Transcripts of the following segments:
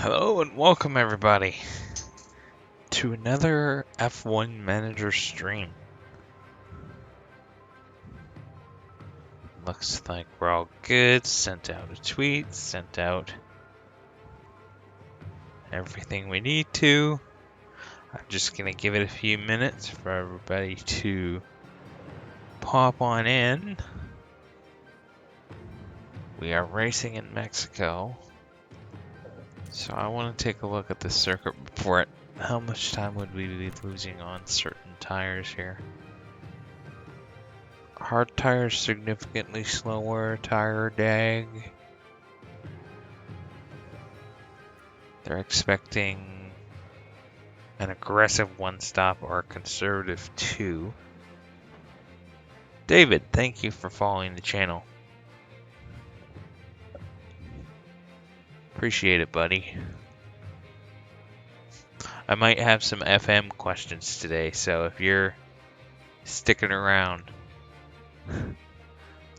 Hello and welcome everybody to another F1 Manager stream. Looks like we're all good. Sent out a tweet, sent out everything we need to. I'm just gonna give it a few minutes for everybody to pop on in. We are racing in Mexico, so I want to take a look at the circuit report. How much time would we be losing on certain tires here? Hard tires significantly slower, tire dag. They're expecting an aggressive one stop or a conservative 2. David, thank you for following the channel. Appreciate it, buddy. I might have some FM questions today, so if you're sticking around,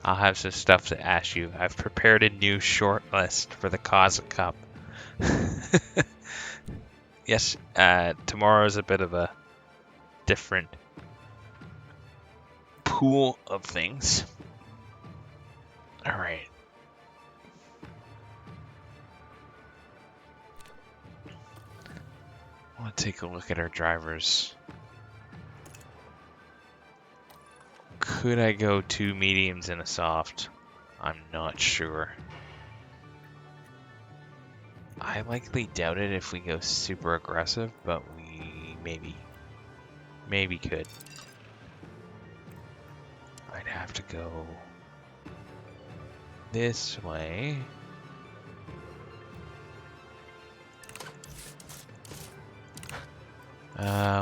I'll have some stuff to ask you. I've prepared a new short list for the Cossack Cup. Yes, tomorrow's a bit of a different pool of things. All right. I want to take a look at our drivers. Could I go 2 mediums and a soft? I'm not sure. I likely doubt it if we go super aggressive, but we maybe could. I'd have to go this way.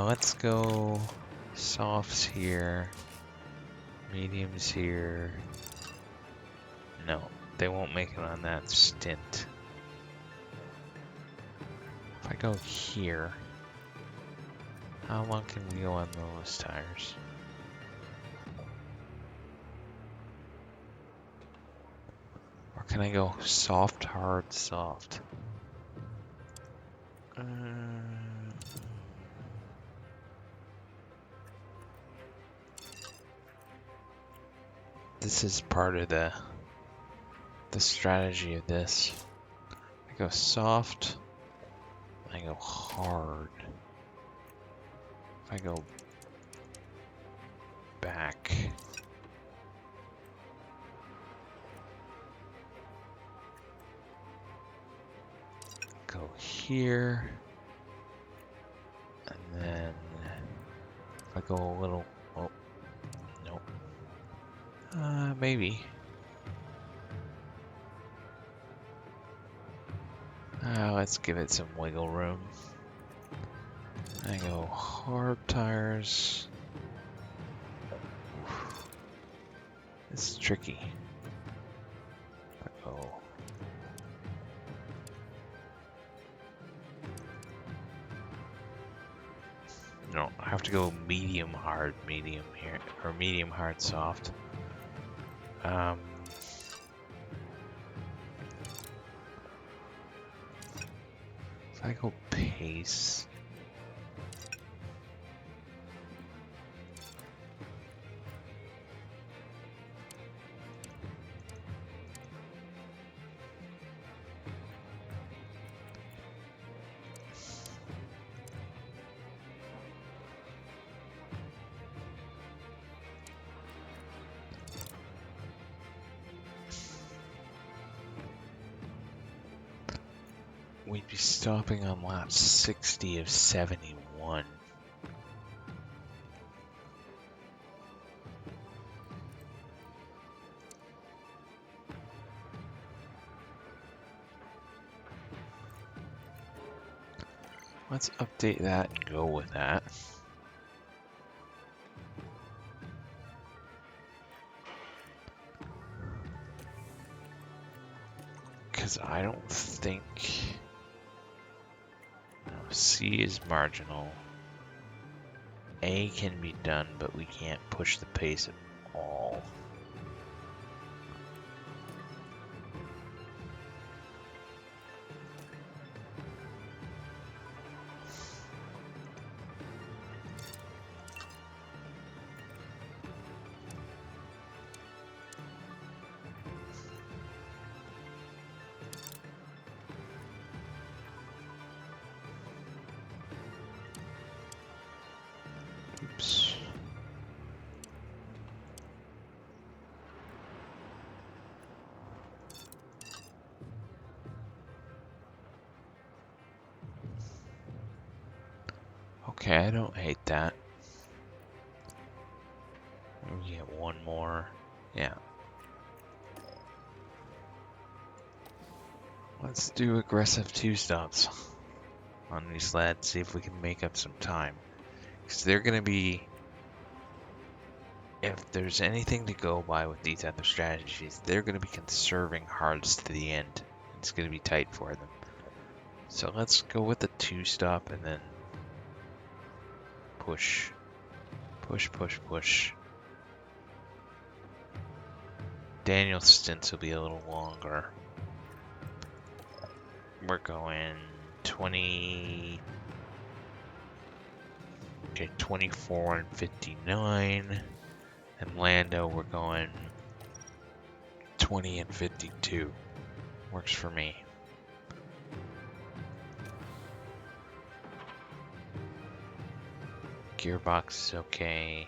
Let's go softs here, mediums here. No, they won't make it on that stint. If I go here, how long can we go on those tires? Or can I go soft, hard, soft? This is part of the strategy of this. I go soft, I go hard. If I go back, go here, and then if I go a little, oh, nope. Maybe. Let's give it some wiggle room. I go hard tires. This is tricky. I go. No, I have to go medium hard, medium here, or medium hard soft. If I go pace. We'd be stopping on lap 60 of 71. Let's update that and go with that. Because I don't think C is marginal. A can be done, but we can't push the pace at all. Oops. Okay, I don't hate that. We get one more. Yeah. Let's do aggressive 2-stops on these lads, see if we can make up some time. Because they're going to be... If there's anything to go by with these other strategies, they're going to be conserving hearts to the end. It's going to be tight for them. So let's go with the 2-stop and then push. Push, push, push. Daniel's stints will be a little longer. We're going 20... Okay, 24 and 59. And Lando, we're going 20 and 52. Works for me. Gearbox is okay.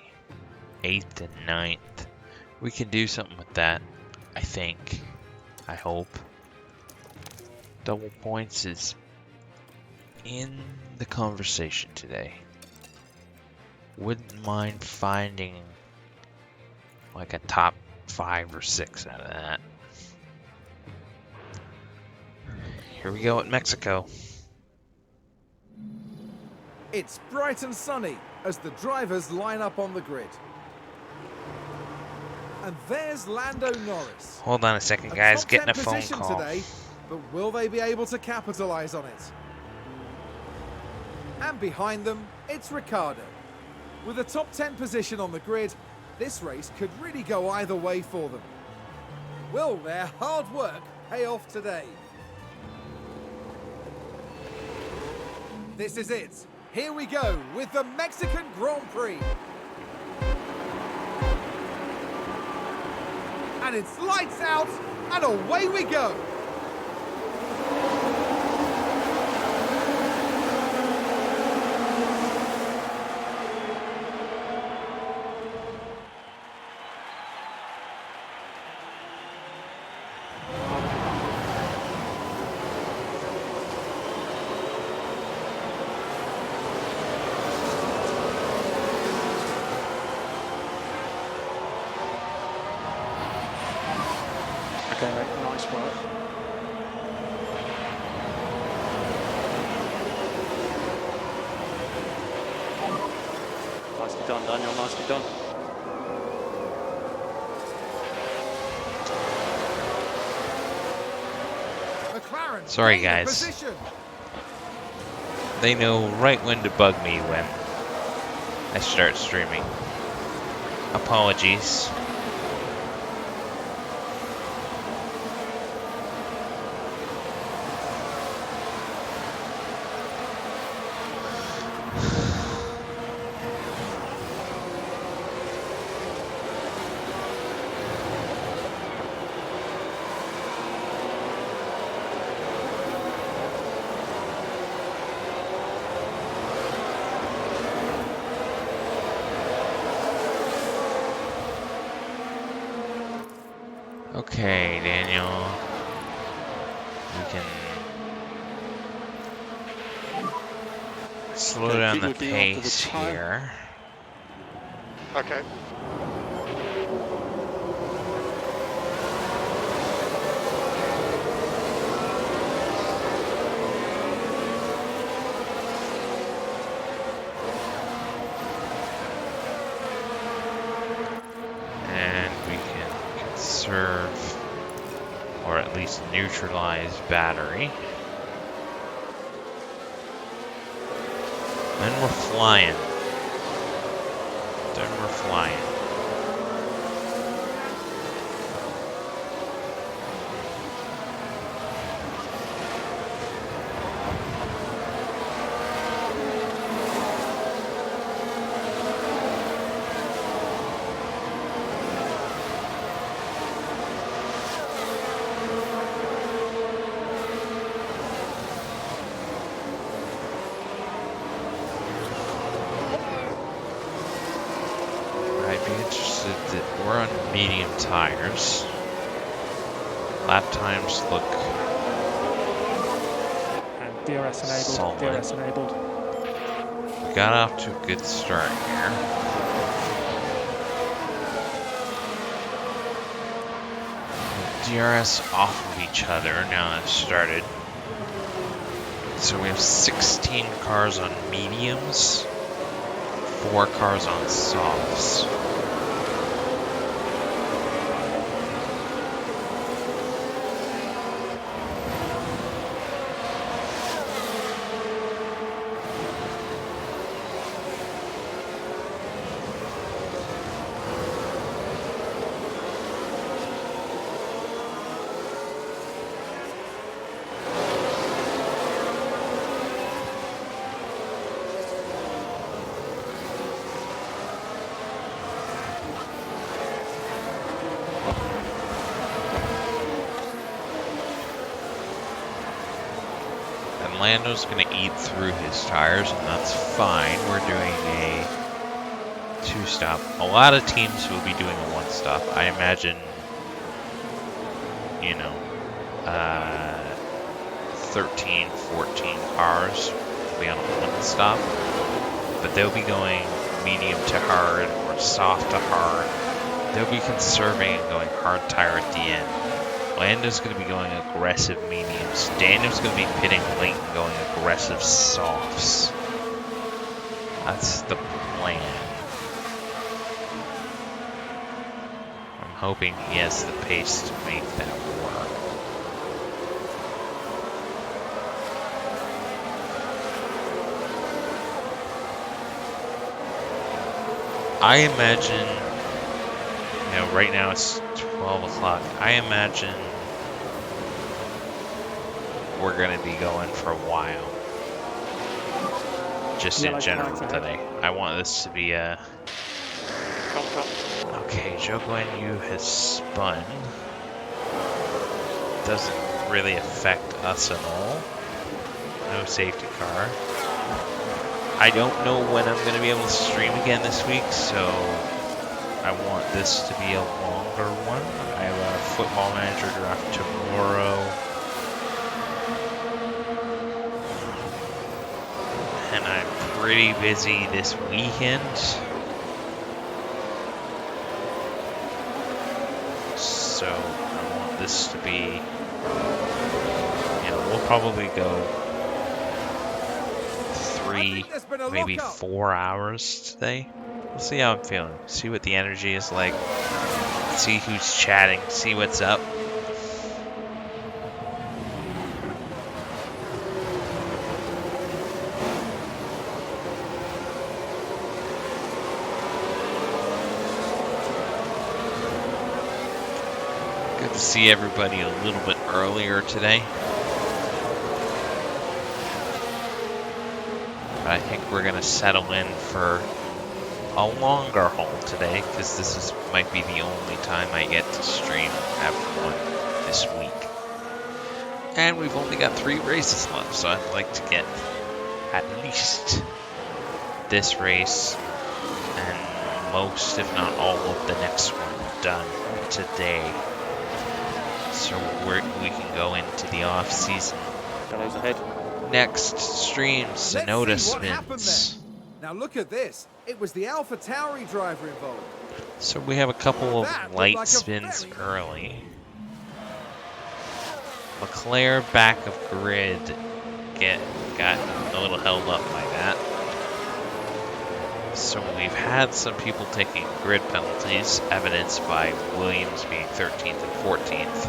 8th and 9th. We can do something with that, I think. I hope. Double points is in the conversation today. Wouldn't mind finding like a top 5 or 6 out of that. Here we go at Mexico. It's bright and sunny as the drivers line up on the grid. And there's Lando Norris. Hold on a second, guys. Top Getting 10 a phone position call. today, but will they be able to capitalize on it? And behind them, it's Ricciardo. With a top 10 position on the grid, this race could really go either way for them. Will their hard work pay off today? This is it. Here we go with the Mexican Grand Prix. And it's lights out, and away we go. Okay, mate, nice work. Nicely done, Daniel, nicely done. McLaren. Sorry, gain the guys. position. They know right when to bug me when I start streaming. Apologies. Okay, Daniel. We can slow Okay, down keep the looking after the pace tyre. here. Okay. And we can conserve, or at least neutralize, battery. Then we're flying. Then we're flying. medium tires. Lap times look And DRS enabled. solid. DRS enabled. We got off to a good start here. DRS off of each other now that it's started. So we have 16 cars on mediums, 4 cars on softs. And Lando's going to eat through his tires, and that's fine. We're doing a 2-stop. A lot of teams will be doing a 1-stop. I imagine, you know, 13, 14 cars will be on a 1-stop. But they'll be going medium to hard or soft to hard. They'll be conserving and going hard tire at the end. Lando's going to be going aggressive mediums. Daniel's going to be pitting late and going aggressive softs. That's the plan. I'm hoping he has the pace to make that work. I imagine, you know, right now it's 12 o'clock. I imagine we're going to be going for a while. Just in general today. I want this to be a... Okay, Joe Guan Yu has spun. Doesn't really affect us at all. No safety car. I don't know when I'm going to be able to stream again this week, so I want this to be a longer one. I have a Football Manager draft tomorrow. And I'm pretty busy this weekend. So I want this to be, you know, we'll probably go 3, maybe 4 hours today. We'll see how I'm feeling. See what the energy is like. See who's chatting. See what's up. Good to see everybody a little bit earlier today. But I think we're going to settle in for a longer haul today, because this might be the only time I get to stream F1 this week. And we've only got 3 races left, so I'd like to get at least this race and most, if not all, of the next one done today. So we can go into the off season. Bellows ahead. Next stream, Sonoda spins. Happens. Now look at this. It was the AlphaTauri driver involved. So we have a couple of That looked light like a spins very- early. Leclerc back of grid got a little held up by that. So we've had some people taking grid penalties, evidenced by Williams being 13th and 14th.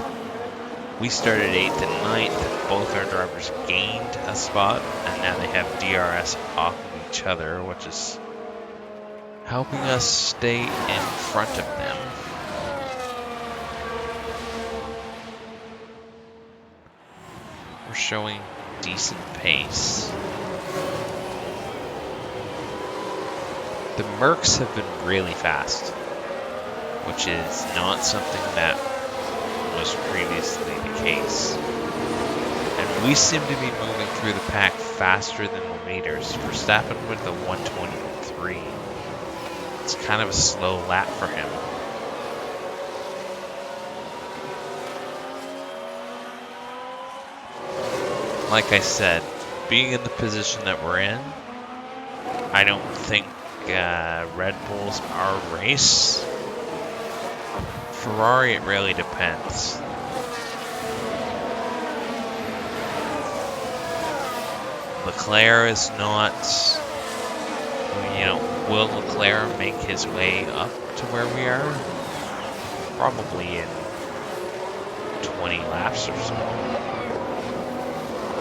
We started 8th and 9th. Both our drivers gained a spot, and now they have DRS off of each other, which is helping us stay in front of them. We're showing decent pace. The Mercs have been really fast, which is not something that was previously the case. And we seem to be moving through the pack faster than the leaders. Verstappen with the 123. It's kind of a slow lap for him. like I said, being in the position that we're in, I don't think Red Bull's our race. Ferrari, it really depends. Leclerc is not, will Leclerc make his way up to where we are? Probably in 20 laps or so.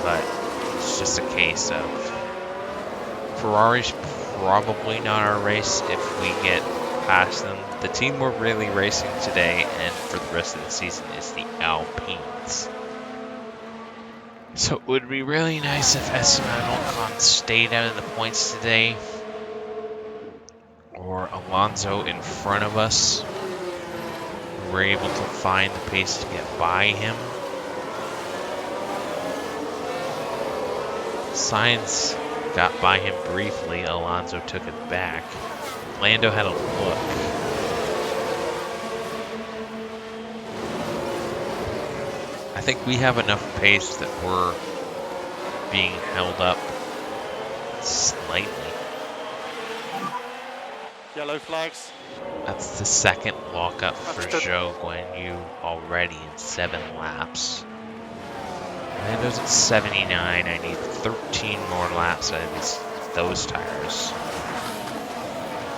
But it's just a case of Ferrari's probably not our race if we get past them. The team we're really racing today and for the rest of the season is the Alpines. So it would be really nice if Esteban Ocon stayed out of the points today, or Alonso in front of us. We were able to find the pace to get by him. Sainz got by him briefly. Alonso took it back. Lando had a look. I think we have enough pace that we're being held up slightly. Yellow flags. That's the second lockup for Understood. Zhou Guan Yu already in 7 laps. Lando's at 79. I need 13 more laps out of those tires.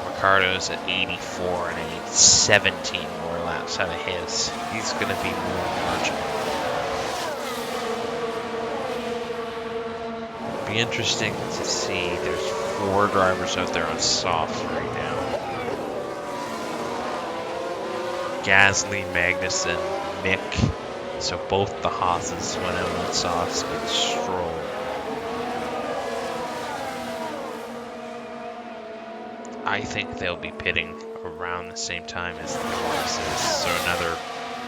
Ricardo's at 84, and I need 17 more laps out of his. He's going to be more marginal. Be interesting to see. There's 4 drivers out there on softs right now. Gasly, Magnussen, Mick. So both the Haas's went out on softs with Stroll. I think they'll be pitting around the same time as the Norrises, so another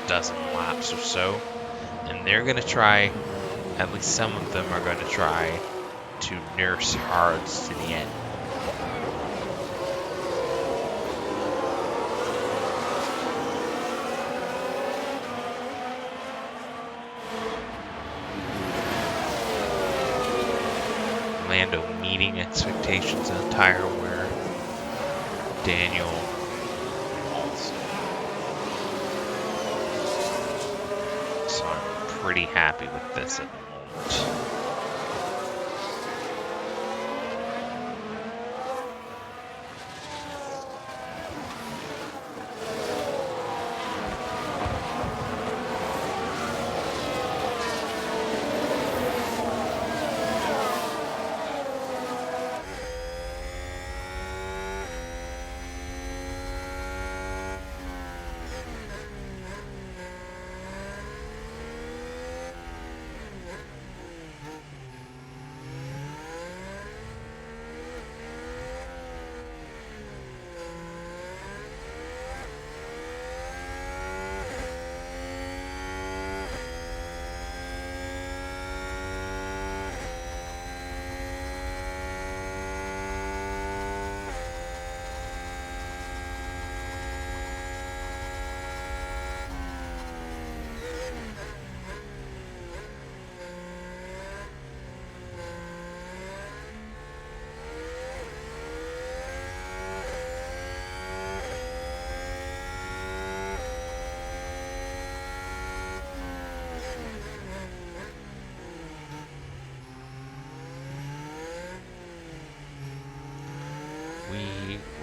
dozen laps or so. And they're going to try, at least some of them are going to try to nurse hards to the end. Lando meeting expectations on tire wear. Daniel also. So I'm pretty happy with this at the moment.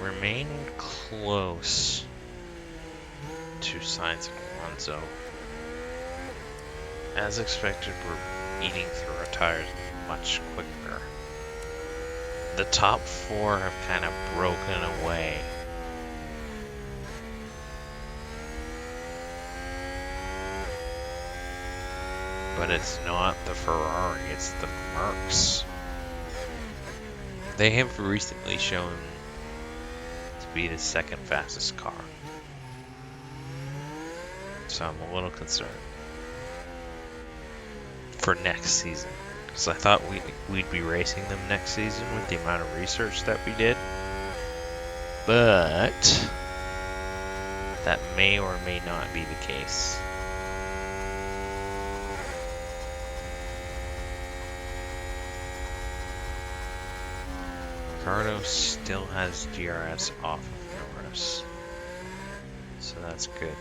Remain close to Sainz and Alonso. As expected, we're eating through our tires much quicker. The top 4 have kind of broken away. But it's not the Ferrari, it's the Mercs. They have recently shown to be the second fastest car. So I'm a little concerned for next season. Because I thought we'd be racing them next season with the amount of research that we did. But that may or may not be the case. Ricardo still has DRS off of Norris, so that's good.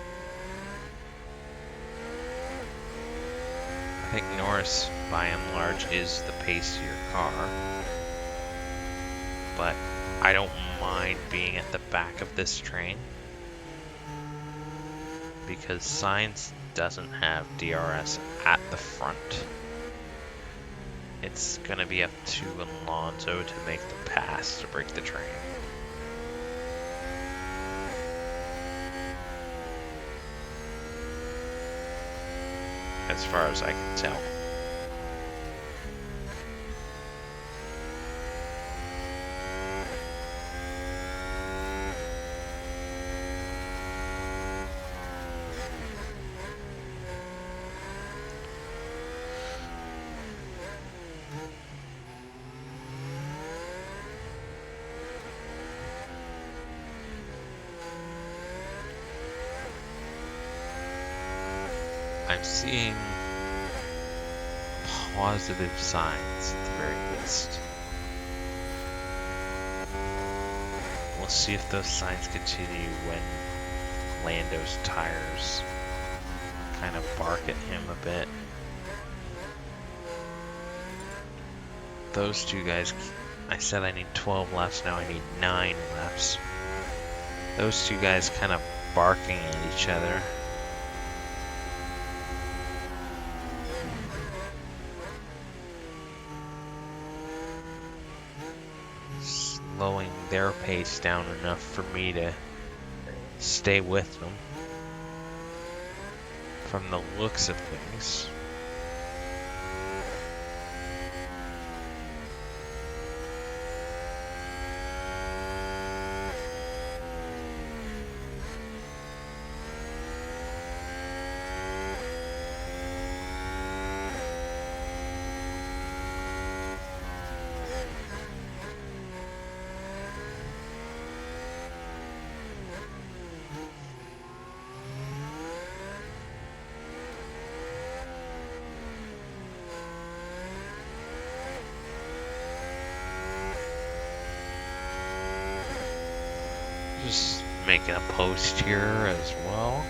I think Norris, by and large, is the pacier car, but I don't mind being at the back of this train because Sainz doesn't have DRS at the front. It's going to be up to Alonso to make the pass to break the train. As far as I can tell. I'm seeing positive signs at the very least. We'll see if those signs continue when Lando's tires kind of bark at him a bit. Those two guys, I said I need 12 laps, now I need 9 laps. Those two guys kind of barking at each other. Slowing their pace down enough for me to stay with them from the looks of things. Just making a post here as well.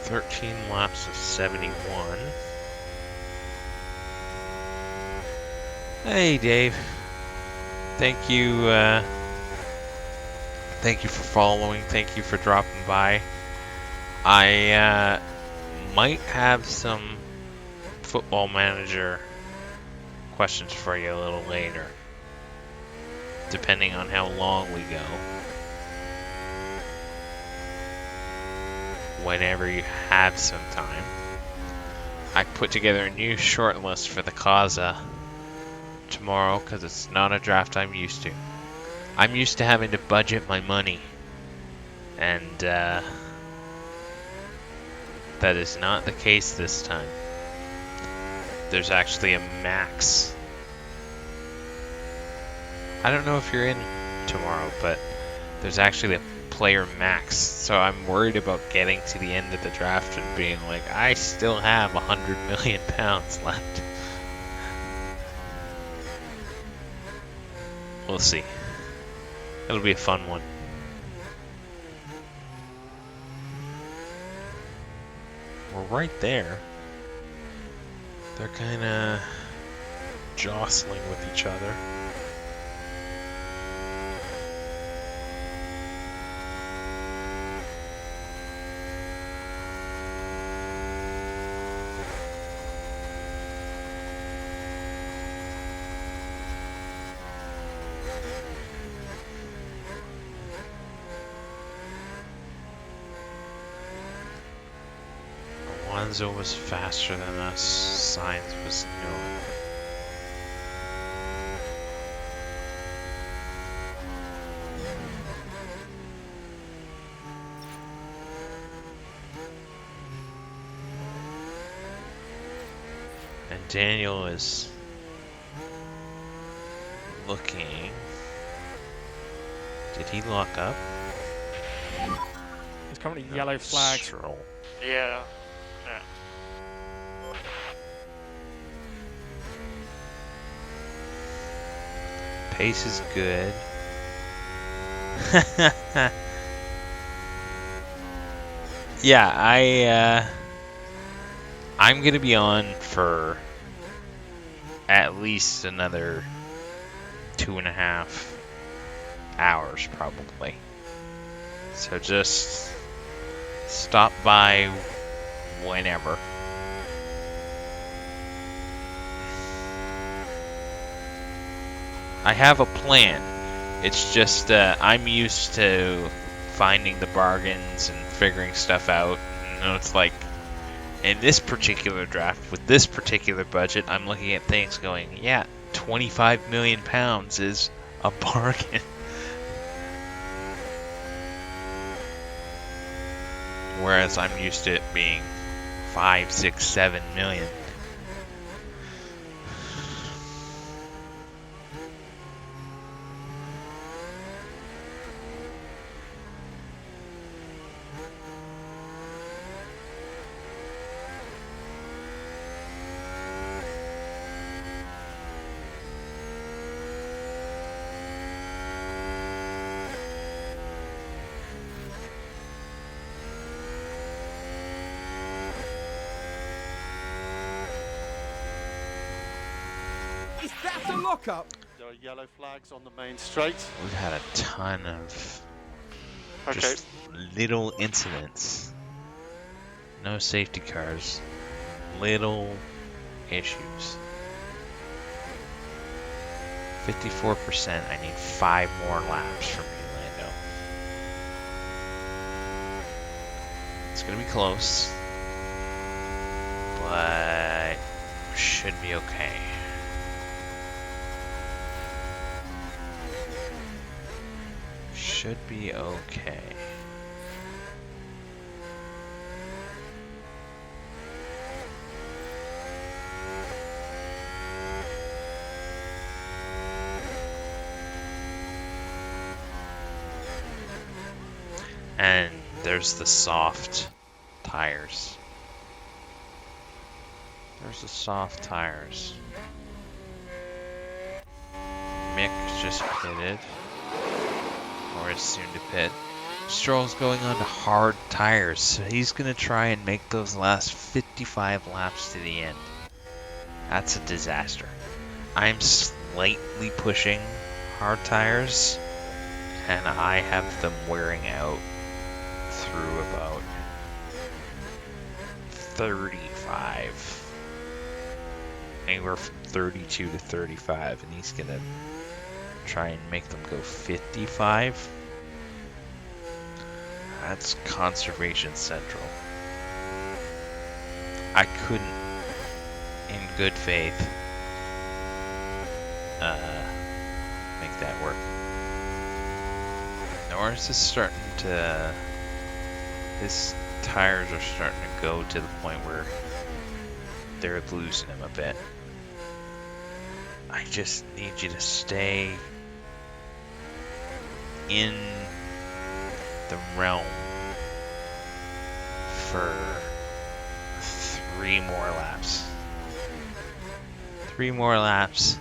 Thirteen laps of 71. Hey, Dave. Thank you for following. Thank you for dropping by. I might have some Football Manager questions for you a little later, depending on how long we go. Whenever you have some time. I put together a new short list for the Kaza tomorrow because it's not a draft I'm used to. I'm used to having to budget my money, and that is not the case this time. There's actually a max. I don't know if you're in tomorrow, but there's actually a player max, so I'm worried about getting to the end of the draft and being like, I still have £100 million left. We'll see. It'll be a fun one. We're right there. They're kind of jostling with each other. Alonso was faster than us. Sainz was no. And Daniel is looking. Did he lock up? There's currently yellow flags. Stroll. Yeah. Pace is good. Yeah, I'm gonna be on for at least another 2.5 hours probably. So just stop by whenever. I have a plan. It's just I'm used to finding the bargains and figuring stuff out. You know, it's like in this particular draft with this particular budget, I'm looking at things going, yeah, 25 million pounds is a bargain. Whereas I'm used to it being 5, 6, 7 million. Is that a lockup? There are yellow flags on the main straight. We've had a ton of Okay. just little incidents. No safety cars. Little issues. 54%. I need 5 more laps from you, Lando. It's gonna be close, but should be okay. Should be okay. And there's the soft tires. There's the soft tires. Mick just pitted. Or is soon to pit. Stroll's going on to hard tires, so he's going to try and make those last 55 laps to the end. That's a disaster. I'm slightly pushing hard tires, and I have them wearing out through about 35. Anywhere from 32 to 35, and he's going to try and make them go 55. That's Conservation Central. I couldn't, in good faith, make that work. Norris is starting to, his tires are starting to go to the point where they're losing him a bit. I just need you to stay in the realm for 3 more laps. 3 more laps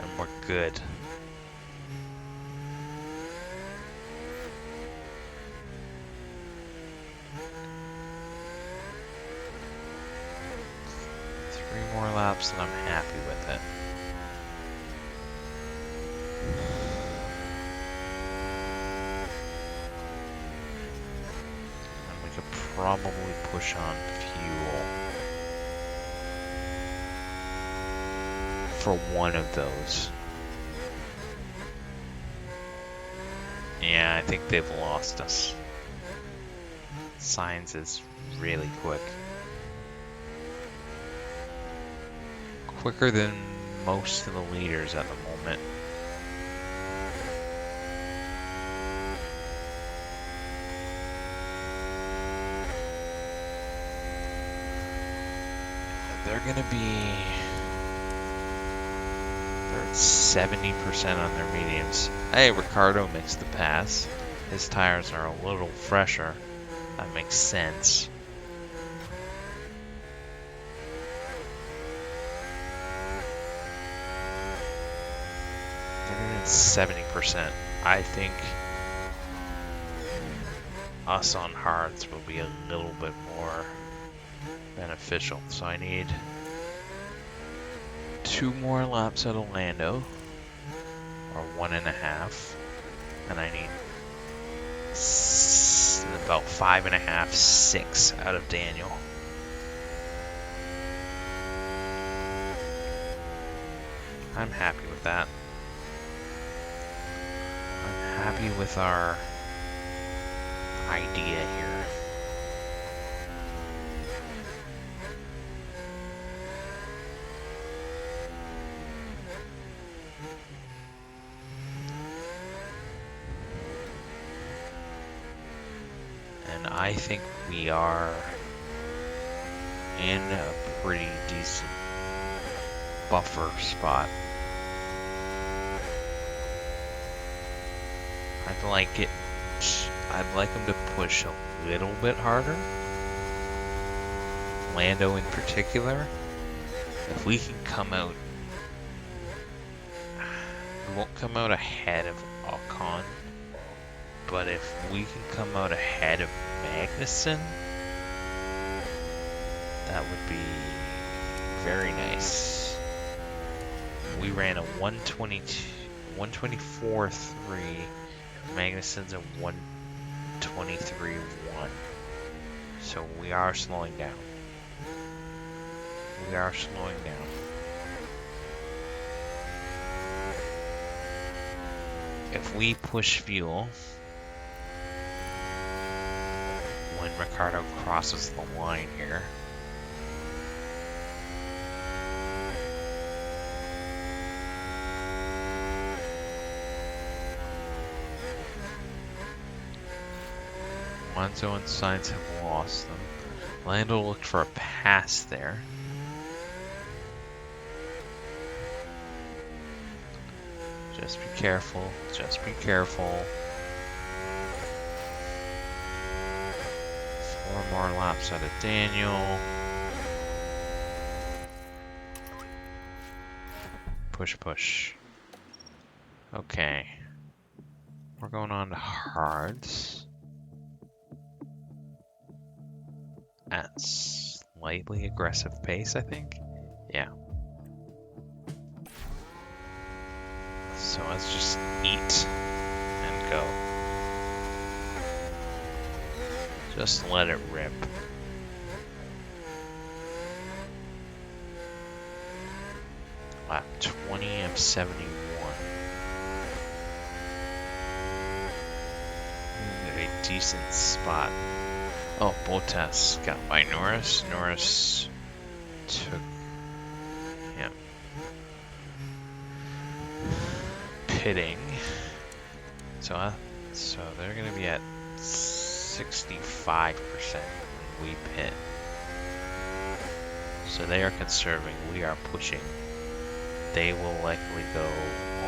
and we're good. 3 more laps and I'm happy with it. And we could probably push on fuel for one of those. Yeah, I think they've lost us. Sainz is really quick. Quicker than most of the leaders at the moment. They're gonna be... They're at 70% on their mediums. Hey, Ricciardo makes the pass. His tires are a little fresher. That makes sense. They're at 70%. I think us on hards will be a little bit more beneficial. So I need 2 more laps out of Lando, or 1.5, and I need about 5.5, 6 out of Daniel. I'm happy with that. I'm happy with our idea here. And I think we are in a pretty decent buffer spot. I'd like him to push a little bit harder. Lando in particular. If we can come out, we won't come out ahead of Ocon, but if we can come out ahead of Magnussen, that would be very nice. We ran a 124.3. Magnussen's a 123.1. So we are slowing down. We are slowing down. If we push fuel when Ricciardo crosses the line here, Alonso and Sainz have lost them. Lando looked for a pass there. Just be careful. Just be careful. 4 more laps out of Daniel. Push, push. Okay. We're going on to hards. At slightly aggressive pace, I think. Yeah. So let's just eat and go. Just let it rip. Lap 20 of 71. A decent spot. Oh, Bottas got by Norris. Norris took him. Pitting. So they're going to be at 65% when we pit. So they are conserving. We are pushing. They will likely go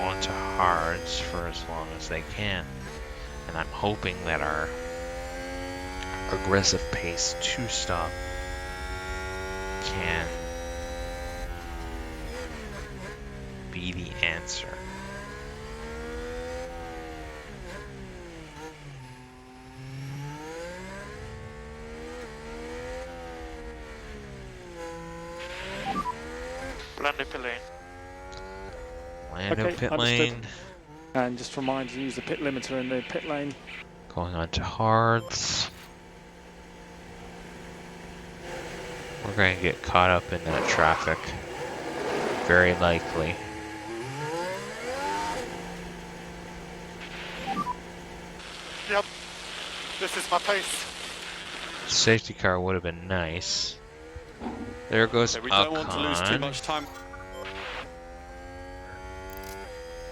onto hards for as long as they can. And I'm hoping that our aggressive pace to stop can be the answer. Landing pit lane. Lando Okay, pit understood. lane. And just remind you to use the pit limiter in the pit lane. Going on to hards. We're going to get caught up in that traffic. Very likely. Yep. This is my pace. Safety car would have been nice. There goes Okay, we don't want to lose too Ocon. much time.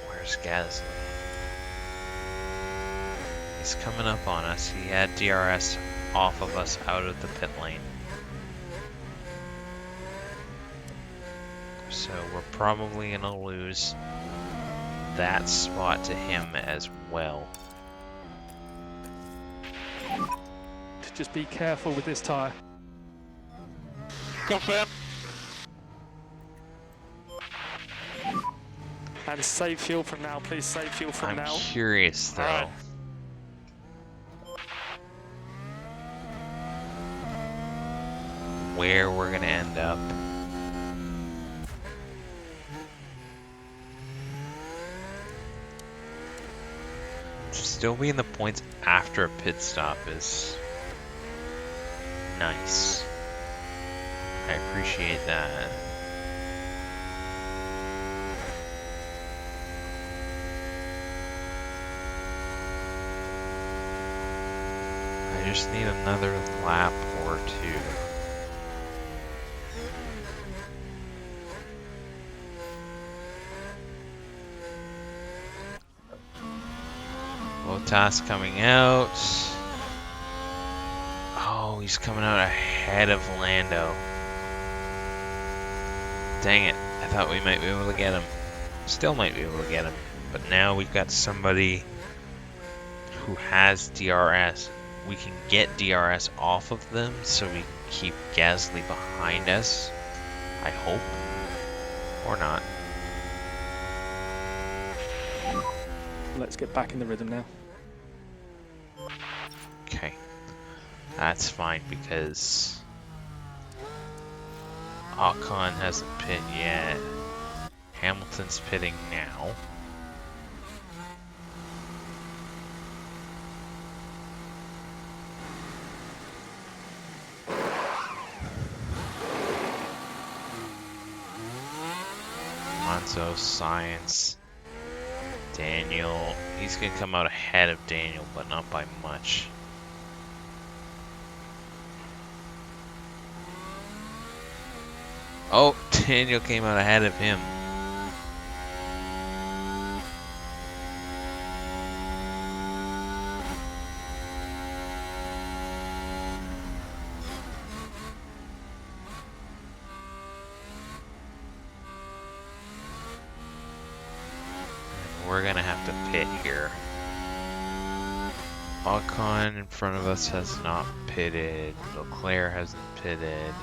Where's Gasly? He's coming up on us. He had DRS off of us out of the pit lane. So we're probably going to lose that spot to him as well. Just be careful with this tyre. Confirm. And save fuel from now, please. Save fuel from I'm now. curious though. Alright. Where we're going to end up. Still being the points after a pit stop is nice. I appreciate that. I just need another lap or two. Bottas coming out. Oh, he's coming out ahead of Lando. Dang it. I thought we might be able to get him. Still might be able to get him. But now we've got somebody who has DRS. We can get DRS off of them so we can keep Gasly behind us. I hope. Or not. Let's get back in the rhythm now. Okay. That's fine because Ocon hasn't pit yet. Hamilton's pitting now. Alonso, Science, Daniel. He's going to come out ahead of Daniel, but not by much. Oh, Daniel came out ahead of him. We're gonna have to pit here. Ocon in front of us has not pitted. Leclerc hasn't pitted.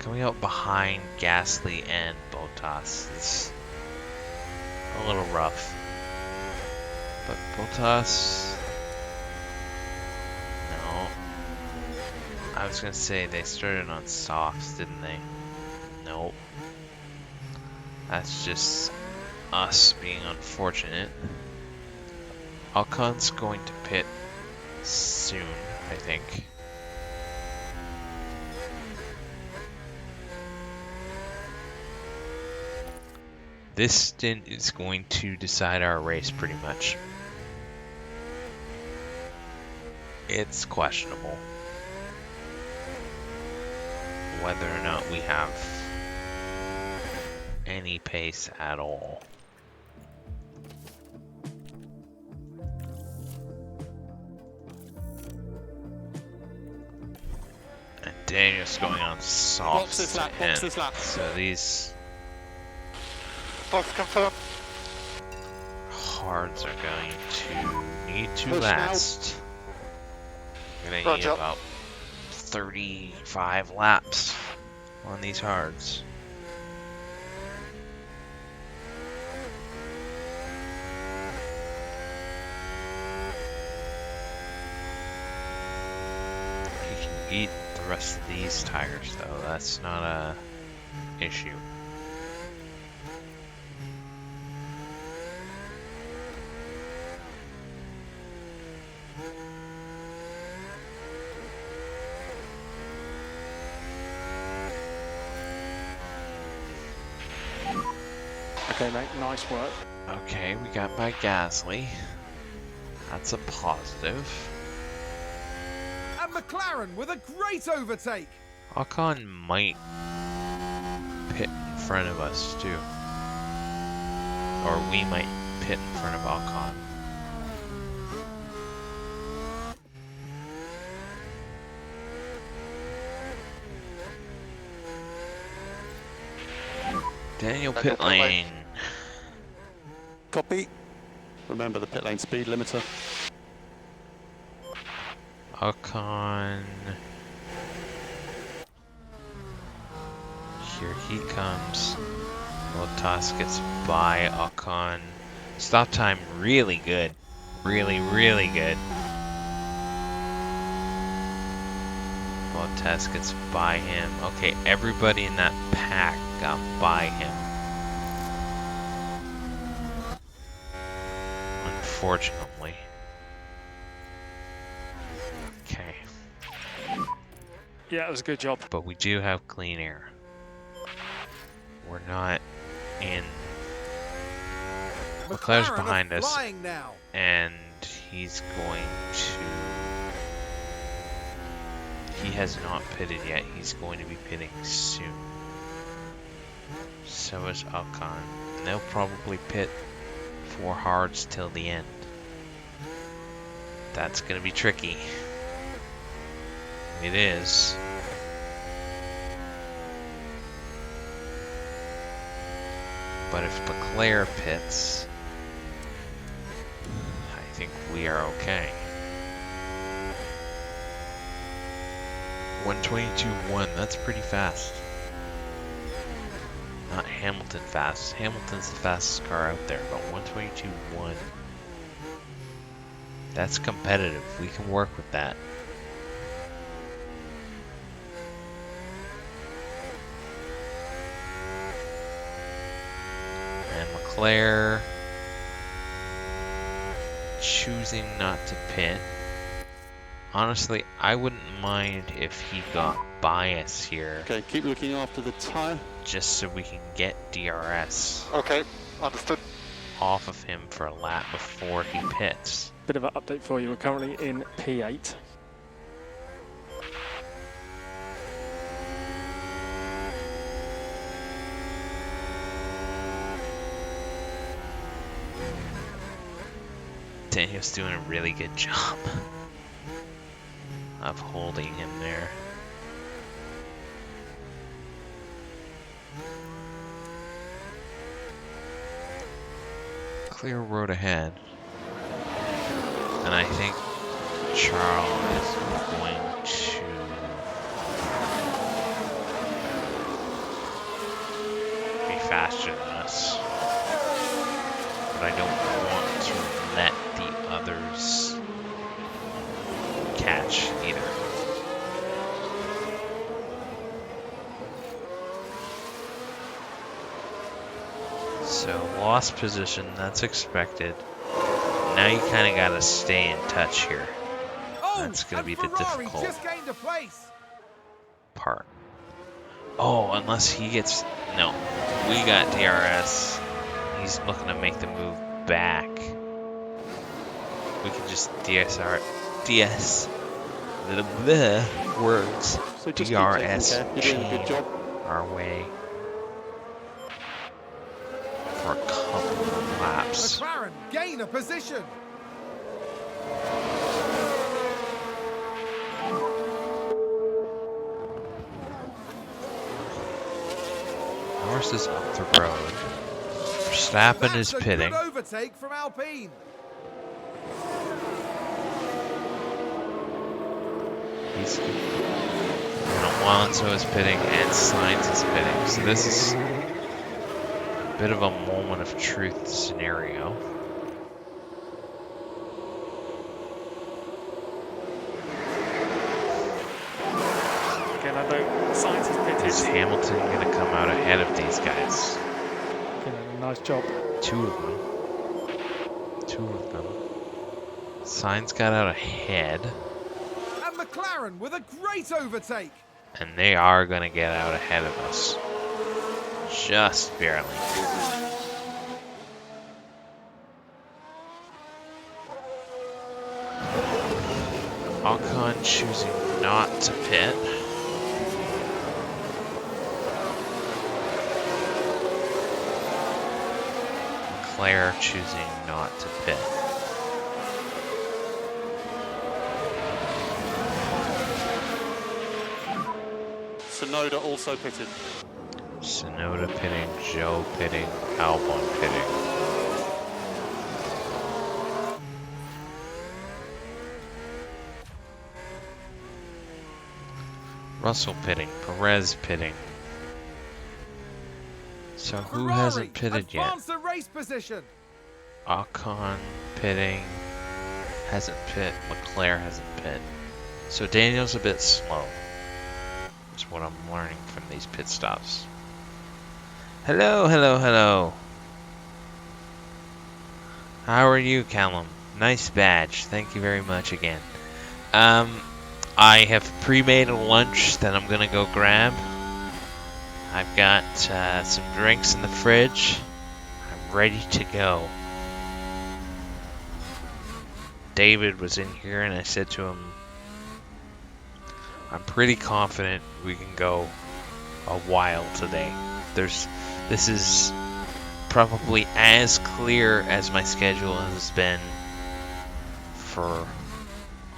Coming out behind Gasly and Bottas is a little rough. But Bottas... No. I was gonna say they started on softs, didn't they? Nope. That's just us being unfortunate. Ocon's going to pit soon, I think. This stint is going to decide our race pretty much. It's questionable whether or not we have any pace at all. And Daniel's going on soft Box this lap, box this lap. so these Box confirm. hards are going to need to Push now. last. We're gonna need Roger. about 35 laps on these hards. He can eat the rest rest of these tires, though. That's not a issue. Okay, mate, nice work. Okay, we got by Gasly. That's a positive. And McLaren with a great overtake. Ocon might pit in front of us too. Or we might pit in front of Ocon. Daniel pit lane. Copy. Remember the pit lane speed limiter. Ocon. Here he comes. Bottas gets by Ocon. Stop time really good. Really, really good. Bottas gets by him. Okay, everybody in that pack got by him. Unfortunately. Okay. Yeah, it was a good job. But we do have clean air. We're not in... Leclerc's McLaren behind are us, flying now. and he's going to... He has not pitted yet. He's going to be pitting soon. So is Ocon. And they'll probably pit 4 hards till the end. That's going to be tricky. It is. But if Leclerc pits, I think we are okay. 122.1, that's pretty fast. Not Hamilton fast. Hamilton's the fastest car out there, but 122.1. That's competitive. We can work with that. And Leclerc choosing not to pit. Honestly, I wouldn't mind if he got by us here. Okay, keep looking after the tyre. Just so we can get DRS Okay, understood. off of him for a lap before he pits. Bit of an update for you. We're currently in P8. Daniel's doing a really good job of holding him there. Clear road ahead. And I think Charles is going to be faster than us. But I don't want to let the others catch either. So lost position, that's expected. Now you kind of got to stay in touch here. Oh, That's gonna and be the Ferrari difficult just gained a place. part. Oh, unless he gets... No, we got DRS. He's looking to make the move back. We can just DS... The words. So just keep taking DRS care. You're doing a good job. our way for a couple of laps. McLaren gain a position. Norris is up the road. Verstappen is That's a pitting. good overtake from Alpine. He's and Alonso is pitting and Sainz is pitting. So this is a bit of a moment of truth scenario. again. I know Sainz is pitted. Is Hamilton going to come out ahead of these guys? Nice job. Two of them. Sainz got out ahead. And McLaren with a great overtake. And they are going to get out ahead of us. Just barely. Ocon choosing not to pit. Leclerc choosing not to pit. Sonoda also pitted. Sonoda pitting, Joe pitting, Albon pitting. Russell pitting, Perez pitting. So who Ferrari hasn't pitted yet? advance the race position. Ocon pitting, hasn't pit, Leclerc hasn't pit. So Daniel's a bit slow. That's what I'm learning from these pit stops. Hello, hello, hello. How are you, Callum? Nice badge. Thank you very much again. I have pre-made a lunch that I'm gonna go grab. I've got some drinks in the fridge. I'm ready to go. David was in here and I said to him, I'm pretty confident we can go a while today. This is probably as clear as my schedule has been for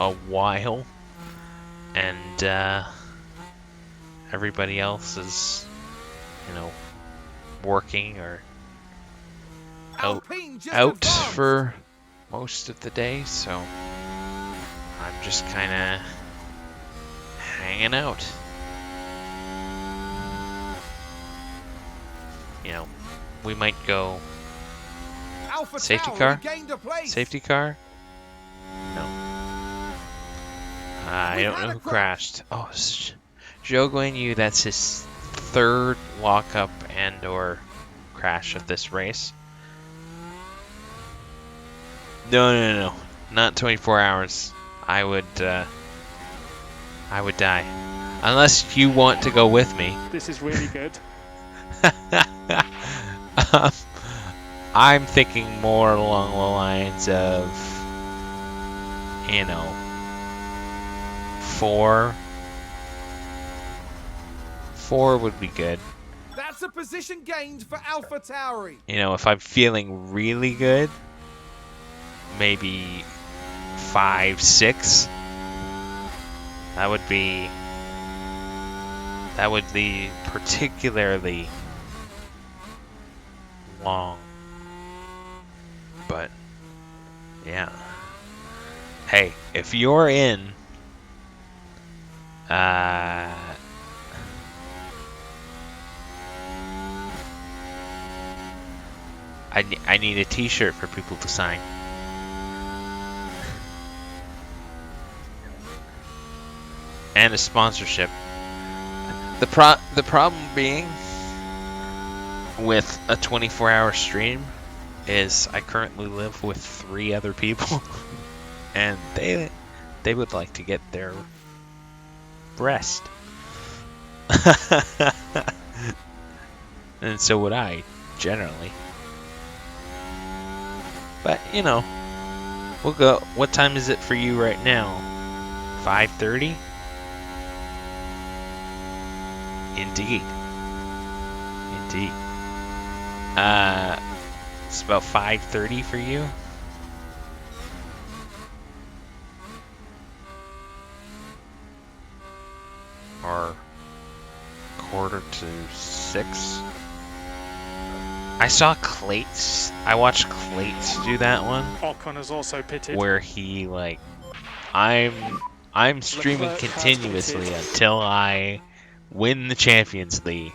a while. And everybody else is, working or out advanced. for most of the day, so I'm just kind of hanging out. We might go Alpha safety Tauri car? gained a place. Safety car? No. I don't know who crashed. Oh, Zhou Guanyu, that's his third lockup and or crash of this race. No. Not 24 hours. I would die. Unless you want to go with me. This is really good. I'm thinking more along the lines of, 4. 4 would be good. That's a position gained for Alpha Tauri. If I'm feeling really good, maybe 5, 6. That would be particularly long. But yeah. Hey, if you're in, I need a t-shirt for people to sign. And a sponsorship. The problem being with a 24-hour stream is I currently live with 3 other people and they would like to get their rest. And so would I, generally. But, we'll go. What time is it for you right now? 5:30? Indeed. It's about 5:30 for you? Or 5:45? I saw Clates. I watched Clates do that one. Ocon has also pitted. Where he I'm streaming Leclerc has continuously pitted. until I win the Champions League.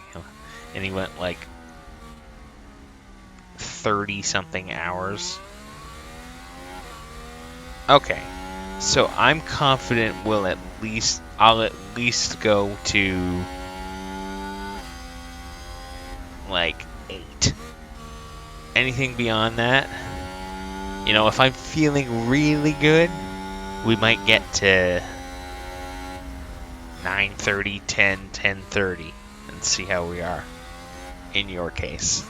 And he went 30 something hours. Okay. So I'm confident we'll at least I'll at least go to like 8. Anything beyond that, you know, if I'm feeling really good, we might get to 9:30, 10, 10:30 and see how we are in your case.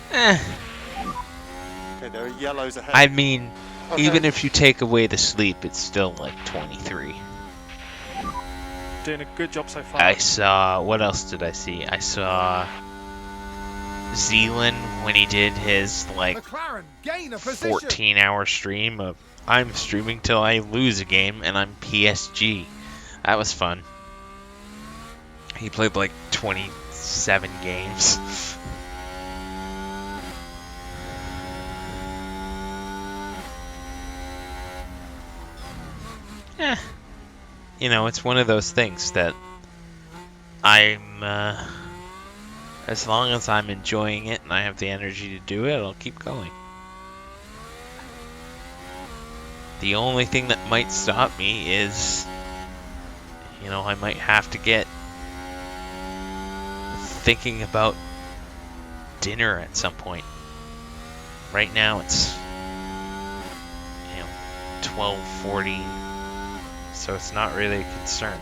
Okay, there are yellows ahead. I mean, Okay. even if you take away the sleep, it's still like 23. Doing a good job so far. I saw, what else did I see? I saw Zealand when he did his like McLaren gain a position. 14-hour stream of I'm streaming till I lose a game and I'm PSG. That was fun. He played like 27 games. You know, it's one of those things that I'm, as long as I'm enjoying it and I have the energy to do it, I'll keep going. The only thing that might stop me is, you know, I might have to get thinking about dinner at some point. Right now it's, you know, 12:40. So it's not really a concern.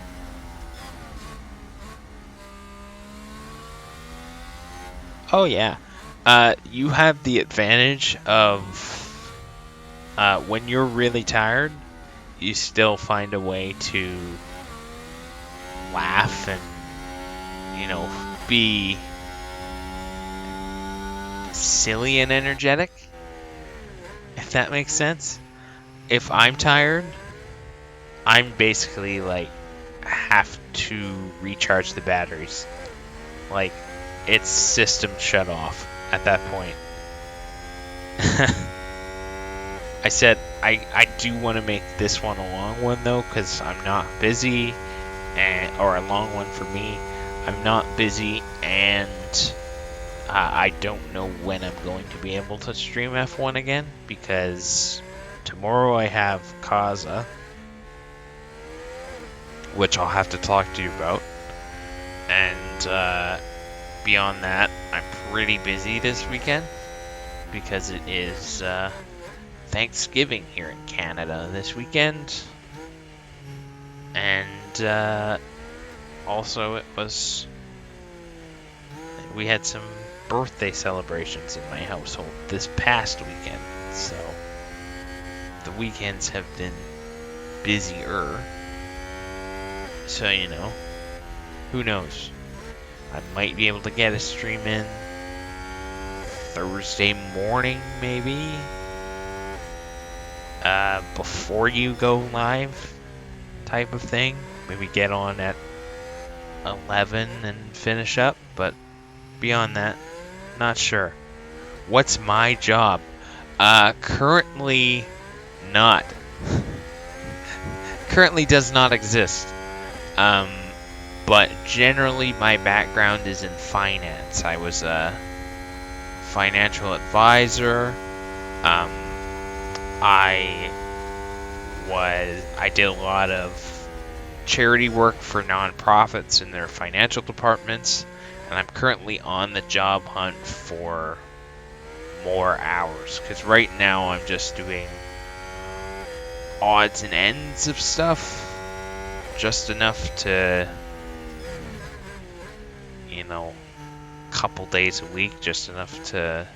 Oh yeah, you have the advantage of when you're really tired, you still find a way to laugh and, you know, be silly and energetic, if that makes sense. If I'm tired, I'm basically like have to recharge the batteries. Like, it's system shut off at that point. I said I do want to make this one a long one though, because I'm not busy, or a long one for me. I'm not busy, and I don't know when I'm going to be able to stream F1 again, because tomorrow I have Kaza, which I'll have to talk to you about, and beyond that, I'm pretty busy this weekend because it is Thanksgiving here in Canada this weekend, and also we had some birthday celebrations in my household this past weekend, so the weekends have been busier. So, you know, who knows? I might be able to get a stream in Thursday morning, maybe, before you go live, type of thing. Maybe get on at 11 and finish up, but beyond that, not sure. What's my job? Currently not. Currently does not exist. But generally my background is in finance. I was a financial advisor. I did a lot of charity work for nonprofits in their financial departments, and I'm currently on the job hunt for more hours, because right now I'm just doing odds and ends of stuff. Just enough to, you know, a couple days a week, just enough to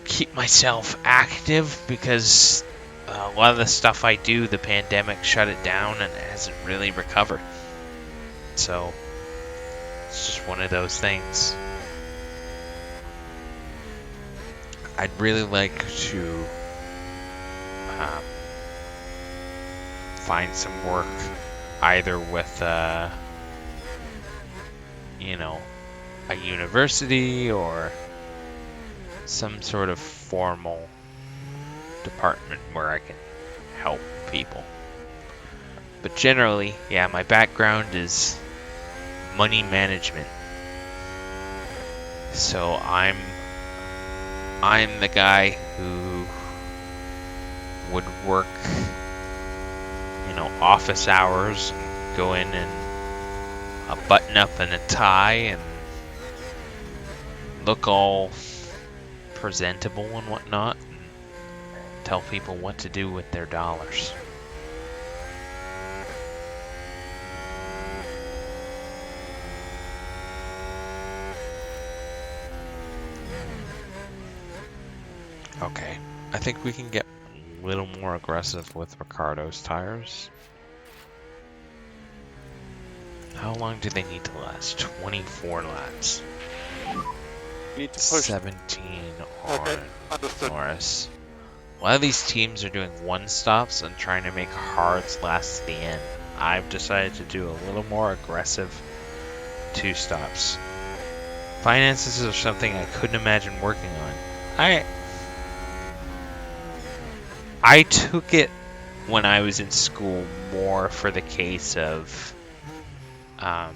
keep myself active, because a lot of the stuff I do, the pandemic shut it down and it hasn't really recovered. So it's just one of those things. I'd really like to find some work either with you know, a university or some sort of formal department where I can help people. But generally, yeah, my background is money management. So I'm the guy who would work, you know, office hours and go in and a button up and a tie and look all presentable and whatnot, and tell people what to do with their dollars. Okay, I think we can get a little more aggressive with Ricardo's tires. How long do they need to last? 24 laps. You need to push. 17 Okay, on understood. Norris. A lot of these teams are doing one stops and trying to make hards last to the end. I've decided to do a little more aggressive two stops. Finances are something I couldn't imagine working on. I took it when I was in school more for the case of I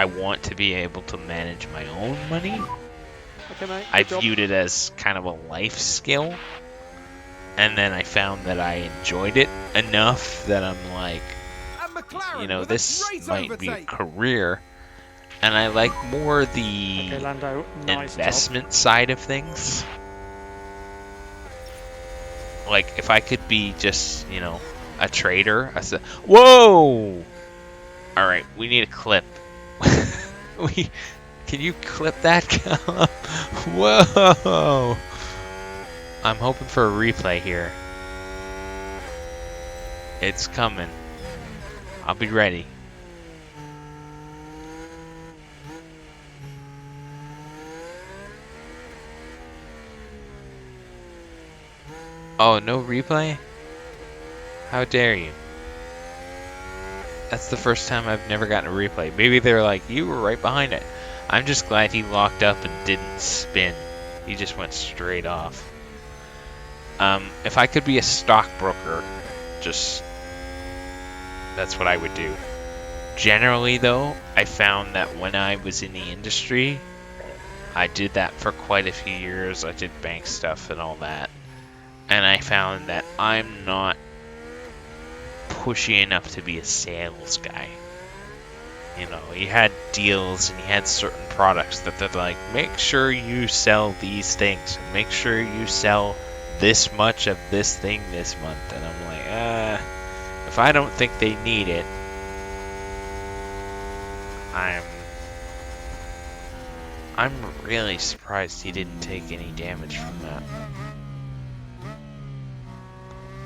want to be able to manage my own money. Okay, mate. I Good job. viewed it as kind of a life skill, and then I found that I enjoyed it enough that I'm like, And McLaren you know, with this a great might be a overtake. career, and I like more the Okay, Lando. Nice job. investment side of things. Like, if I could be just, you know, a trader, I said, whoa! Alright, we need a clip. Can you clip that, Callum? Whoa! I'm hoping for a replay here. It's coming. I'll be ready. Oh, no replay? How dare you? That's the first time I've never gotten a replay. Maybe they're like, you were right behind it. I'm just glad he locked up and didn't spin. He just went straight off. If I could be a stockbroker, that's what I would do. Generally, though, I found that when I was in the industry, I did that for quite a few years. I did bank stuff and all that. And I found that I'm not pushy enough to be a sales guy. You know, you had deals and you had certain products that they're like, make sure you sell these things. Make sure you sell this much of this thing this month. And I'm like, if I don't think they need it, I'm really surprised he didn't take any damage from that.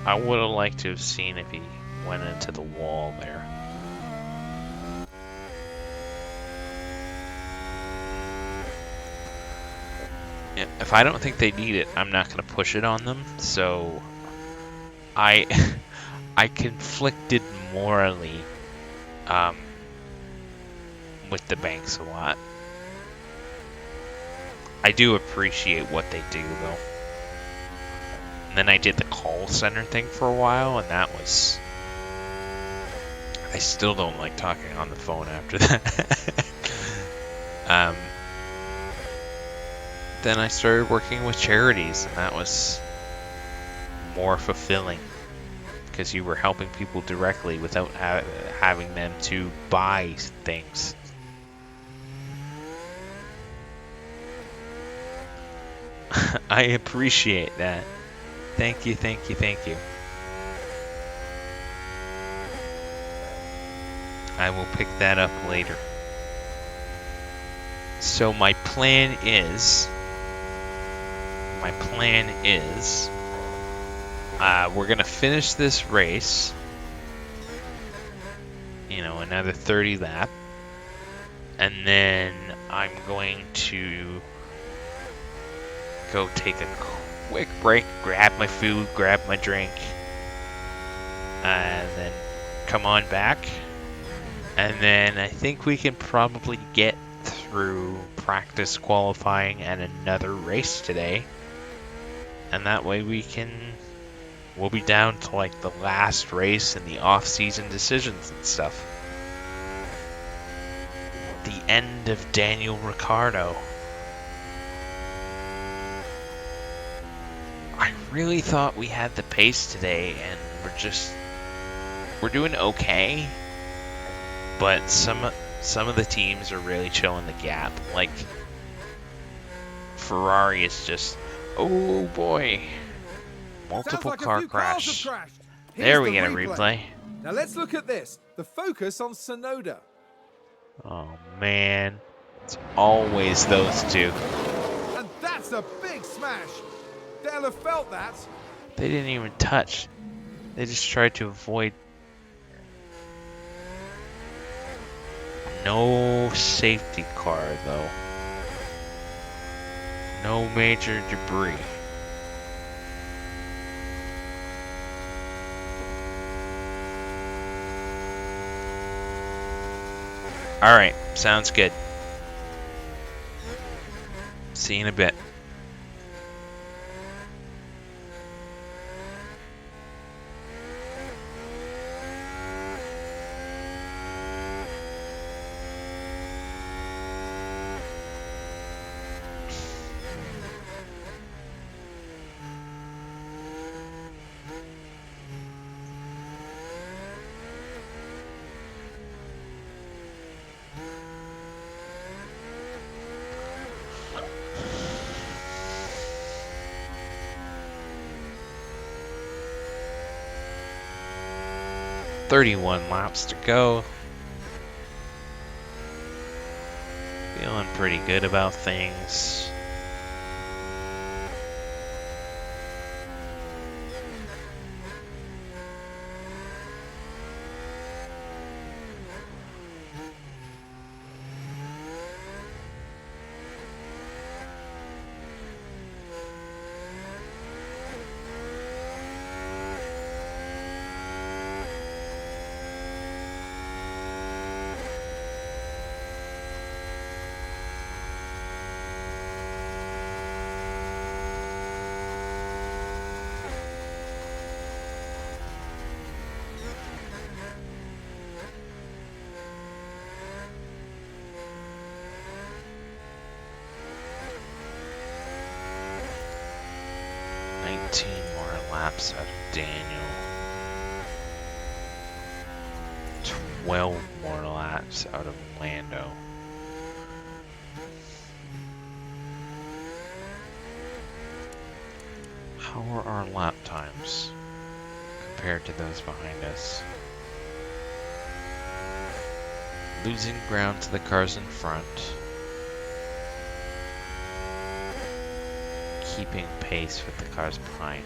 I would have liked to have seen if he went into the wall there. Yeah, if I don't think they need it, I'm not going to push it on them. So I conflicted morally with the banks a lot. I do appreciate what they do, though. And then I did the call center thing for a while, and that was... I still don't like talking on the phone after that. Then I started working with charities, and that was more fulfilling. Because you were helping people directly without having them to buy things. I appreciate that. Thank you, thank you, thank you. I will pick that up later. So my plan is... we're going to finish this race. You know, another 30 lap. And then I'm going to go take a quick break, grab my food, grab my drink, and then come on back. And then I think we can probably get through practice qualifying and another race today. And that way we'll be down to like the last race and the off-season decisions and stuff. The end of Daniel Ricciardo. really thought we had the pace today, and we're doing okay. But some of the teams are really chilling the gap. Like Ferrari is just, oh boy, multiple Sounds like a car few cars have crash. crashed. There Here's we the get a replay. Now let's look at this. The focus on Sonoda. Oh man, it's always those two. And that's a big smash. They'll have felt that. They didn't even touch. They just tried to avoid. No safety car though. No major debris. Alright, sounds good. See you in a bit. "31 laps to go. Feeling pretty good about things. More laps out of Daniel. 12 more laps out of Lando. How are our lap times compared to those behind us? Losing ground to the cars in front. Keeping pace with the cars behind.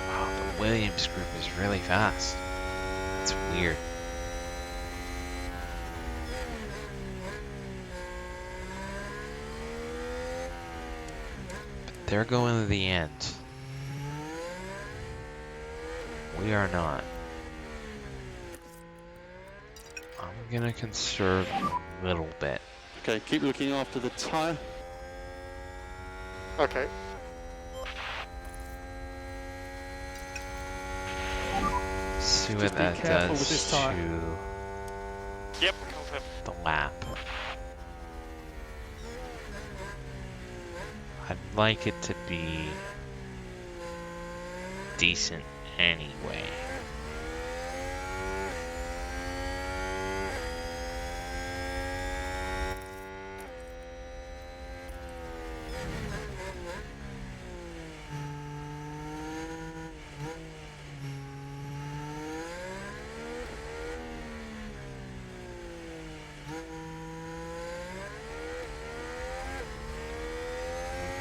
Wow, the Williams group is really fast. It's weird. But they're going to the end. We are not. I'm gonna conserve a little bit. Okay, keep looking after the tyre. Okay. See what Just be that careful with does this tyre. to Yep. the lap. I'd like it to be decent anyway.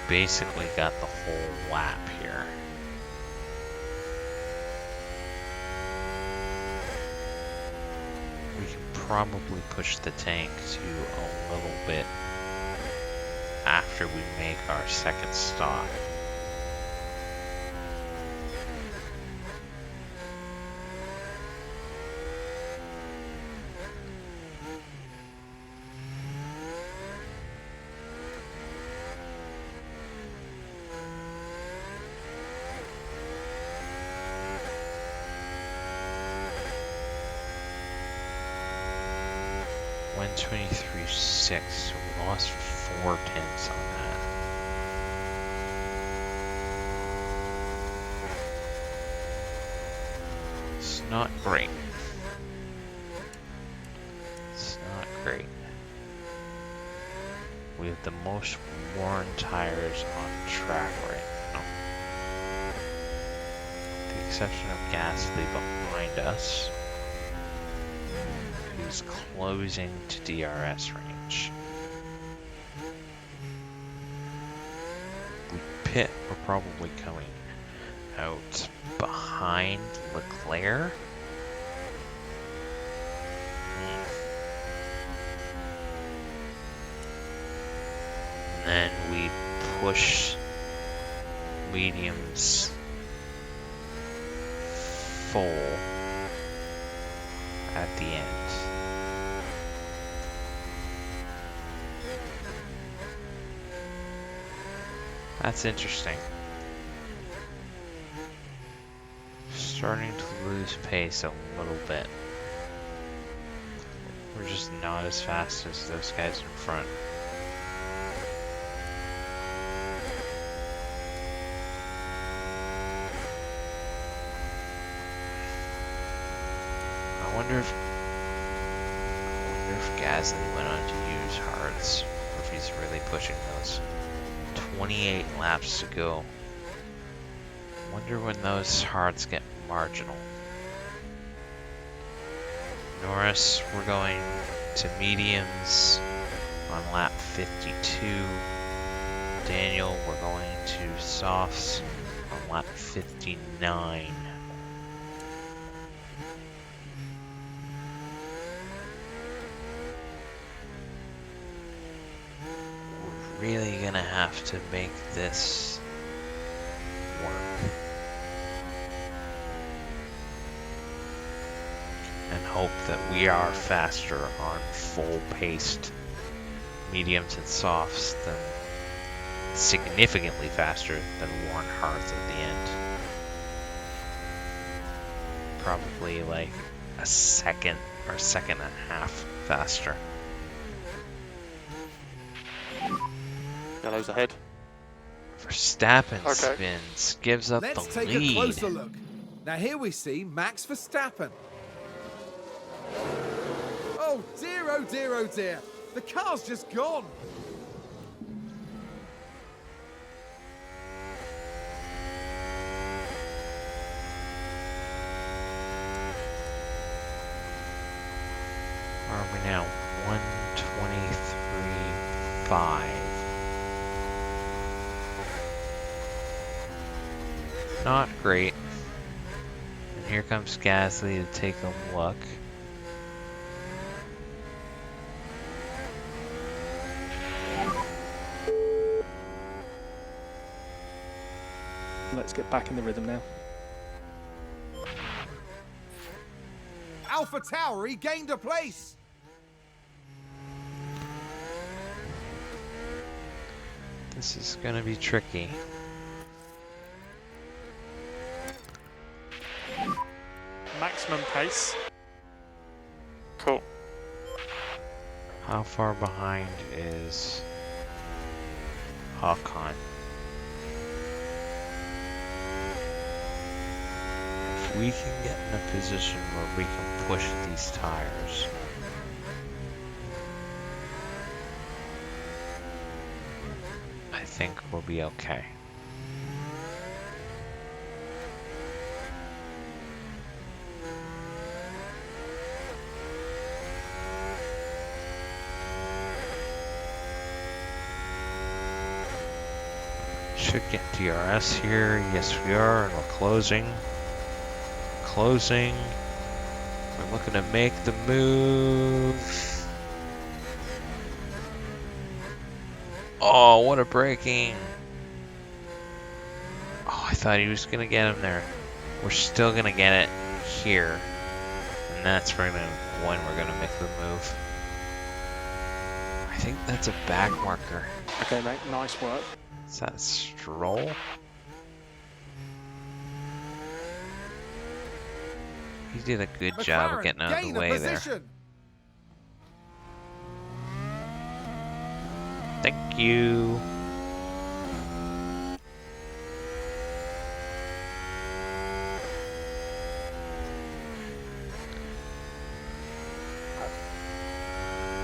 Basically got the whole lap here. We can probably push the tank to a little bit after we make our second stop. .23.6, so we lost 4 tenths on that. not great. It's not great. We have the most worn tires on track right now. With the exception of Gasly behind us, who's closing to DRS range. We pit, we're probably coming out behind Leclerc. And then we push mediums full at the end. That's interesting. Starting to lose pace a little bit. We're just not as fast as those guys in front. I wonder if Gasly went on to use hards, or if he's really pushing those. 28 laps to go. Wonder when those hards get marginal. Norris, we're going to mediums on lap 52. Daniel, we're going to softs on lap 59. We're really gonna have to make this work. And hope that we are faster on full-paced mediums and softs than significantly faster than worn hards at the end. Probably like a second or a second and a half faster. Yellow's ahead. Verstappen Okay. spins, gives up Let's the take lead. a closer look. Now here we see Max Verstappen. Oh dear, oh dear, oh dear. The car's just gone. Where are we now? 123.5. Not great. And here comes Gasly to take a look. Let's get back in the rhythm now. Alpha Tauri gained a place. This is gonna be tricky. Maximum pace. Cool. How far behind is Hakan? If we can get in a position where we can push these tires, I think we'll be okay. Should get DRS here. Yes, we are, and we're closing. Closing. We're looking to make the move. Oh, what a braking. Oh, I thought he was going to get him there. We're still going to get it here. And that's when we're going to make the move. I think that's a back marker. Okay, mate, nice work. Is that Stroll? He did a good job of McLaren getting out of gain the a way there. position. Thank you.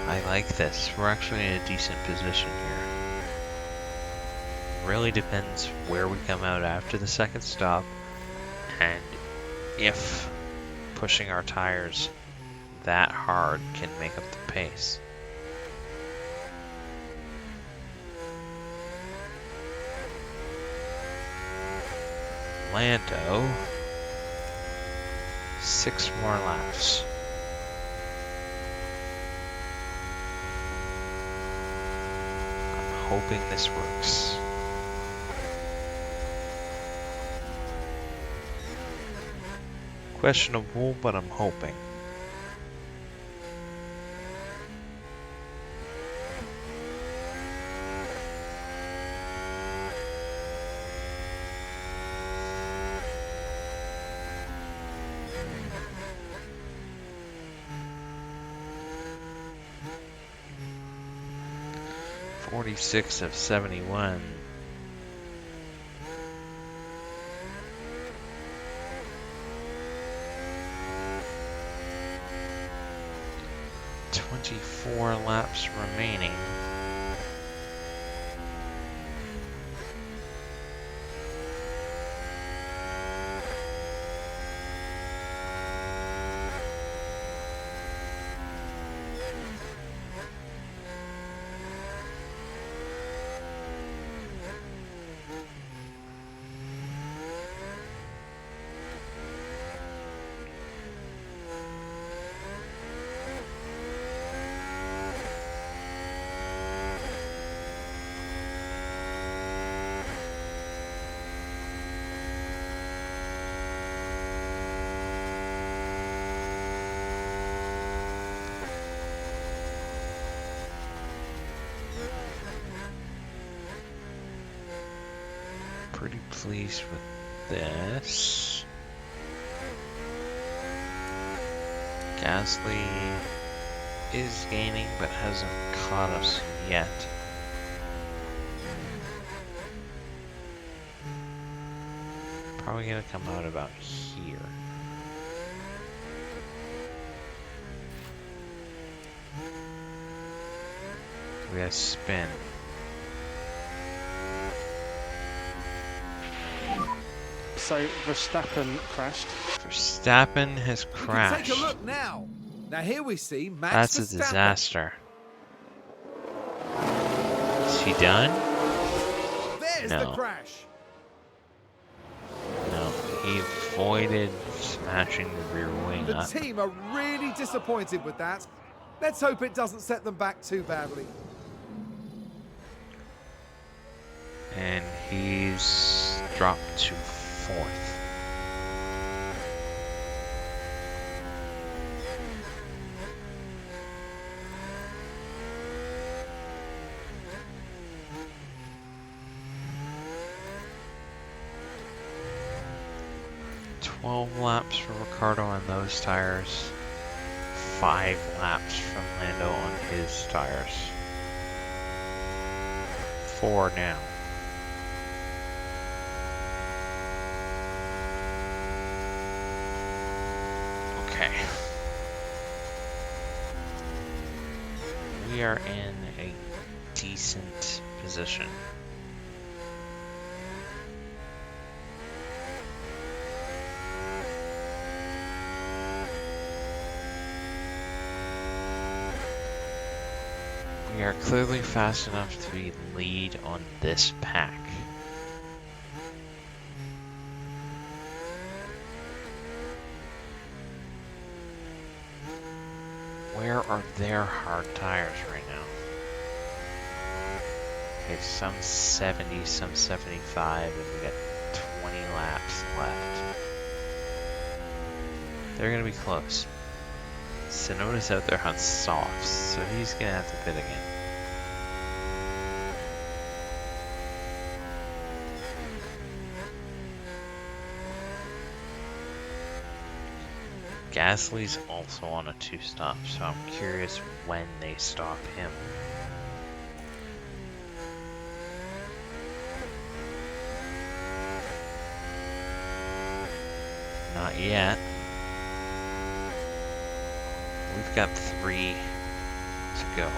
I like this. We're actually in a decent position here. Really depends where we come out after the second stop and if pushing our tires that hard can make up the pace. Lando, 6 more laps. I'm hoping this works. Questionable, but I'm hoping. .46 of 71. .24 laps remaining. Pretty pleased with this. Gasly is gaining but hasn't caught us yet. Probably gonna come out about here. We gotta spin. So Verstappen crashed. Verstappen has We can crashed. take a look now. Now here we see Max That's a Verstappen. disaster. Is he done? There's No. the crash. No, he avoided smashing the rear wing The up. team are really disappointed with that. Let's hope it doesn't set them back too badly. And he's dropped to 4th. .12 laps for Ricardo on those tires. 5 laps from Lando on his tires. 4 now. Okay. We are in a decent position. We are clearly fast enough to be lead on this pack. Where are their hard tires right now? Okay, some 70, some 75, and we got 20 laps left. They're gonna be close. Sonoda's out there on softs, so he's gonna have to pit again. Gasly's also on a 2-stop, so I'm curious when they stop him. Not yet. We've got 3 to go.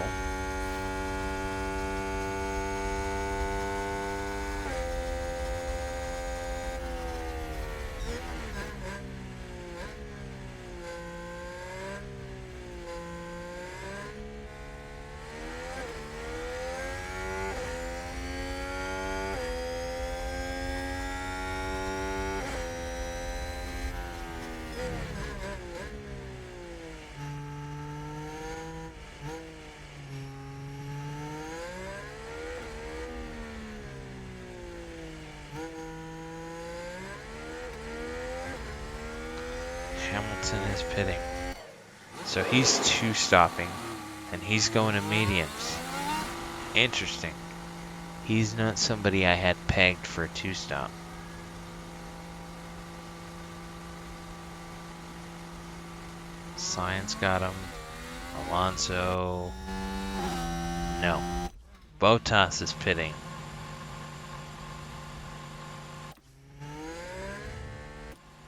Hamilton is pitting. So he's two stopping and he's going to mediums. Interesting. He's not somebody I had pegged for a two stop. Science got him. Alonso. No. Bottas is pitting.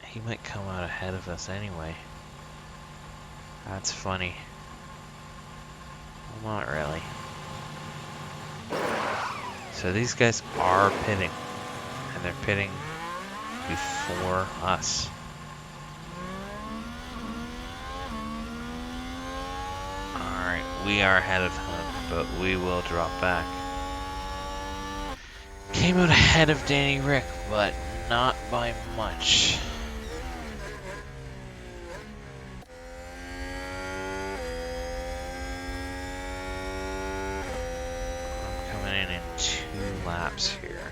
He might come out ahead of us anyway. That's funny. Well, not really. So these guys are pitting. And they're pitting before us. Alright, we are ahead of him, but we will drop back. Came out ahead of Danny Rick, but not by much. In 2 laps here.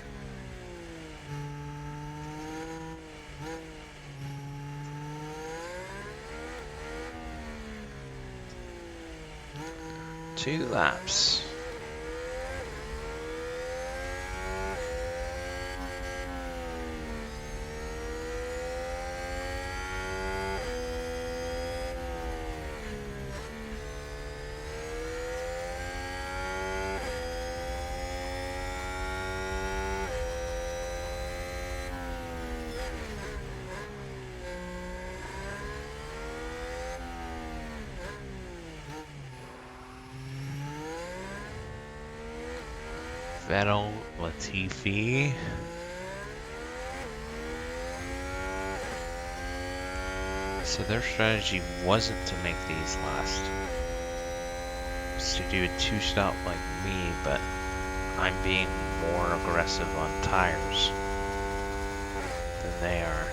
Two laps. Vettel, Latifi. So their strategy wasn't to make these last. It's to do a two-stop like me, but I'm being more aggressive on tires than they are.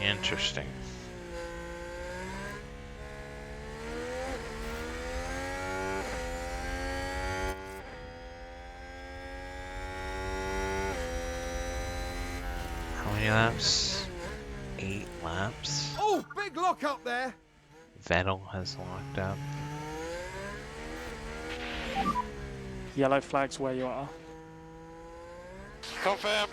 Interesting. How many laps? 8 laps. Oh, big lock up there. Vettel has locked up. Yellow flags where you are. Confirmed.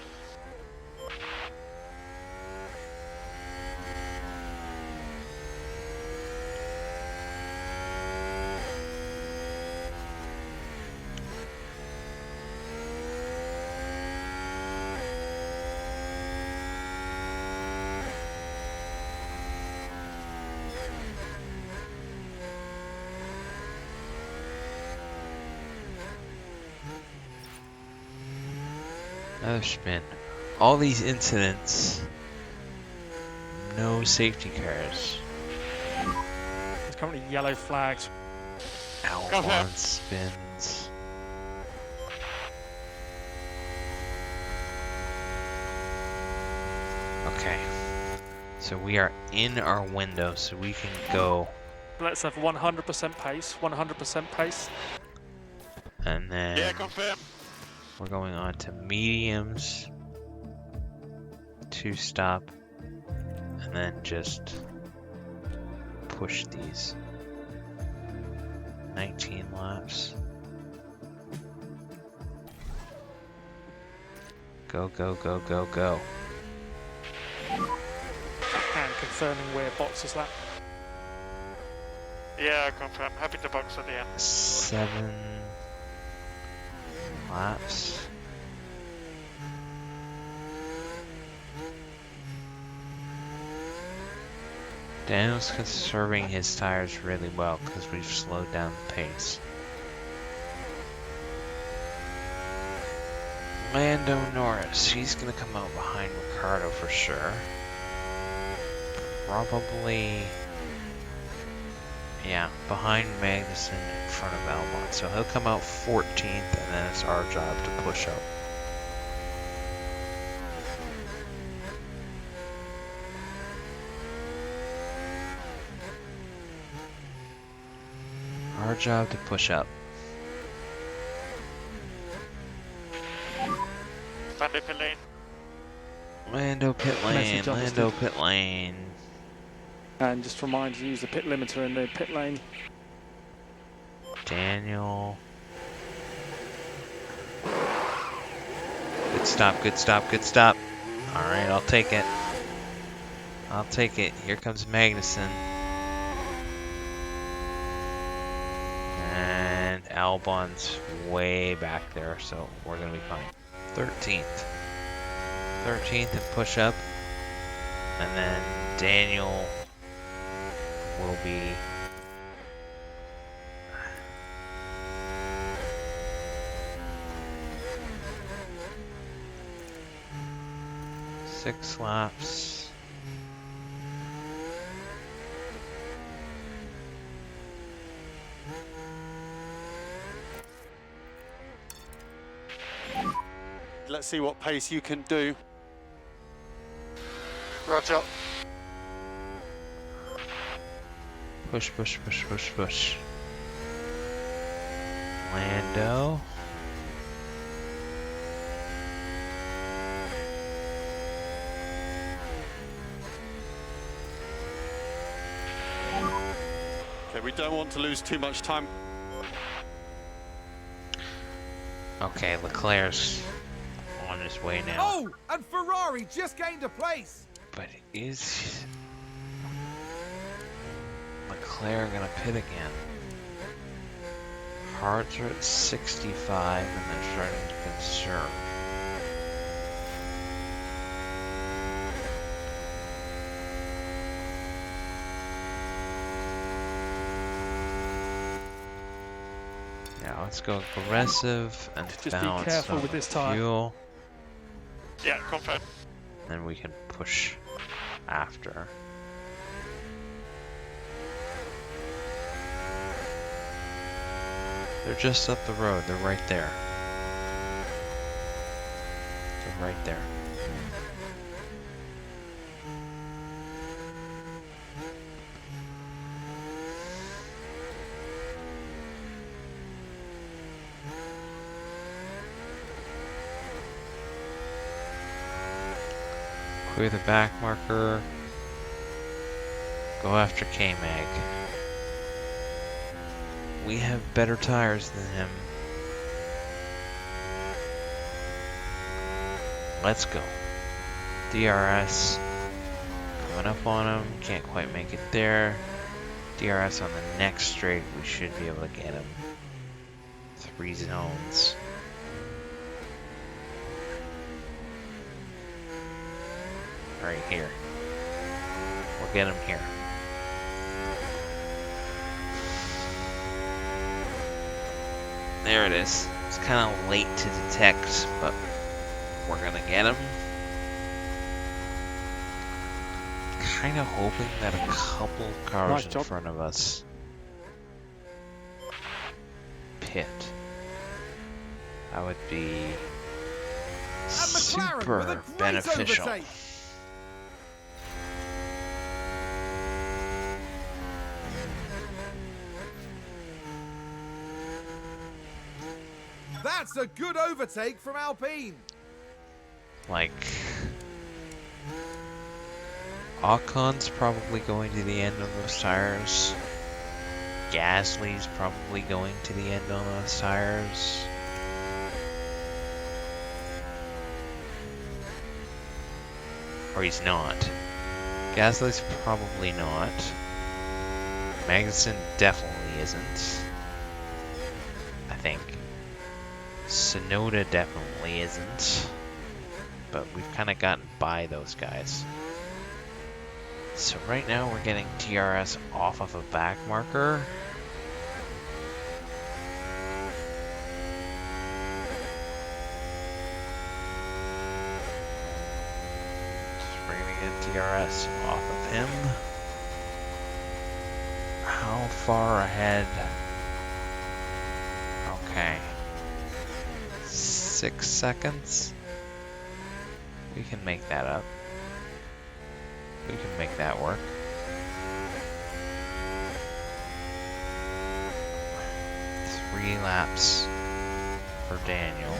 Another spin. All these incidents, no safety cars. There's currently yellow flags. Albon spins. Okay. So we are in our window, so we can go. Let's have 100% pace. 100% pace. And then Yeah, confirmed. we're going on to mediums, two stop, and then just push these. 19 laps. Go, go, go, go, go. And confirming where box is that. Yeah, confirmed. Happy to box at the end. 7 laps. Daniel's conserving his tires really well because we've slowed down the pace. Lando Norris, he's gonna come out behind Ricciardo for sure. Probably, yeah, behind Magnussen, in front of Albon. So he'll come out 14th, and then it's our job to push up. Our job to push up. Lando pit lane. Lando pit lane, Message Lando understood. pit lane. And just remind you to use the pit limiter in the pit lane. Daniel. Good stop, good stop, good stop. Alright, I'll take it. I'll take it. Here comes Magnussen. And Albon's way back there, so we're going to be fine. 13th. 13th and push up. And then Daniel will be... six laps. Let's see what pace you can do. Roger. Push, push, push, push, push. Lando. Okay, we don't want to lose too much time. Okay, Leclerc's on his way now. Oh, and Ferrari just gained a place. But is Leclerc gonna pit again? Hards are at 65 and they're starting to conserve. Now let's go aggressive and Just be balance careful on with the this tyre. fuel. Yeah, confirm. Then we can push after. They're just up the road. They're right there. They're right there. Clear the back marker. Go after K-Mag. We have better tires than him. Let's go. DRS. Coming up on him. Can't quite make it there. DRS on the next straight. We should be able to get him. 3 zones. Right here. We'll get him here. There it is. It's kind of late to detect, but we're gonna get him. Kind of hoping that a couple cars Nice in job. front of us pit. That would be And McLaren with a super great beneficial. overtake. That's a good overtake from Alpine. Like, Ocon's probably going to the end of those tires. Gasly's probably going to the end on those tires. Or he's not. Gasly's probably not. Magnussen definitely isn't. I think. Sonoda definitely isn't. But we've kind of gotten by those guys. So right now we're getting DRS off of a back marker. We're gonna get DRS off of him. How far ahead? Okay. 6 seconds? We can make that up. We can make that work. Three laps for Daniel.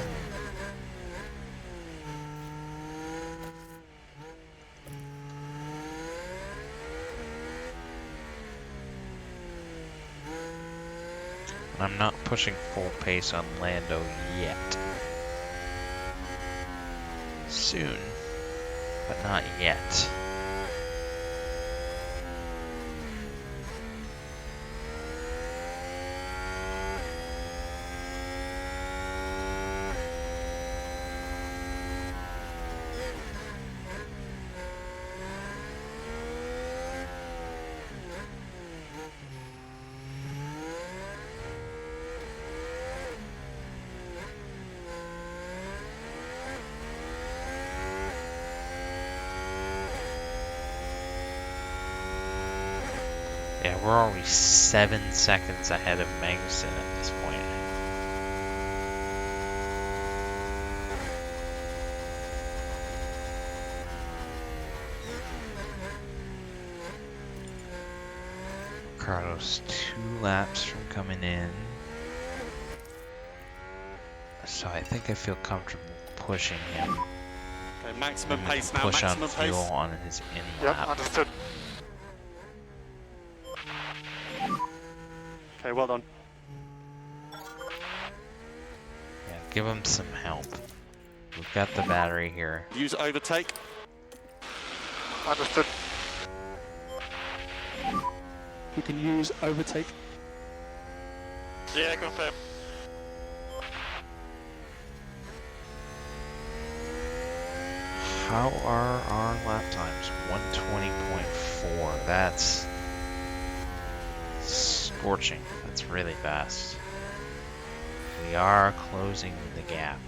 I'm not pushing full pace on Lando yet. Soon, but not yet. Yeah, we're already 7 seconds ahead of Magnussen at this point. Ricardo's 2 laps from coming in. So I think I feel comfortable pushing him. Okay, maximum And pace now, push on maximum fuel pace. on his in Yep, lap. understood. Okay, well done. Yeah, give him some help. We've got the battery here. Use overtake. Understood. We can use overtake. Yeah, confirm. How are our lap times? 120.4. That's scorching. That's really fast. We are closing the gap.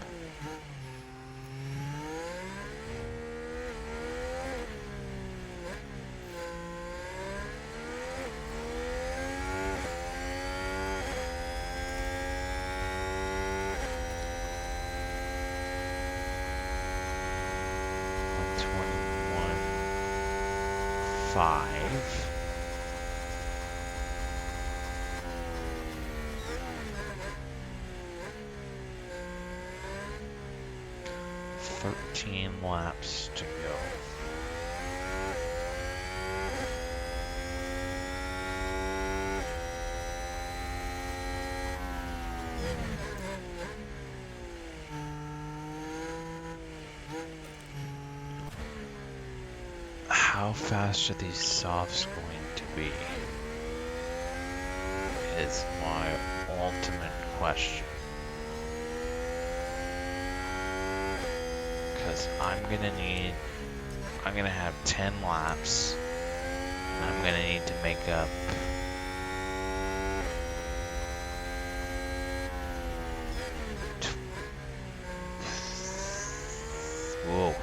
Five. Thirteen laps to go. How fast are these softs going to be? Is my ultimate question. Because I'm gonna have 10 laps, and I'm gonna need to make up whoa.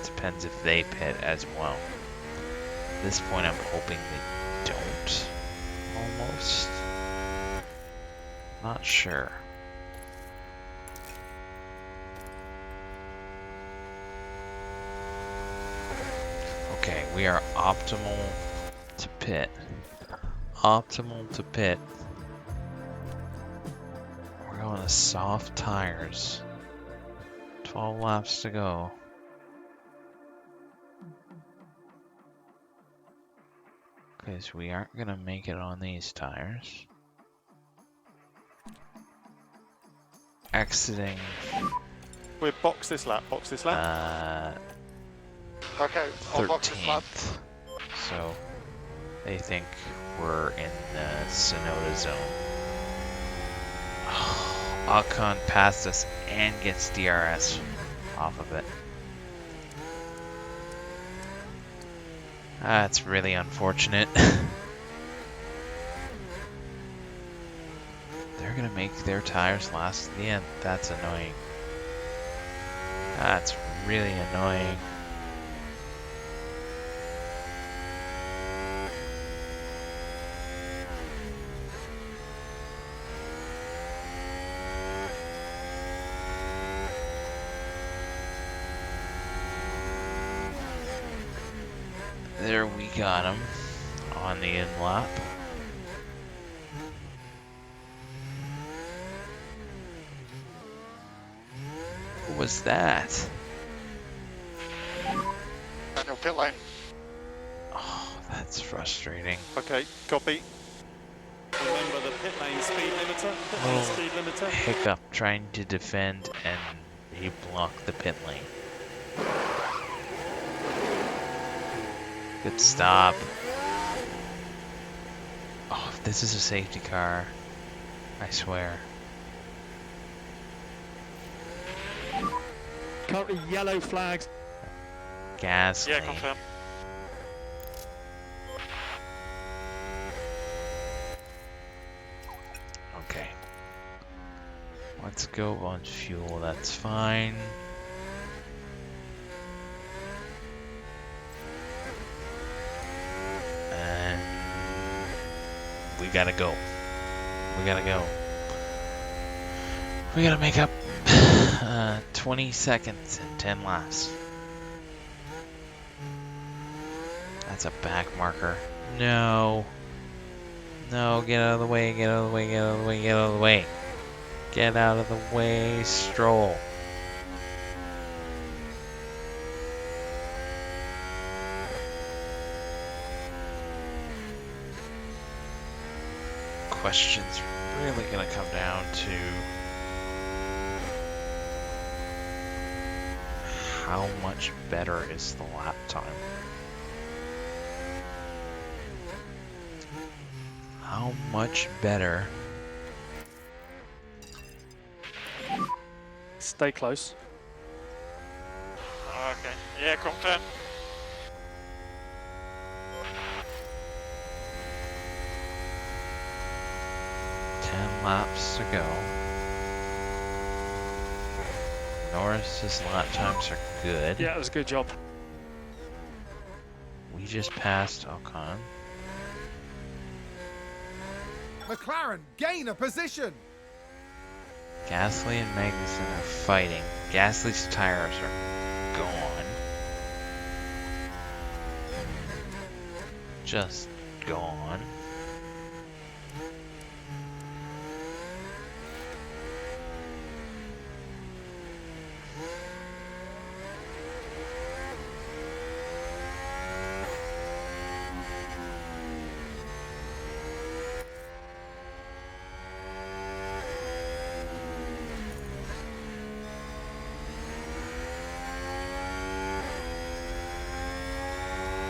Depends if they pit as well. At this point, I'm hoping they don't. Almost. Not sure. Okay, we are optimal to pit. Optimal to pit. We're going to soft tires. 12 laps to go. Because we aren't going to make it on these tires. Exiting. We'll box this lap, box this lap. Okay, I'll box this lap. 13th. So they think we're in the Sonoda zone. Oh Ocon passed us and gets DRS off of it. That's really unfortunate. They're gonna make their tires last to the end. That's annoying. That's really annoying. There we got him on the in lap. What was that? Manual pit lane. Oh, that's frustrating. Okay, copy. Remember the pit lane speed limiter. Pit lane speed limiter. Hiccup trying to defend and he blocked the pit lane. Good stop. Oh, this is a safety car. I swear. Currently yellow flags. Gasly. Yeah, confirm. Okay. Let's go on fuel, that's fine. And we gotta go. We gotta go. We gotta make up 20 seconds and 10 laps. That's a back marker. No. No, get out of the way, get out of the way, get out of the way, get out of the way. Get out of the way, Stroll. Question's really gonna come down to how much better is the lap time? How much better? Stay close. Okay, yeah, confirm. Laps to go. Norris's lap times are good. Yeah, it was a good job. We just passed Ocon. McLaren gain a position. Gasly and Magnussen are fighting. Gasly's tires are gone. Just gone.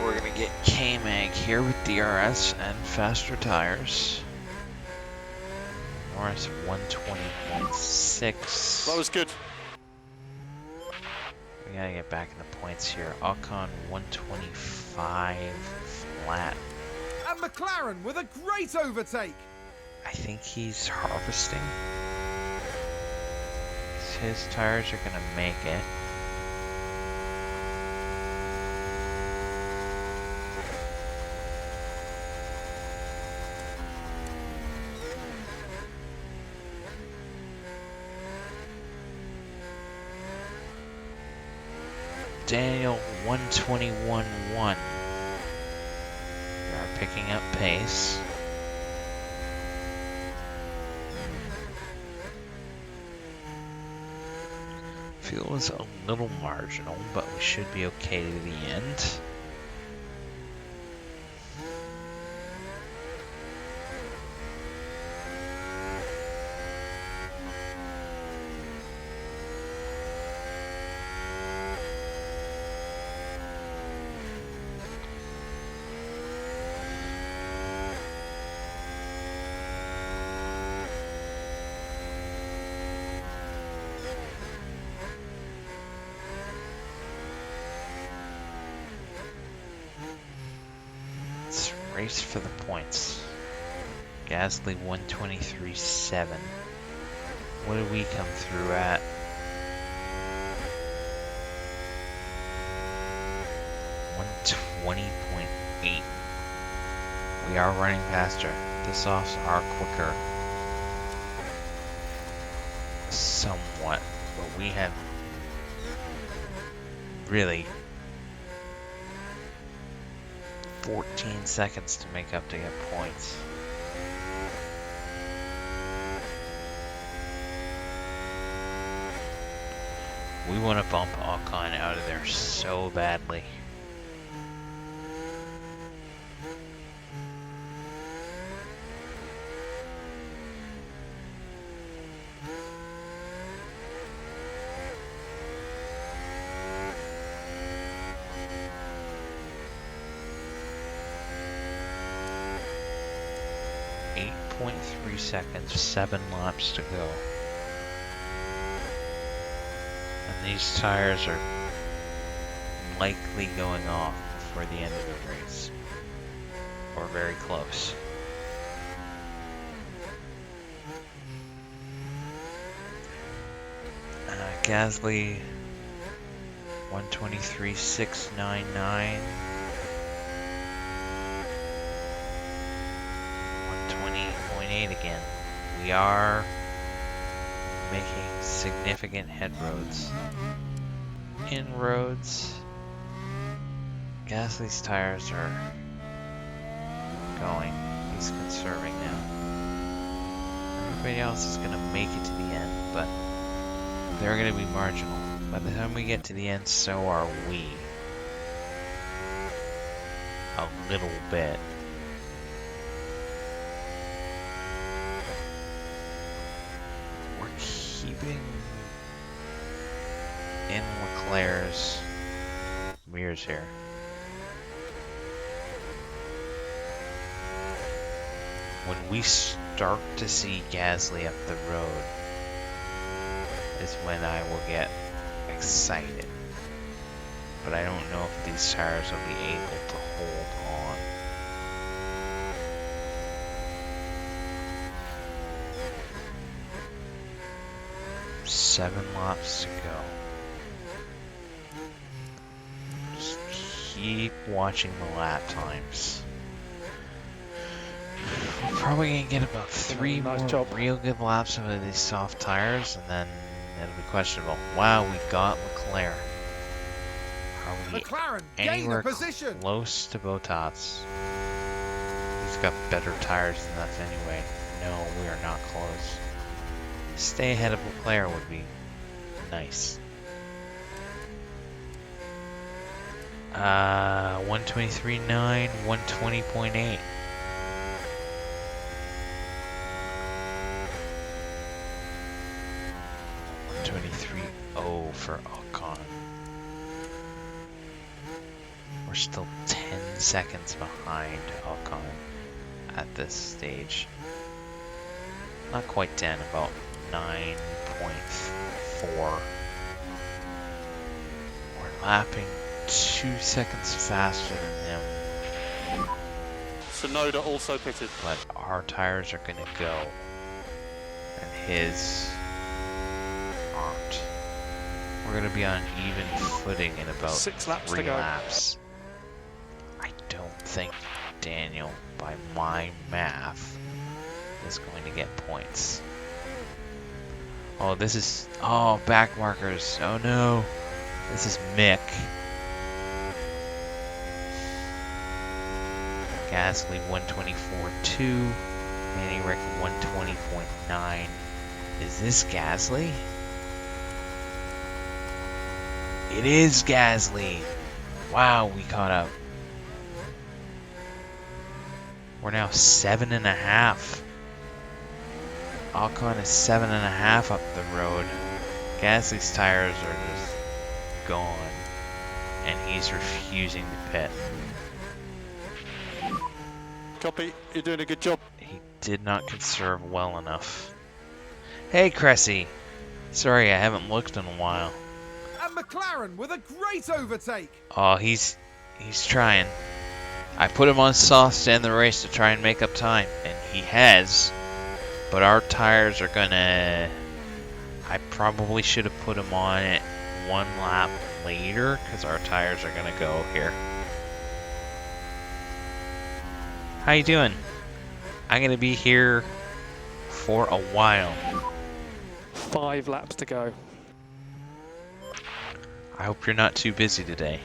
We're gonna get K-Mag here with DRS and faster tires. Norris 120.6. That was good. We gotta get back in the points here. Ocon 125 flat. And McLaren with a great overtake. I think he's harvesting. His tires are gonna make it. Daniel 121.1. We are picking up pace. Fuel is a little marginal, but we should be okay to the end. Race for the points. Gasly 123.7. What did we come through at? 120.8. We are running faster. The softs are quicker. Somewhat. But we have really 14 seconds to make up to get points. We want to bump Ocon out of there so badly. .3 seconds, 7 laps to go. And these tires are likely going off before the end of the race. Or very close. Gasly 123.699. 120.8 again. We are making significant headroads. Inroads. Gasly's tires are going. He's conserving now. Everybody else is going to make it to the end, but they're going to be marginal. By the time we get to the end, so are we. A little bit. We're keeping in Leclerc's mirrors here. When we start to see Gasly up the road is when I will get excited. But I don't know if these tires will be able to hold on. Seven laps to go. Just keep watching the lap times. We're probably gonna get about 3 more real good laps of these soft tires, and then it'll be questionable. Wow, we got Leclerc. Are we McLaren anywhere position. close to Bottas? He's got better tires than us anyway. No, we are not close. Stay ahead of Leclerc would be nice. 123.9, 120.8. 23.0 for Ocon. We're still 10 seconds behind Ocon at this stage. Not quite 10, about 9.4. We're lapping 2 seconds faster than him. Tsunoda also pitted. But our tires are going to go. And his aren't. We're going to be on even footing in about 6 laps 3 to go. laps. I don't think Daniel, by my math, is going to get points. Oh, this is... Oh, back markers. Oh no. This is Mick. Gasly 124.2. Danny Rick 120.9. Is this Gasly? It is Gasly. Wow, we caught up. We're now 7.5. Ocon is 7.5 up the road. Gasly's tires are just gone. And he's refusing to pit. Copy, you're doing a good job. He did not conserve well enough. Hey, Cressy. Sorry, I haven't looked in a while. And McLaren with a great overtake. Oh, he's trying. I put him on soft to end the race to try and make up time, and he has. But our tires are gonna... I probably should have put him on it 1 lap later, because our tires are gonna go here. How you doing? I'm gonna be here for a while. 5 laps to go. I hope you're not too busy today.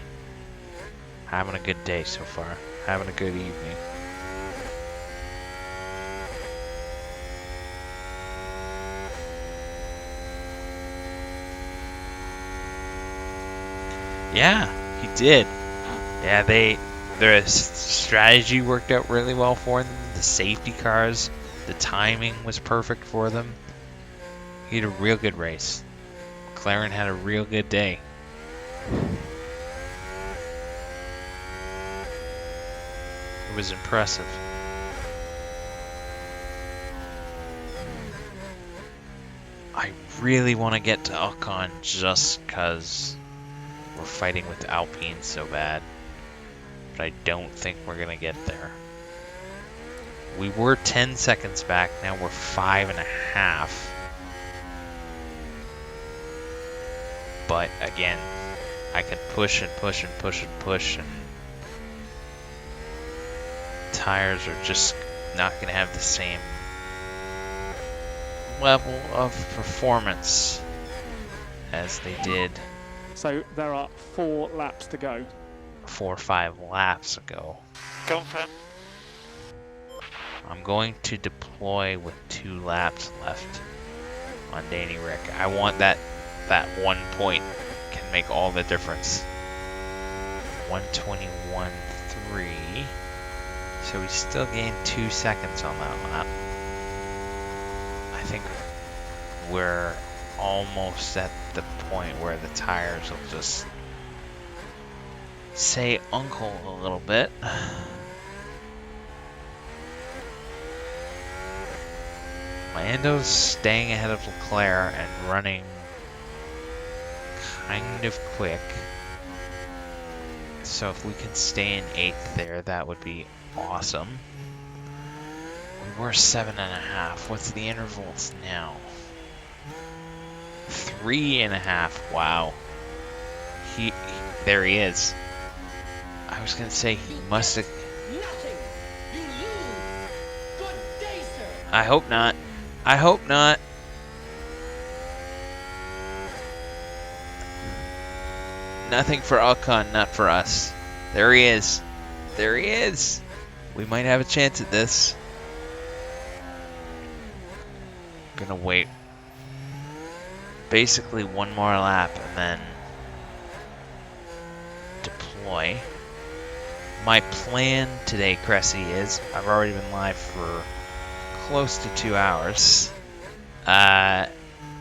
Having a good day so far. Having a good evening. Yeah, he did. Yeah, their strategy worked out really well for them. The safety cars, the timing was perfect for them. He had a real good race. McLaren had a real good day. It was impressive. I really want to get to Ocon just because we're fighting with Alpine so bad. But I don't think we're going to get there. We were 10 seconds back, now we're 5.5. But again, I could push and push and push and push, and tires are just not going to have the same level of performance as they did. So there are 4 laps to go. 4 or 5 laps ago. Go on, Fran. I'm going to deploy with 2 laps left on Danny Rick. I want that 1 point can make all the difference. 121.3. So we still gained 2 seconds on that lap. I think we're almost at the point where the tires will just say uncle a little bit. Lando's staying ahead of Leclerc and running kind of quick. So if we can stay in 8th there, that would be awesome. We were 7.5. What's the intervals now? 3.5. Wow. There he is. I was gonna say he must have. Nothing. You lose. Good day, sir. I hope not. I hope not. Nothing for Ocon, not for us. There he is. There he is. We might have a chance at this. Gonna wait. Basically 1 more lap and then deploy. My plan today, Cressy, is I've already been live for close to 2 hours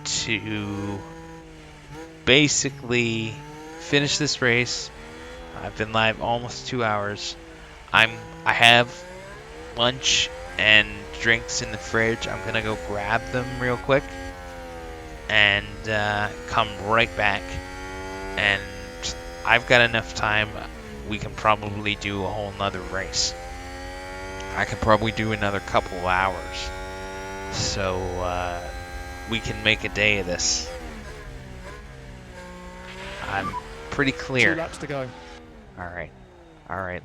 to basically finish this race. I've been live almost 2 hours. I have lunch and drinks in the fridge. I'm gonna go grab them real quick and come right back. And I've got enough time. We can probably do a whole nother race. I can probably do another couple of hours. So we can make a day of this. I'm pretty clear. 2 laps to go. Alright,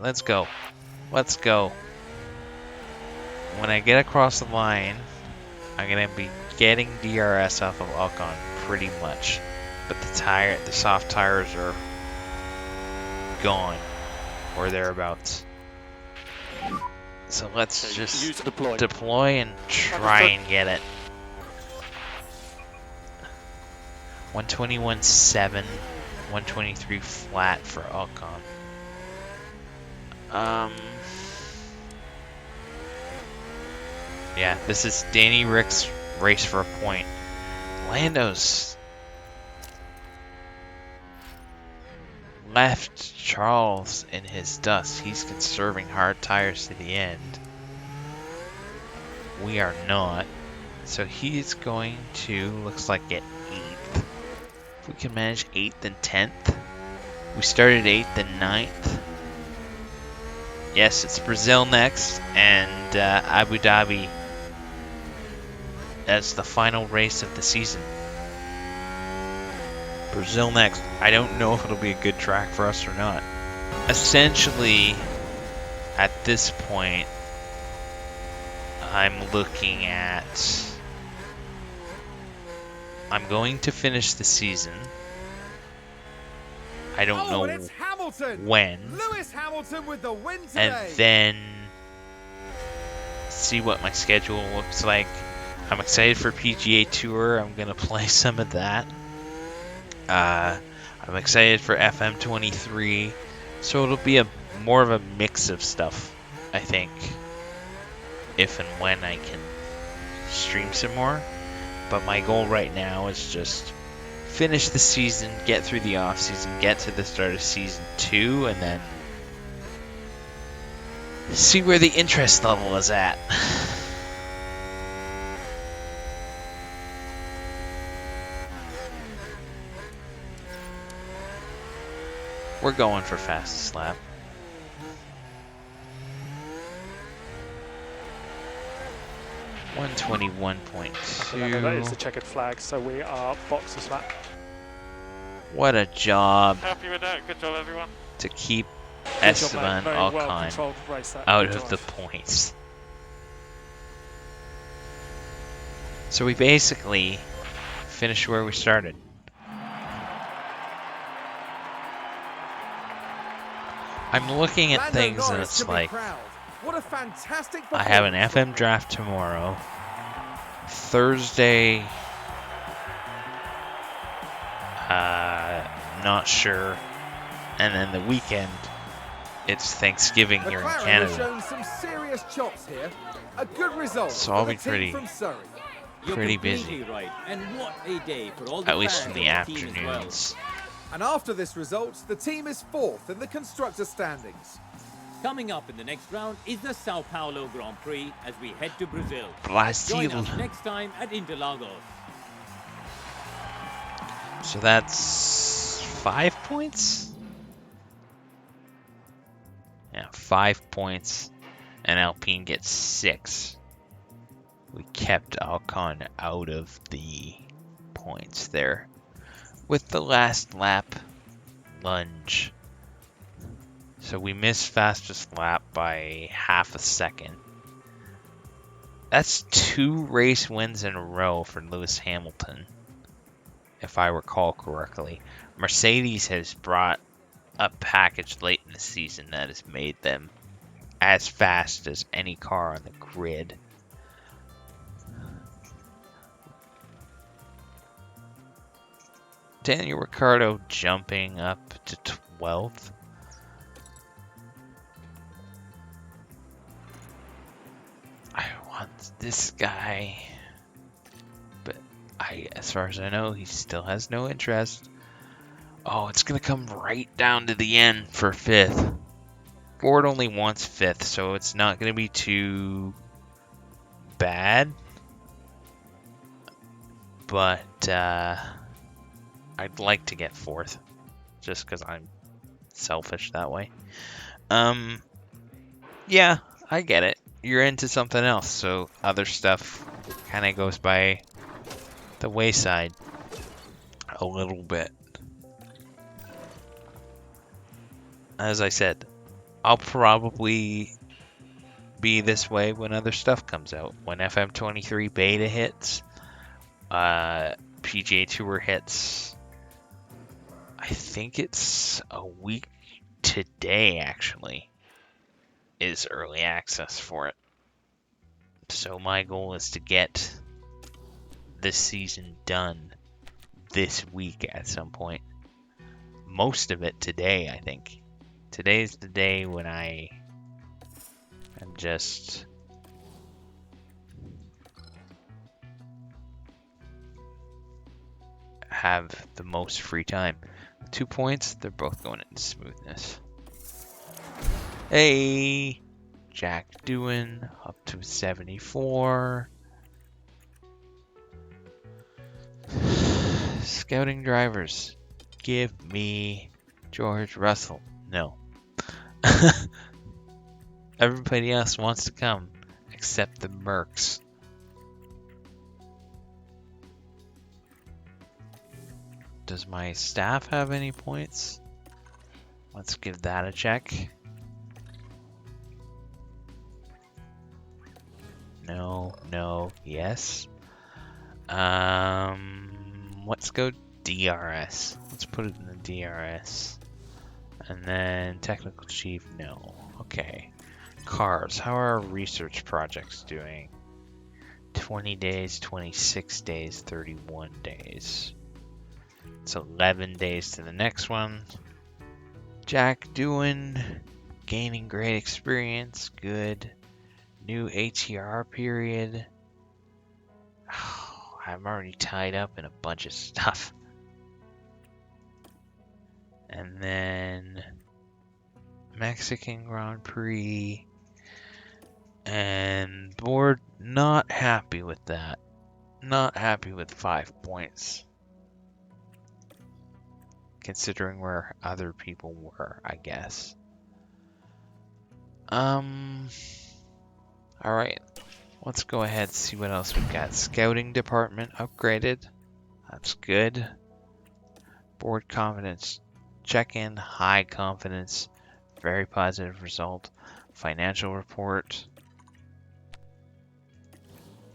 let's go. Let's go. When I get across the line, I'm gonna be getting DRS off of Ocon pretty much. But the soft tires are gone or thereabouts. So let's just deploy and try and get it. 121.7, 123 flat for Ocon. Yeah, this is Danny Rick's race for a point. Lando's left Charles in his dust. He's conserving hard tires to the end. We are not. So he's going to, looks like, get 8th. If we can manage 8th and 10th. We started 8th and 9th. Yes, it's Brazil next, and Abu Dhabi as the final race of the season. Brazil next. I don't know if it'll be a good track for us or not. Essentially, at this point, I'm looking at... I'm going to finish the season. I don't know and it's Hamilton. when. Lewis Hamilton with the win today. And then see what my schedule looks like. I'm excited for PGA Tour. I'm going to play some of that. I'm excited for FM23. So it'll be more of a mix of stuff, I think, if and when I can stream some more. But my goal right now is just finish the season, get through the off season, get to the start of season 2, and then see where the interest level is at. We're going for fastest lap. That is 121.2. the checkered flag, so we are box this lap. What a job Happy with that. Good job, everyone. to keep Good job, mate. Esteban Very well Ocon controlled race that. out Good of the drive. points. So we basically finished where we started. I'm looking at Lando things and Norris it's should be like, proud. What a fantastic I have an performance. FM draft tomorrow. Thursday, not sure. And then the weekend, it's Thanksgiving here in McLaren have Canada. shown some serious chops here. A good result So I'll for be the team pretty- from Surrey. You're pretty completely busy. right. And what a day for all the At least fans in the of the team as well. afternoons. And after this result, the team is 4th in the constructor standings. Coming up in the next round is the Sao Paulo Grand Prix as we head to Brazil. Join Brazil. us next time at Interlagos. So that's 5 points? Yeah, 5 points. And Alpine gets 6. We kept Ocon out of the points there with the last lap lunge. So we missed fastest lap by half a second. That's 2 race wins in a row for Lewis Hamilton, if I recall correctly. Mercedes has brought a package late in the season that has made them as fast as any car on the grid. Daniel Ricciardo jumping up to 12th. I want this guy, but as far as I know, he still has no interest. Oh, it's gonna come right down to the end for 5th. Ford only wants 5th, so it's not gonna be too bad. But I'd like to get 4th, just because I'm selfish that way. Yeah, I get it. You're into something else, so other stuff kind of goes by the wayside a little bit. As I said, I'll probably be this way when other stuff comes out. When FM23 beta hits, PGA Tour hits. I think it's a week today, actually, is early access for it. So my goal is to get this season done this week at some point. Most of it today, I think. Today's the day when I am just have the most free time. 2 points, they're both going into smoothness. Hey, Jack Doohan up to 74. Scouting drivers, give me George Russell. No. Everybody else wants to come, except the mercs. Does my staff have any points? Let's give that a check. No, no, yes. Let's go DRS. Let's put it in the DRS. And then technical chief, no. Okay. Cars, how are our research projects doing? 20 days, 26 days, 31 days. It's 11 days to the next one. Jack doing, gaining great experience, good. New ATR period. Oh, I'm already tied up in a bunch of stuff. And then Mexican Grand Prix. And board not happy with that. Not happy with 5 points. Considering where other people were, I guess. Alright. Let's go ahead and see what else we've got. Scouting department upgraded. That's good. Board confidence. Check-in. High confidence. Very positive result. Financial report.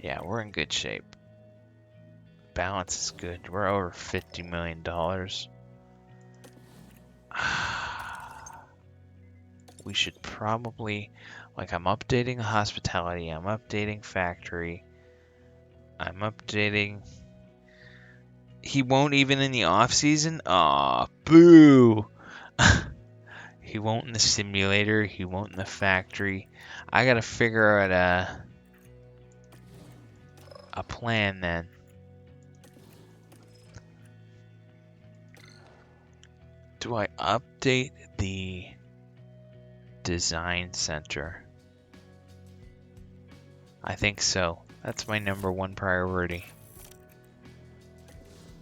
Yeah, we're in good shape. Balance is good. We're over $50 million. We should probably, like, I'm updating hospitality, I'm updating factory, I'm updating. He won't even in the off season? Aw, boo! He won't in the simulator, he won't in the factory. I gotta figure out a plan then. Do I update the design center? I think so. That's my #1 priority.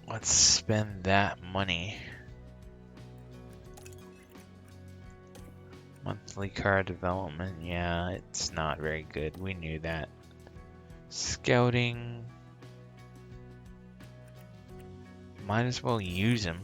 Let's spend that money. Monthly car development. Yeah, it's not very good. We knew that. Scouting. Might as well use him.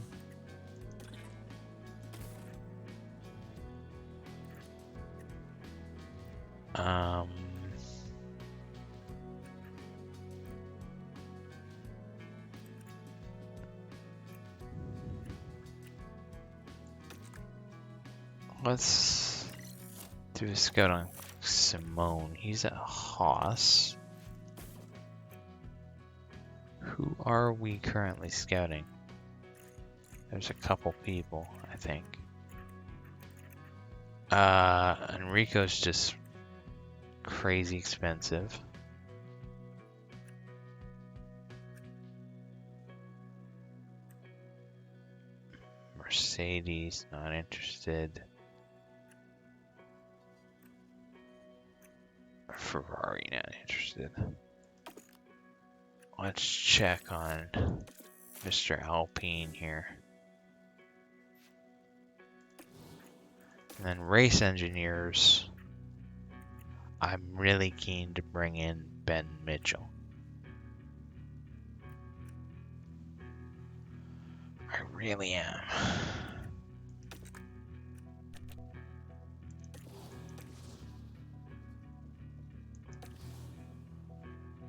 Let's do a scout on Simone. He's at Haas. Who are we currently scouting? There's a couple people, I think. Enrico's just crazy expensive. Mercedes, not interested. Ferrari, not interested. Let's check on Mr. Alpine here. And then race engineers. I'm really keen to bring in Ben Mitchell. I really am.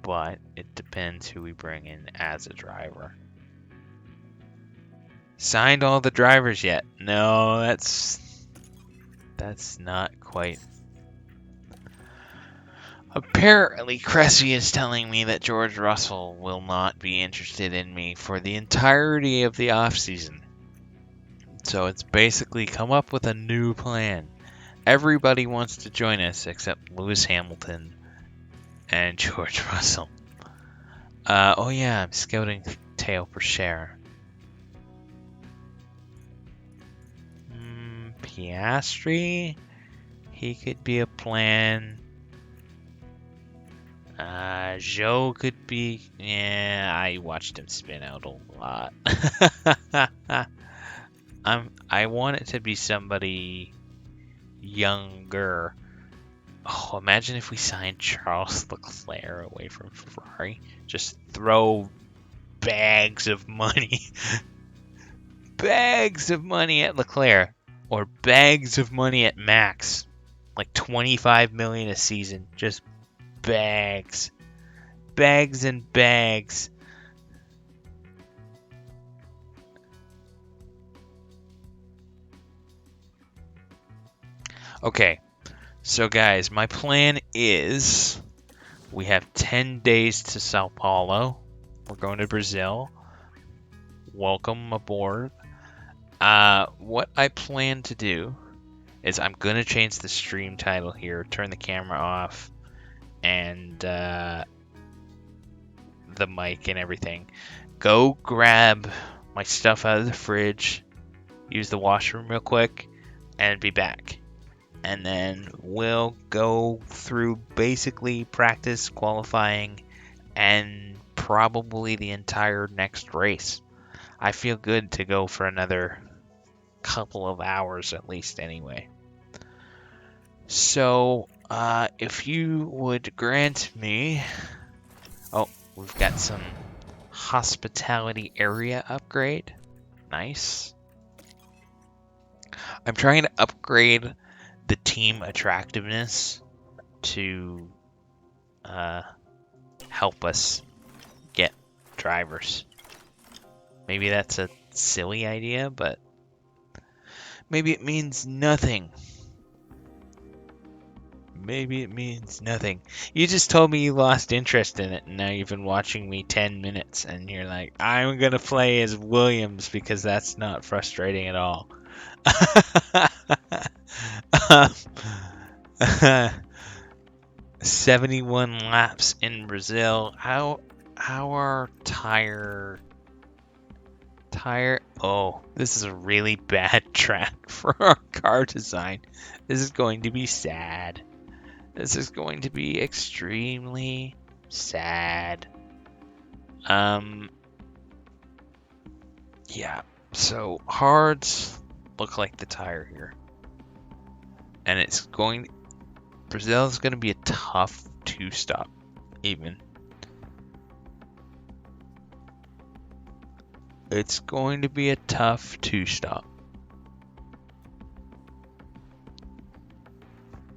But it depends who we bring in as a driver. Signed all the drivers yet? No, that's not quite. Apparently, Cressy is telling me that George Russell will not be interested in me for the entirety of the off-season. So it's basically come up with a new plan. Everybody wants to join us except Lewis Hamilton and George Russell. Oh yeah, I'm scouting Théo Pourchaire. Piastri? He could be a plan. Joe could be. Yeah, I watched him spin out a lot. I want it to be somebody younger Oh, imagine if we signed Charles Leclerc away from Ferrari. Just throw bags of money. Bags of money at Leclerc. Or bags of money at Max. Like 25 million a season. Just bags. Bags and bags. Okay. So guys, my plan is we have 10 days to Sao Paulo. We're going to Brazil. Welcome aboard. What I plan to do is I'm going to change the stream title here, turn the camera off, and the mic and everything. Go grab my stuff out of the fridge, use the washroom real quick, and be back. And then we'll go through basically practice, qualifying, and probably the entire next race. I feel good to go for another couple of hours at least anyway. So, if you would grant me... Oh, we've got some hospitality area upgrade. Nice. I'm trying to upgrade the team attractiveness to help us get drivers. Maybe that's a silly idea, but maybe it means nothing. Maybe it means nothing. You just told me you lost interest in it, and now you've been watching me 10 minutes, and you're like, I'm gonna play as Williams because that's not frustrating at all. 71 laps in Brazil. How are tire? Oh, this is a really bad track for our car design. This is going to be sad. This is going to be extremely sad. Yeah. So hards look like the tire here. And it's going... Brazil is going to be a tough 2-stop, even. It's going to be a tough 2-stop.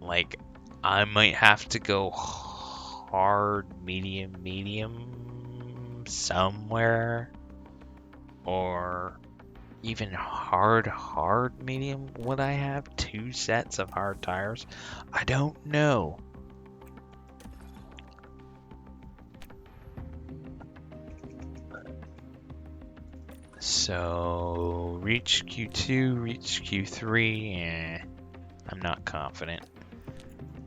Like, I might have to go hard, medium somewhere. Or... even hard, medium? Would I have 2 sets of hard tires? I don't know. So, reach Q2, reach Q3, I'm not confident.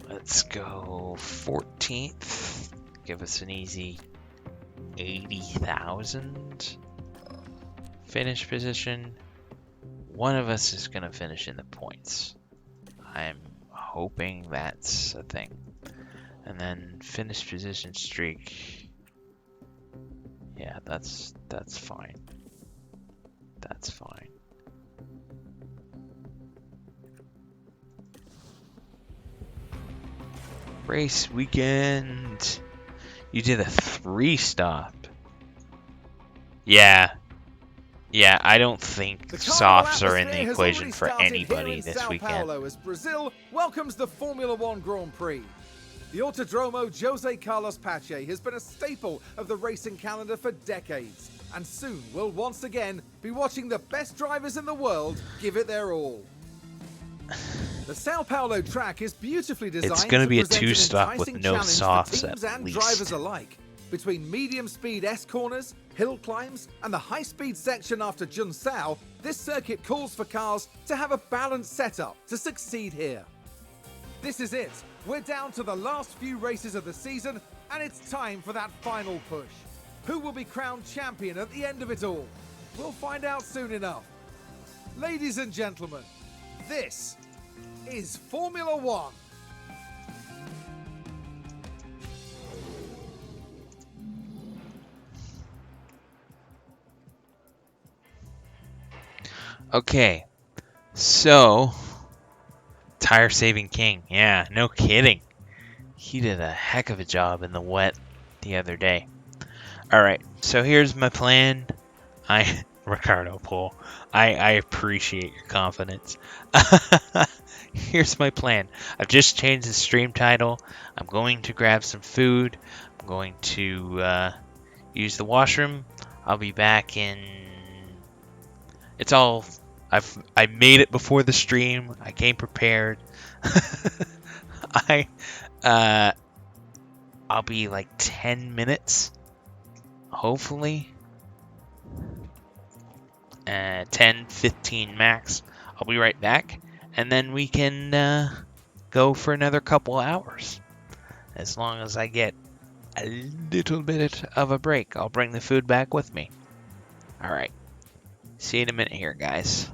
Let's go 14th. Give us an easy 80,000. Finish position. One of us is going to finish in the points. I'm hoping that's a thing. And then finish position streak. Yeah, that's fine. That's fine. Race weekend. You did a 3-stop. Yeah. Yeah, I don't think softs are in the equation for anybody this weekend. As Brazil welcomes the Formula One Grand Prix. The Autodromo Jose Carlos Pache has been a staple of the racing calendar for decades, and soon we'll once again be watching the best drivers in the world give it their all. The Sao Paulo track is beautifully designed. It's going to be a 2-stop with no softs at and least. Drivers alike. Between medium-speed S-corners, hill climbs, and the high-speed section after Junção, this circuit calls for cars to have a balanced setup to succeed here. This is it. We're down to the last few races of the season, and it's time for that final push. Who will be crowned champion at the end of it all? We'll find out soon enough. Ladies and gentlemen, this is Formula One. Okay, so tire saving king. Yeah, no kidding. He did a heck of a job in the wet the other day. Alright, so here's my plan. Ricardo Poole, I appreciate your confidence. Here's my plan. I've just changed the stream title. I'm going to grab some food. I'm going to use the washroom. I'll be back in... It's all... I made it before the stream. I came prepared. I'll be like 10 minutes. Hopefully. 10, 15 max. I'll be right back. And then we can go for another couple hours. As long as I get a little bit of a break. I'll bring the food back with me. Alright. See you in a minute here, guys.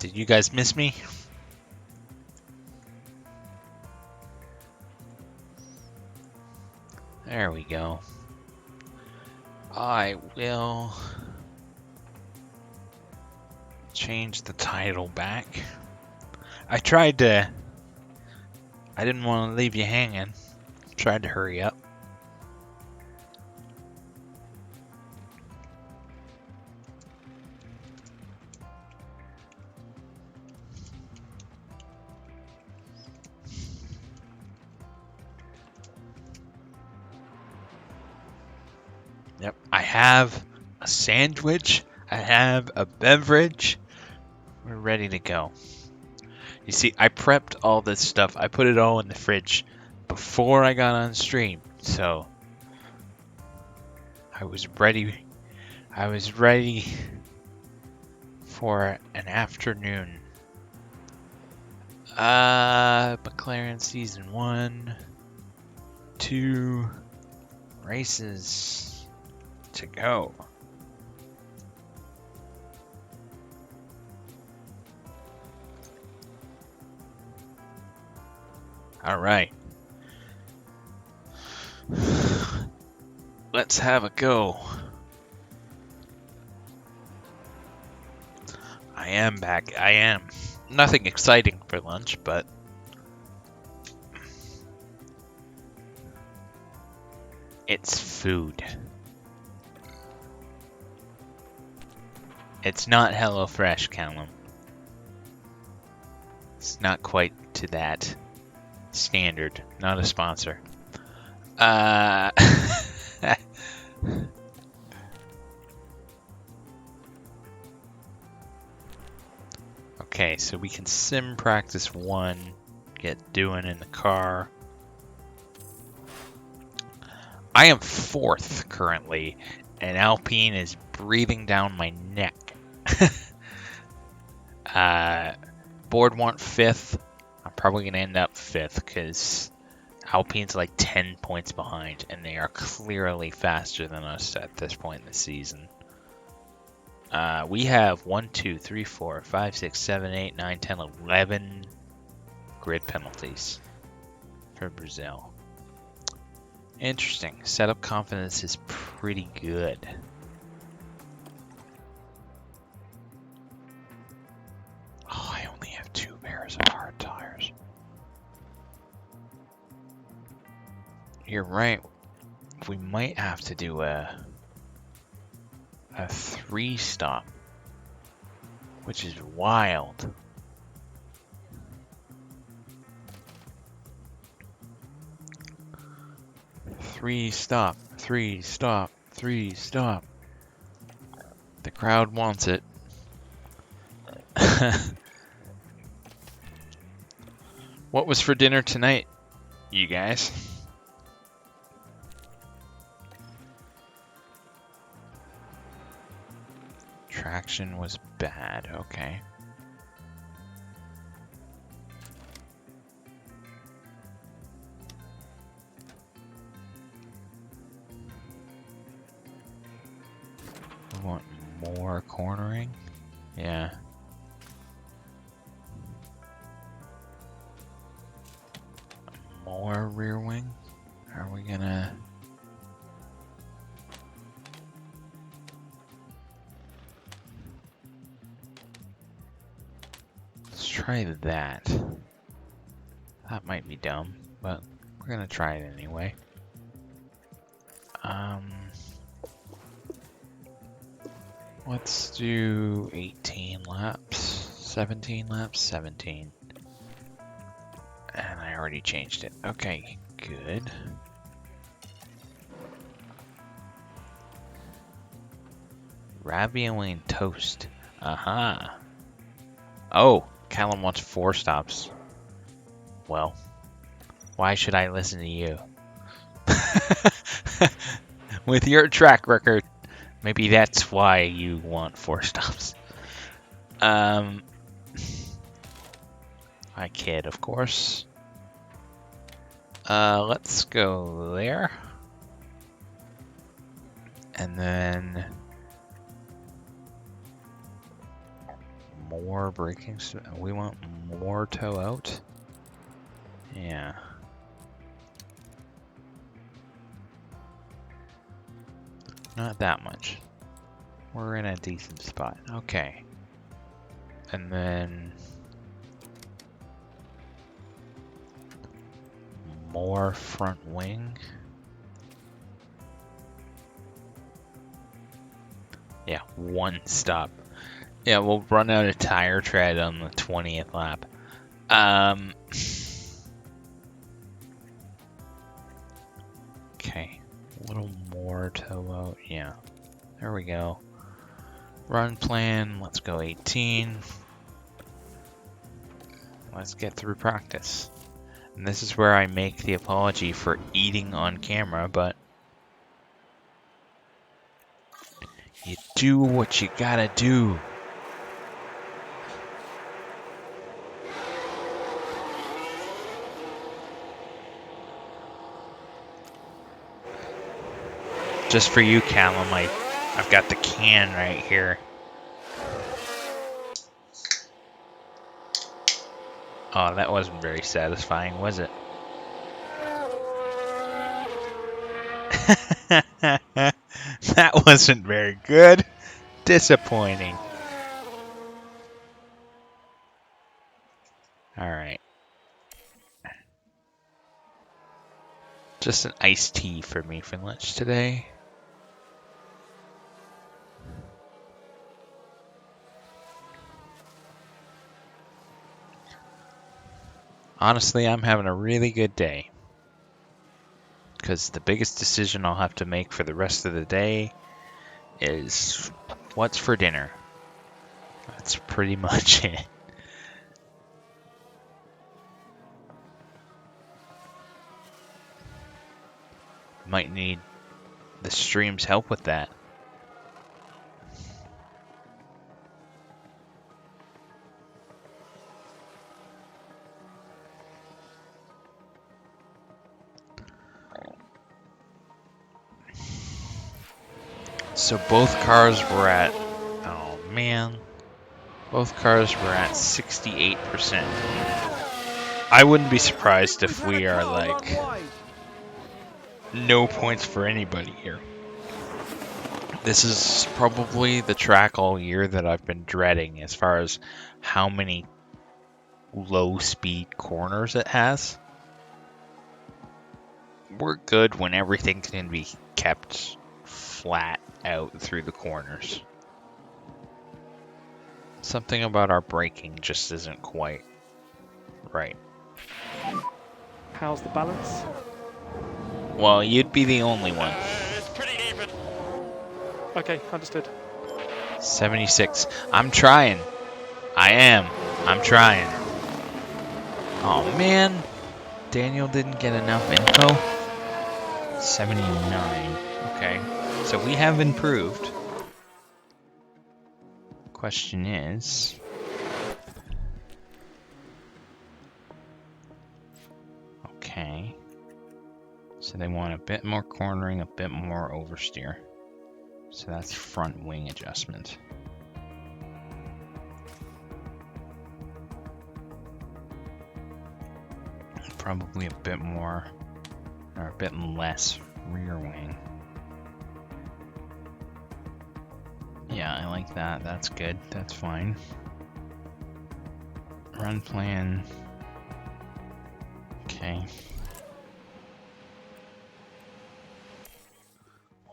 Did you guys miss me? There we go. I will change the title back. I didn't want to leave you hanging. Tried to hurry up. Yep, I have a sandwich, I have a beverage, we're ready to go. You see, I prepped all this stuff, I put it all in the fridge before I got on stream, so I was ready for an afternoon. McLaren Season 1, 2 races to go. All right. Let's have a go. I am back. I am. Nothing exciting for lunch, but it's food. It's not HelloFresh, Callum. It's not quite to that standard. Not a sponsor. Okay, so we can sim practice 1, get doing in the car. I am 4th currently, and Alpine is breathing down my neck. Board want 5th. I'm probably going to end up 5th because Alpine's like 10 points behind, and they are clearly faster than us at this point in the season. We have 1, 2, 3, 4, 5, 6, 7, 8, 9, 10, 11 grid penalties for Brazil. Interesting. Setup confidence is pretty good. Oh, I only have 2 pairs of hard tires. You're right. We might have to do a 3-stop, which is wild. Three stop. The crowd wants it. What was for dinner tonight, you guys? Traction was bad, okay. We want more cornering? Yeah. More rear wing? Are we gonna... Let's try that. That might be dumb, but we're gonna try it anyway. Let's do 18 laps, 17 laps, 17. And I already changed it. Okay, good. Ravioli and toast. Aha. Oh, Callum wants 4 stops. Well, why should I listen to you? With your track record, maybe that's why you want 4 stops. I kid, of course. Let's go there. And then more braking. We want more toe out. Yeah. Not that much. We're in a decent spot. Okay. And then more front wing. Yeah, one stop. Yeah, we'll run out of tire tread on the 20th lap. Okay, a little more toe out. Yeah, there we go. Run plan, let's go 18. Let's get through practice. And this is where I make the apology for eating on camera, but you do what you gotta do. Just for you, Callum, I've got the can right here. Oh, that wasn't very satisfying, was it? That wasn't very good. Disappointing. Alright. Just an iced tea for me for lunch today. Honestly, I'm having a really good day. Because the biggest decision I'll have to make for the rest of the day is what's for dinner. That's pretty much it. Might need the stream's help with that. So both cars were at, oh man, both cars were at 68%. I wouldn't be surprised if we are like no points for anybody here. This is probably the track all year that I've been dreading as far as how many low speed corners it has. We're good when everything can be kept flat out through the corners. Something about our braking just isn't quite right. How's the balance? Well, you'd be the only one. It's pretty even. Okay, understood. 76. I'm trying. I'm trying. Oh man. Daniel didn't get enough info. 79. Okay. So we have improved. Question is, okay. So they want a bit more cornering, a bit more oversteer. So that's front wing adjustment. Probably a bit more, or a bit less rear wing. Yeah, I like that. That's good. That's fine. Run plan. Okay.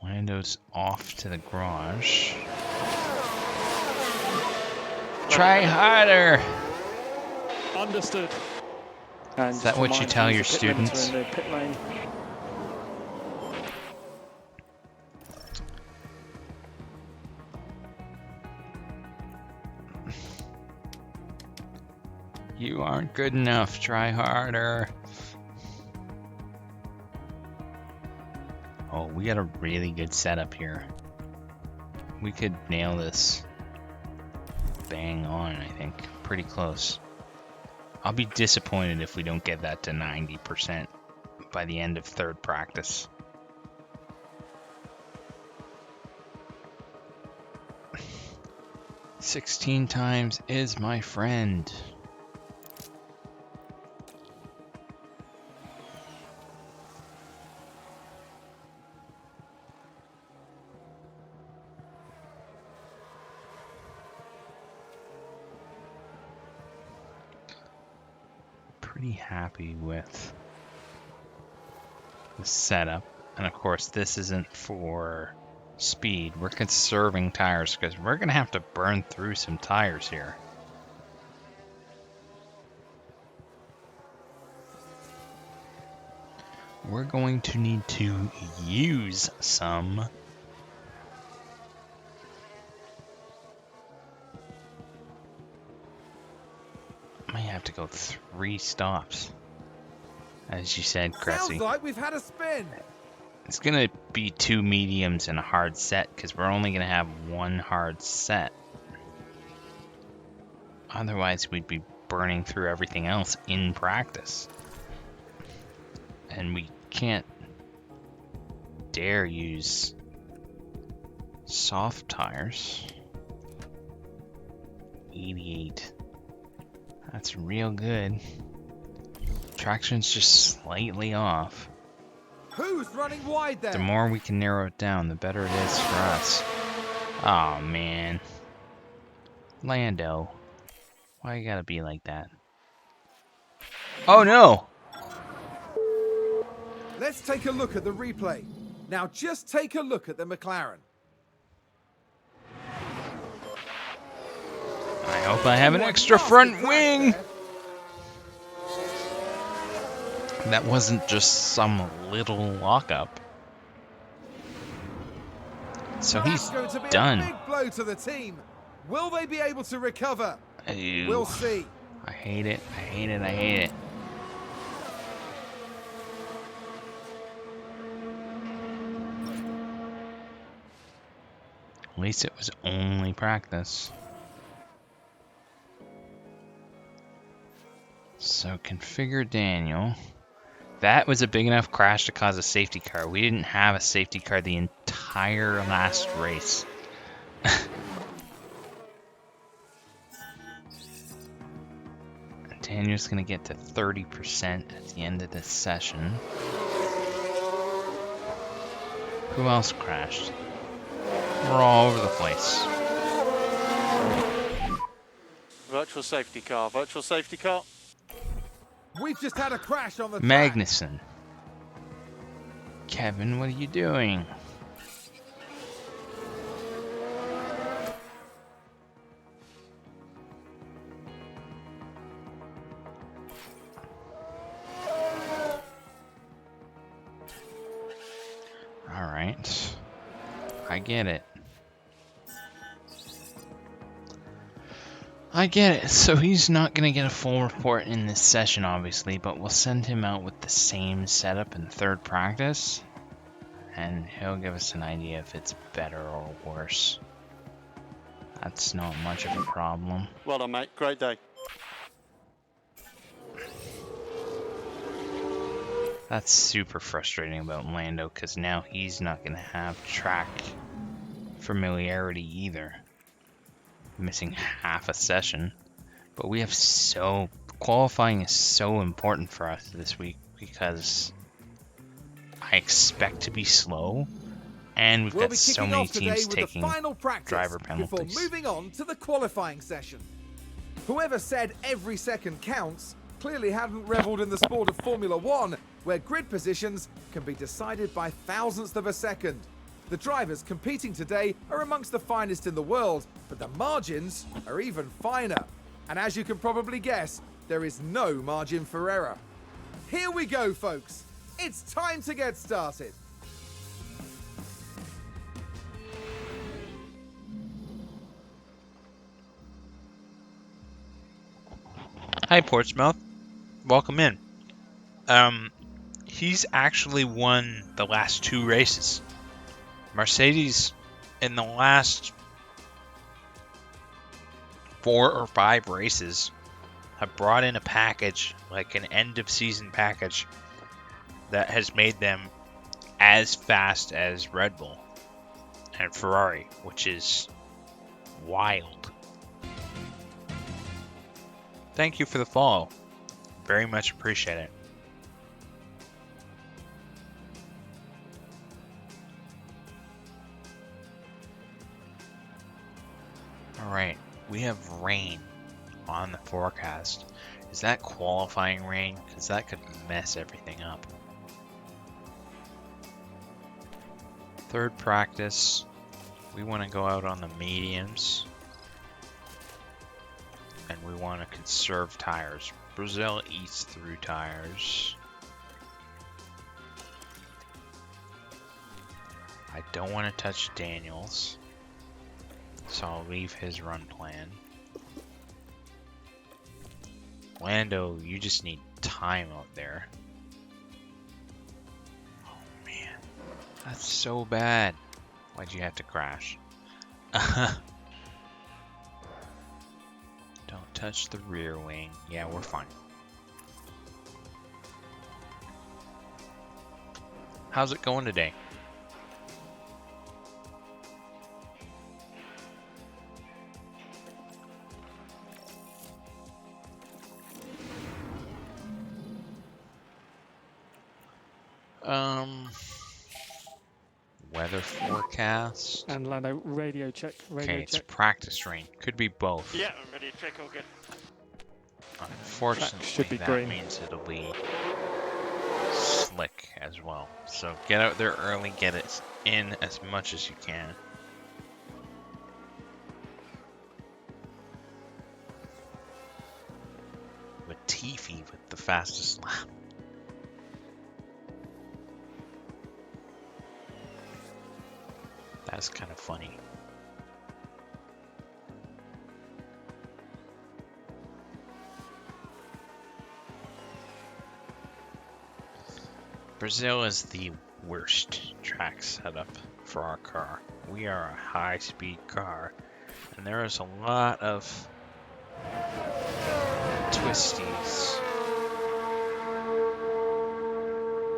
Lando's off to the garage. Try harder! Understood. And Is that what you tell your students? In the pit lane. You aren't good enough. Try harder. Oh, we got a really good setup here. We could nail this bang on, I think. Pretty close. I'll be disappointed if we don't get that to 90% by the end of third practice. 16 times is my friend. Pretty happy with the setup. And of course, this isn't for speed. We're conserving tires because we're going to have to burn through some tires here. We're going to need to use some. Might have to go 3 stops. As you said, Cressy. Sounds like we've had a spin. It's going to be 2 mediums and a hard set because we're only going to have 1 hard set. Otherwise, we'd be burning through everything else in practice. And we can't dare use soft tires. 88. That's real good. Traction's just slightly off. Who's running wide there? The more we can narrow it down, the better it is for us. Oh man. Lando. Why you gotta be like that? Oh no! Let's take a look at the replay. Now just take a look at the McLaren. I hope I have an extra front wing! That wasn't just some little lockup. So he's That's going to be done. a big blow to the team. Will they be able to recover? Ew. We'll see. I hate it. I hate it. I hate it. At least it was only practice. So configure Daniel. That was a big enough crash to cause a safety car. We didn't have a safety car the entire last race. Daniel's gonna get to 30% at the end of this session. Who else crashed? We're all over the place. Virtual safety car, virtual safety car. We've just had a crash on the track. Magnussen. Kevin, what are you doing? Alright. I get it. I get it. So he's not going to get a full report in this session, obviously, but we'll send him out with the same setup in third practice, and he'll give us an idea if it's better or worse. That's not much of a problem. Well done, mate. Great day. That's super frustrating about Lando, because now he's not going to have track familiarity either. Missing half a session. But we have qualifying is so important for us this week because I expect to be slow, and we've got so many teams taking driver penalties. Before moving on to the qualifying session. Whoever said every second counts clearly hadn't revelled in the sport of Formula One, where grid positions can be decided by thousandths of a second. The drivers competing today are amongst the finest in the world, but the margins are even finer. And as you can probably guess, there is no margin for error. Here we go, folks. It's time to get started. Hi, Portsmouth. Welcome in. He's actually won the last 2 races. Mercedes, in the last 4 or 5 races, have brought in a package, like an end-of-season package, that has made them as fast as Red Bull and Ferrari, which is wild. thank you for the follow. Very much appreciate it. Alright, we have rain on the forecast. Is that qualifying rain? Because that could mess everything up. Third practice, we want to go out on the mediums. And we want to conserve tires. Brazil eats through tires. I don't want to touch Daniels. So I'll leave his run plan. Lando, you just need time out there. Oh man, that's so bad. Why'd you have to crash? Don't touch the rear wing. Yeah, we're fine. How's it going today? Weather forecast. And Lando, radio check. Radio Okay, it's check. practice rain. Could be both. Yeah, I'm ready to check. All good. Unfortunately, should be that green. means it'll be slick as well. So get out there early, get it in as much as you can. Latifi with the fastest lap. That's kind of funny. Brazil is the worst track setup for our car. We are a high-speed car, and there is a lot of twisties.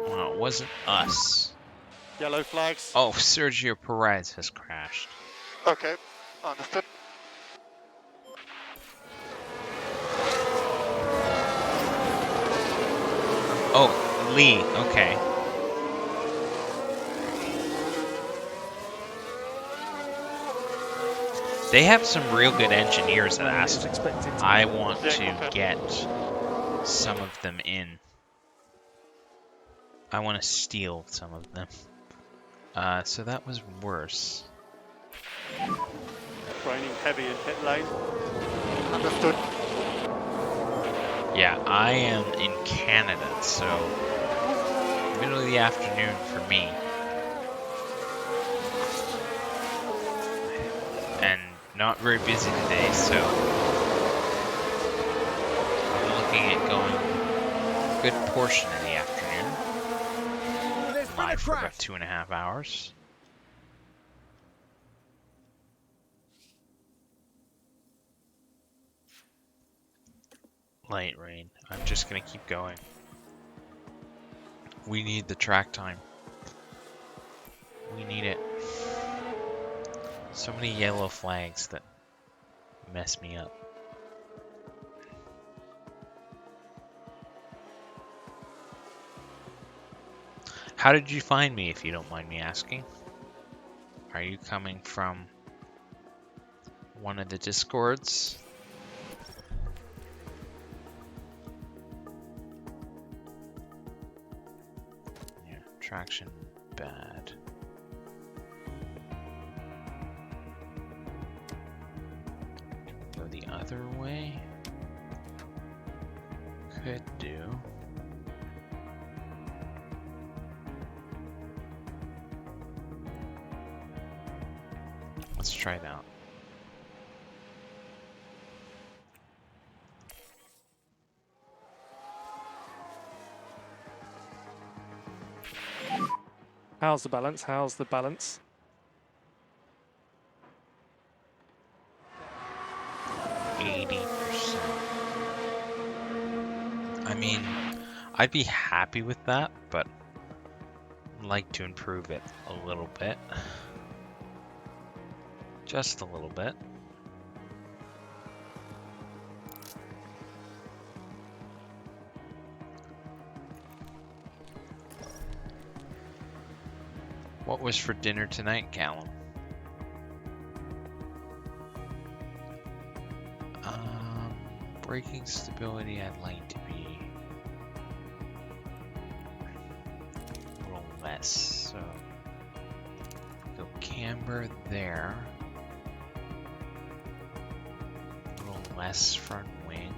Well, it wasn't us. Yellow flags. Oh, Sergio Perez has crashed. Okay, understood. Oh, Lee, okay. They have some real good engineers at Aston. I want to get some of them in. I want to steal some of them. So that was worse. Raining heavy in pit lane. Understood. Yeah, I am in Canada, so middle of the afternoon for me. And not very busy today, so I'm looking at going a good portion of the afternoon. There's been a Live for about crash. 2.5 hours. Light rain. I'm just gonna keep going. We need the track time. We need it. So many yellow flags that mess me up. How did you find me, if you don't mind me asking? Are you coming from one of the Discords? Yeah, traction bad. Go the other way. Could do. Let's try it out. How's the balance? How's the balance? 80%. I mean, I'd be happy with that, but I'd like to improve it a little bit. Just a little bit. What was for dinner tonight, Callum? Braking stability, I'd like to be a little less. So go camber there. A little less front wing.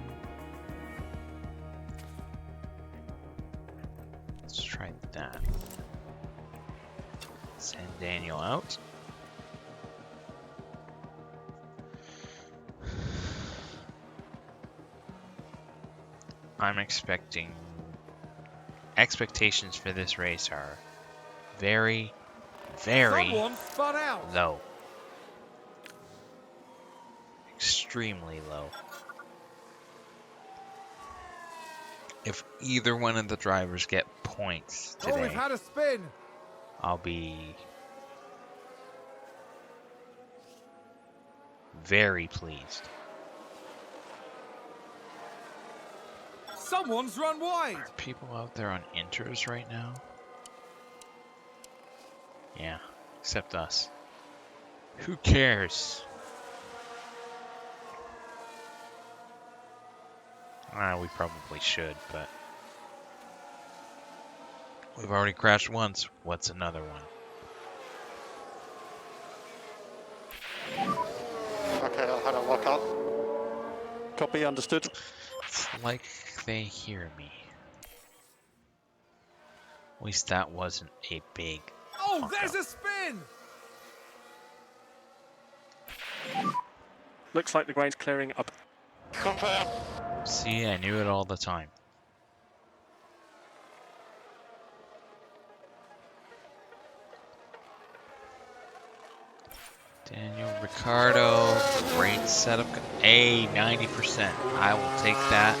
Let's try that. Send Daniel out. I'm expectations for this race are very, very Someone spun out. low. Extremely low. If either one of the drivers get points Oh, we've today, had a spin. I'll be very pleased. Someone's run wide. Are people out there on inters right now? Yeah, except us. Who cares? We probably should, but we've already crashed once. What's another one? Okay, I'll head a lockout. Copy, understood. It's like they hear me. At least that wasn't a big Oh, fuck there's up. a spin. Looks like the grain's clearing up. Confirm. See, I knew it all the time. Daniel Ricciardo, great setup. 90%. I will take that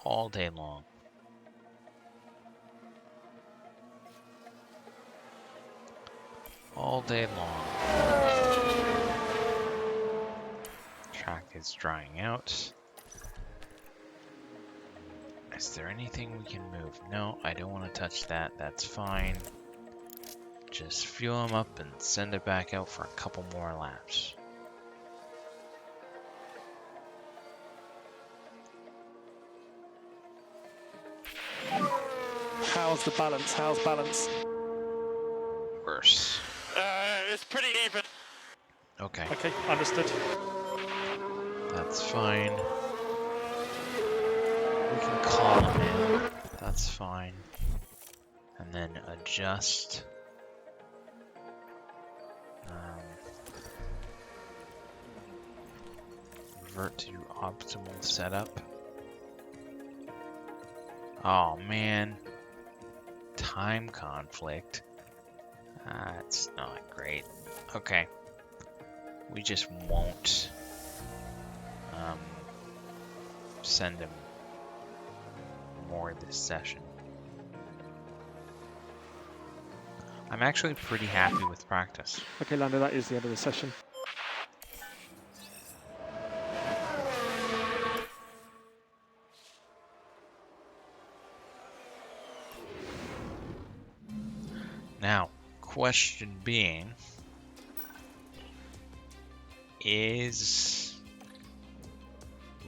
all day long. All day long. Track is drying out. Is there anything we can move? No, I don't want to touch that. That's fine. Just fuel them up and send it back out for a couple more laps. How's the balance? How's balance? Worse. It's pretty even. Okay, Okay, understood. that's fine. We can call them in. That's fine. And then adjust. Revert to optimal setup. Oh man. Time conflict. That's not great. Okay. We just won't send him more this session. I'm actually pretty happy with practice. Okay, Lando, that is the end of the session. Now, question being, is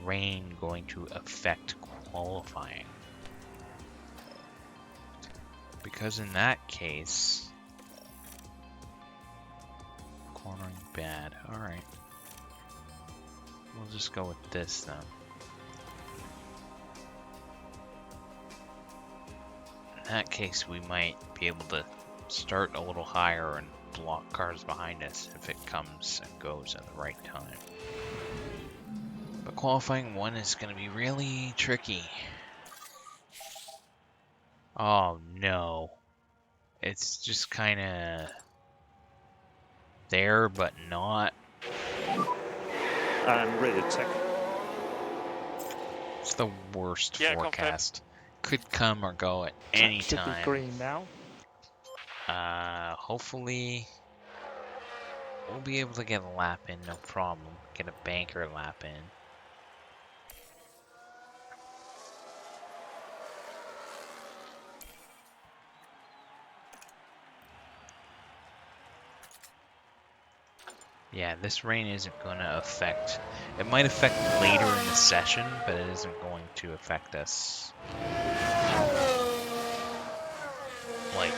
rain going to affect qualifying? Because in that case, cornering bad. Alright. We'll just go with this then. In that case, we might be able to start a little higher and block cars behind us if it comes and goes at the right time. But qualifying 1 is going to be really tricky. Oh no. It's just kind of there but not. And radio check. It's the worst Yeah, forecast. Could come or go at any Track should be time. green now. Hopefully we'll be able to get a lap in, no problem. Get a banker lap in. Yeah, this rain isn't going to affect... It might affect later in the session, but it isn't going to affect us. Like,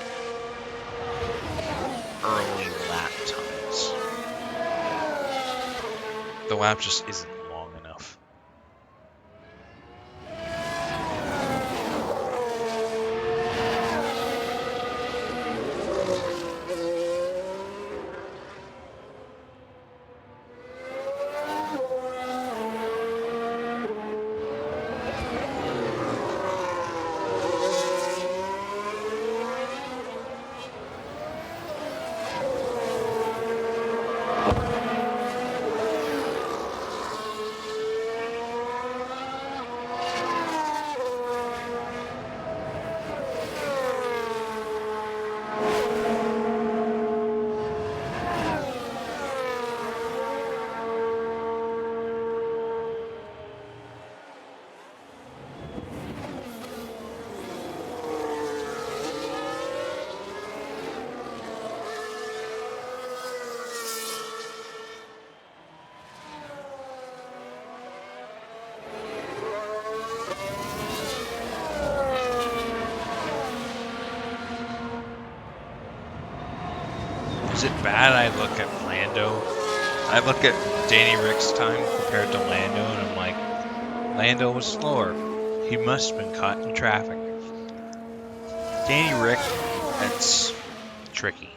early lap times. The lap just isn't long enough. Is it bad I look at Lando? I look at Danny Rick's time compared to Lando and I'm like, Lando was slower. He must have been caught in traffic. Danny Rick, that's tricky.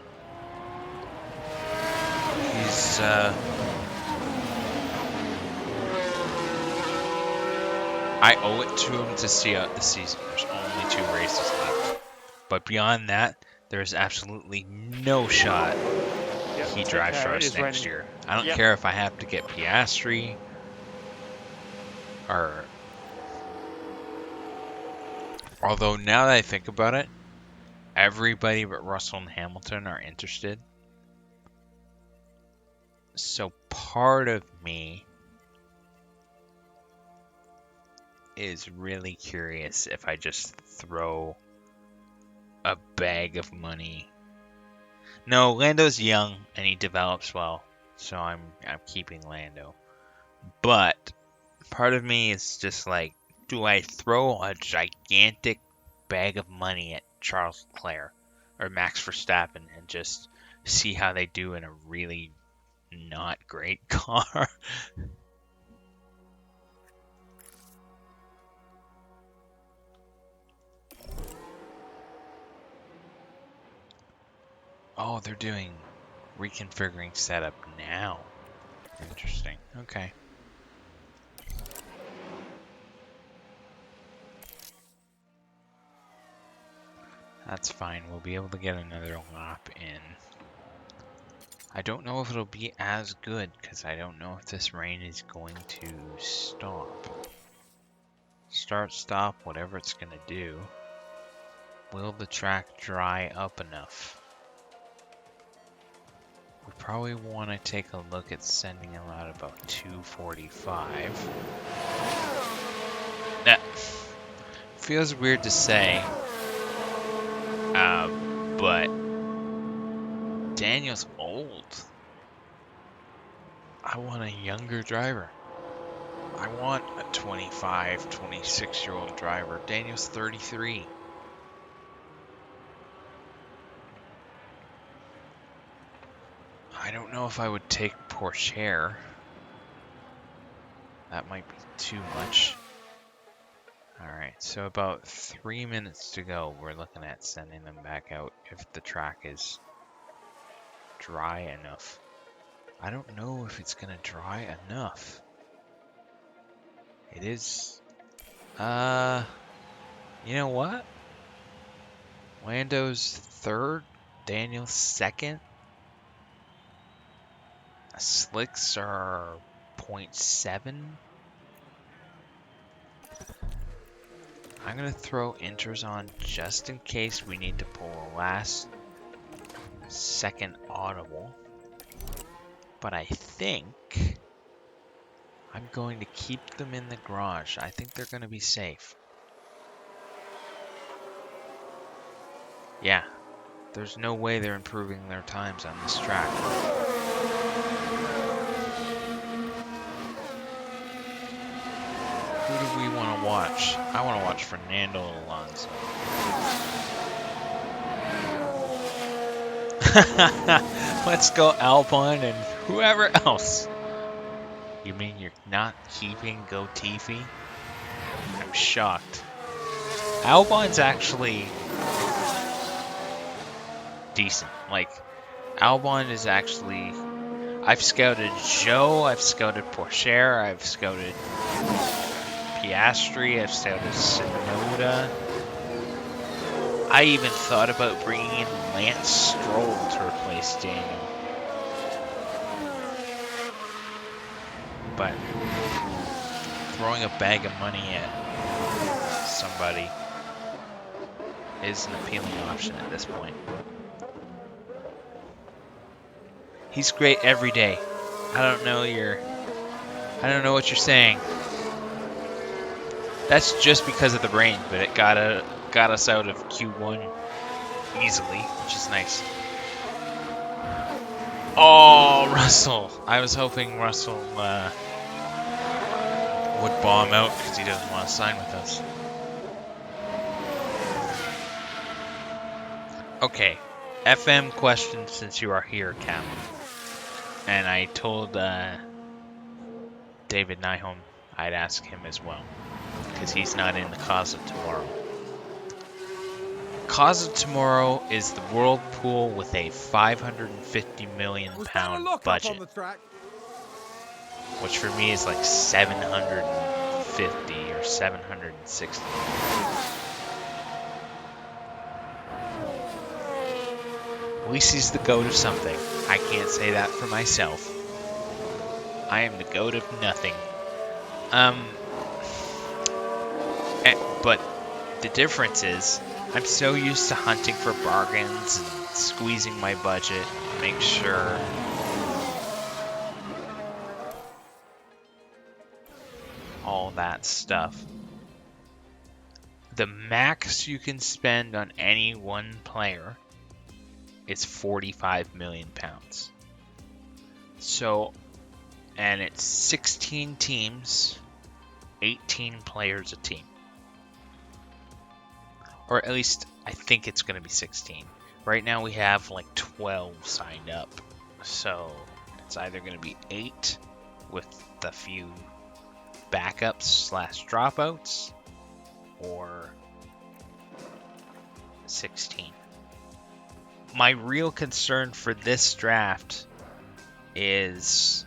He's, I owe it to him to see out the season. There's only 2 races left. But beyond that, there's absolutely no shot he drives for us next year. I don't care if I have to get Piastri or... Although now that I think about it, everybody but Russell and Hamilton are interested. So part of me is really curious if I just throw a bag of money. No, Lando's young and he develops well, so I'm keeping Lando. But part of me is just like, do I throw a gigantic bag of money at Charles Leclerc or Max Verstappen and just see how they do in a really not great car? Oh, they're doing reconfiguring setup now. Interesting. Okay. That's fine. We'll be able to get another lap in. I don't know if it'll be as good because I don't know if this rain is going to stop. Start, stop, whatever it's going to do. Will the track dry up enough? We probably want to take a look at sending him out about 2:45. That feels weird to say, but Daniel's old. I want a younger driver. I want a 25, 26-year-old driver. Daniel's 33. I don't know if I would take Pourchaire. That might be too much. Alright, so about 3 minutes to go. We're looking at sending them back out if the track is dry enough. I don't know if it's gonna dry enough. It is. You know what? Lando's third, Daniel's second. Slicks are 0.7. I'm gonna throw inters on just in case we need to pull a last second audible. But I think I'm going to keep them in the garage. I think they're gonna be safe. Yeah, there's no way they're improving their times on this track. we want to watch? I want to watch Fernando Alonso. Let's go Albon and whoever else. You mean you're not keeping Latifi? I'm shocked. Albon's actually decent. Like, Albon is actually... I've scouted Zhou, I've scouted Pourchaire, I've scouted Piastri, I've scouted Tsunoda. I even thought about bringing in Lance Stroll to replace Daniel. But throwing a bag of money at somebody is an appealing option at this point. He's great every day. I don't know what you're saying. That's just because of the rain, but it got us out of Q1 easily, which is nice. Oh, Russell! I was hoping Russell would bomb out because he doesn't want to sign with us. Okay, FM question since you are here, Cam. And I told David Nyholm I'd ask him as well, because he's not in the Cause of Tomorrow. Cause of Tomorrow is the World Pool with a £550 million budget, which for me is like 750 or 760. At least he's the goat of something. I can't say that for myself. I am the goat of nothing. But the difference is, I'm so used to hunting for bargains and squeezing my budget, make sure all that stuff. The max you can spend on any one player is £45 million. So, and it's 16 teams, 18 players a team. Or at least, I think it's going to be 16. Right now we have like 12 signed up. So, it's either going to be 8 with a few backups / dropouts, or 16. My real concern for this draft is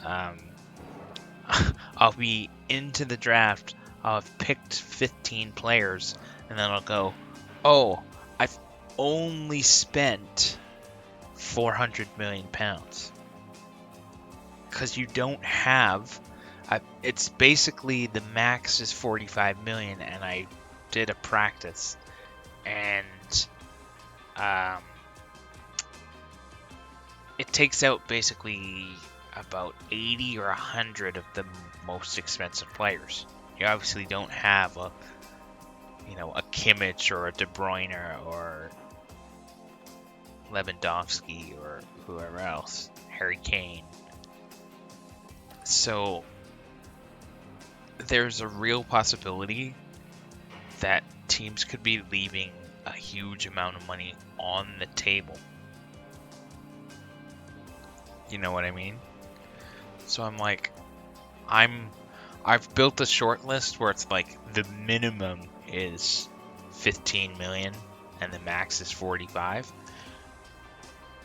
I'll be into the draft, I'll have picked 15 players, and then I'll go, oh, I've only spent £400 million. Because you don't have, it's basically the max is 45 million, and I did a practice, and it takes out basically about 80 or 100 of the most expensive players. You obviously don't have a Kimmich or a De Bruyne or Lewandowski or whoever else, Harry Kane. So there's a real possibility that teams could be leaving a huge amount of money on the table. You know what I mean? So I'm like, I've built a short list where it's like the minimum is 15 million and the max is 45.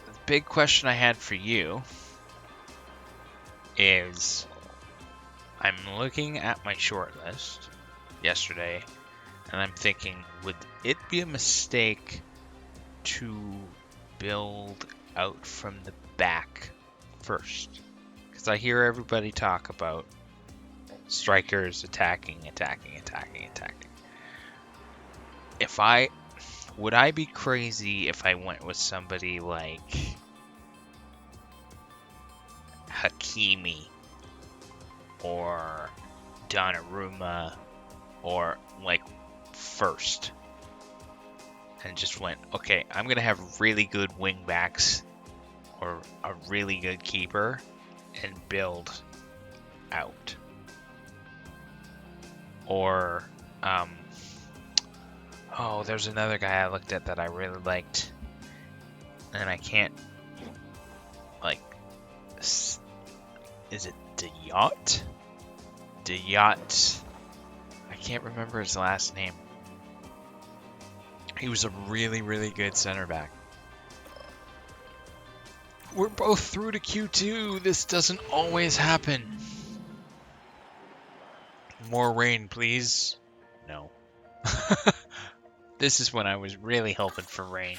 The big question I had for you is, I'm looking at my short list yesterday and I'm thinking, would it be a mistake to build out from the back first? Because I hear everybody talk about strikers attacking. Would I be crazy if I went with somebody like Hakimi or Donnarumma or like first, and just went, okay, I'm gonna have really good wing backs or a really good keeper and build out? or oh, there's another guy I looked at that I really liked, and I can't like. Is it Diot? Diot. I can't remember his last name. He was a really, really good center back. We're both through to Q2. This doesn't always happen. More rain, please. No. This is when I was really hoping for rain.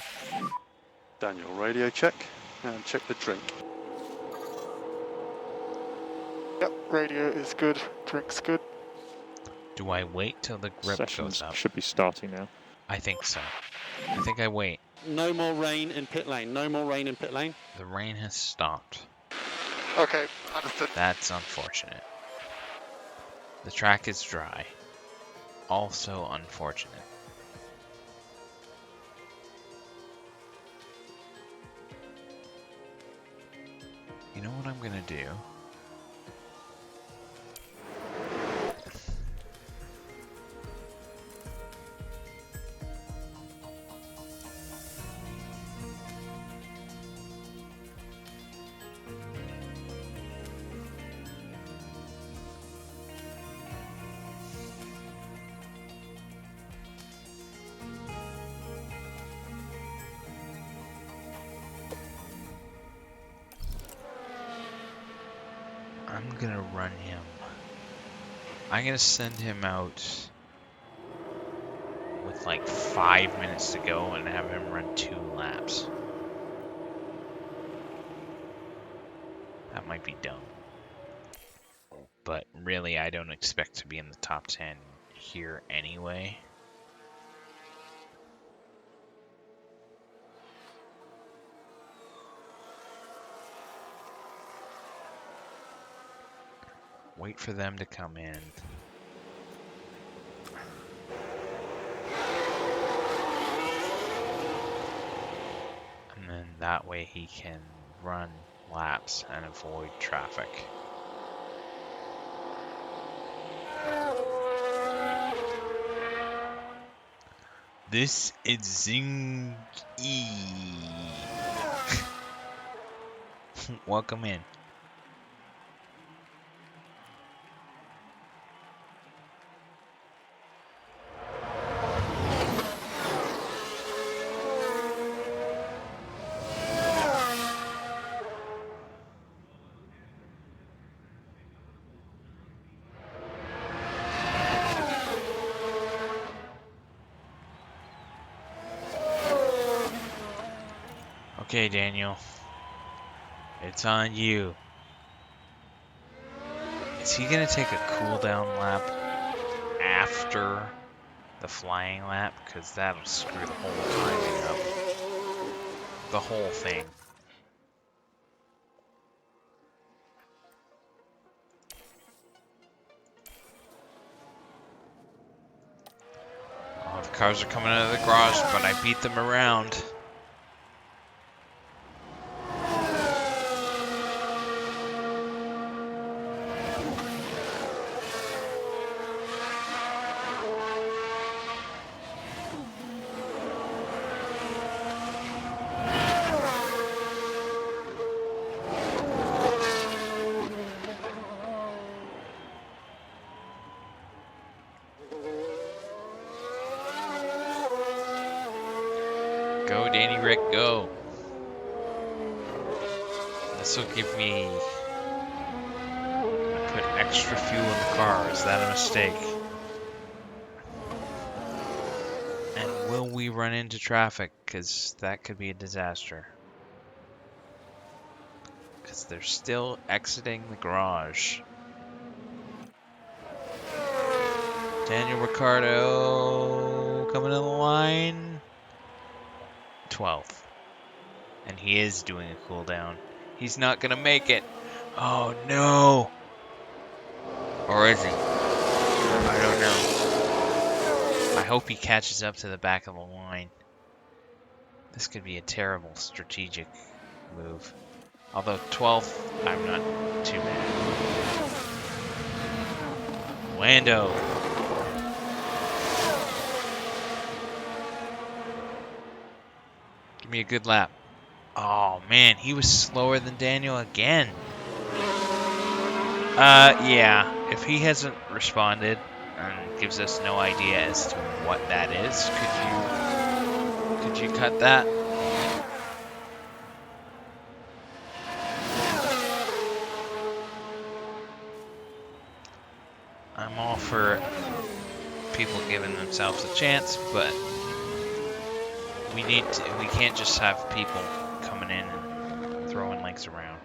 Daniel, radio check and check the drink. Yep, radio is good, drink's good. Do I wait till the grip Sessions goes up? should be starting now. I think so. I think I wait. No more rain in pit lane. No more rain in pit lane. The rain has stopped. Okay, understood. That's unfortunate. The track is dry. Also unfortunate. You know what I'm gonna do? I'm gonna run him. I'm gonna send him out with like 5 minutes to go and have him run 2 laps. That might be dumb. But really, I don't expect to be in the top 10 here anyway. Wait for them to come in. And then that way he can run laps and avoid traffic. This is Zing E. Welcome in. Okay, Daniel. It's on you. Is he gonna take a cooldown lap after the flying lap? Because that'll screw the whole timing up. The whole thing. Oh, the cars are coming out of the garage, but I beat them around. Go, Danny Rick, go. This will give me... I put extra fuel in the car. Is that a mistake? And will we run into traffic? Because that could be a disaster. Because they're still exiting the garage. Daniel Ricciardo coming in the line. 12th. And he is doing a cooldown. He's not gonna make it. Oh no! Or is he? I don't know. I hope he catches up to the back of the line. This could be a terrible strategic move. Although 12th, I'm not too mad. Lando. Give me a good lap. Oh man, he was slower than Daniel again. Yeah. If he hasn't responded and gives us no idea as to what that is, could you cut that? I'm all for people giving themselves a chance, but we can't just have people coming in and throwing legs around.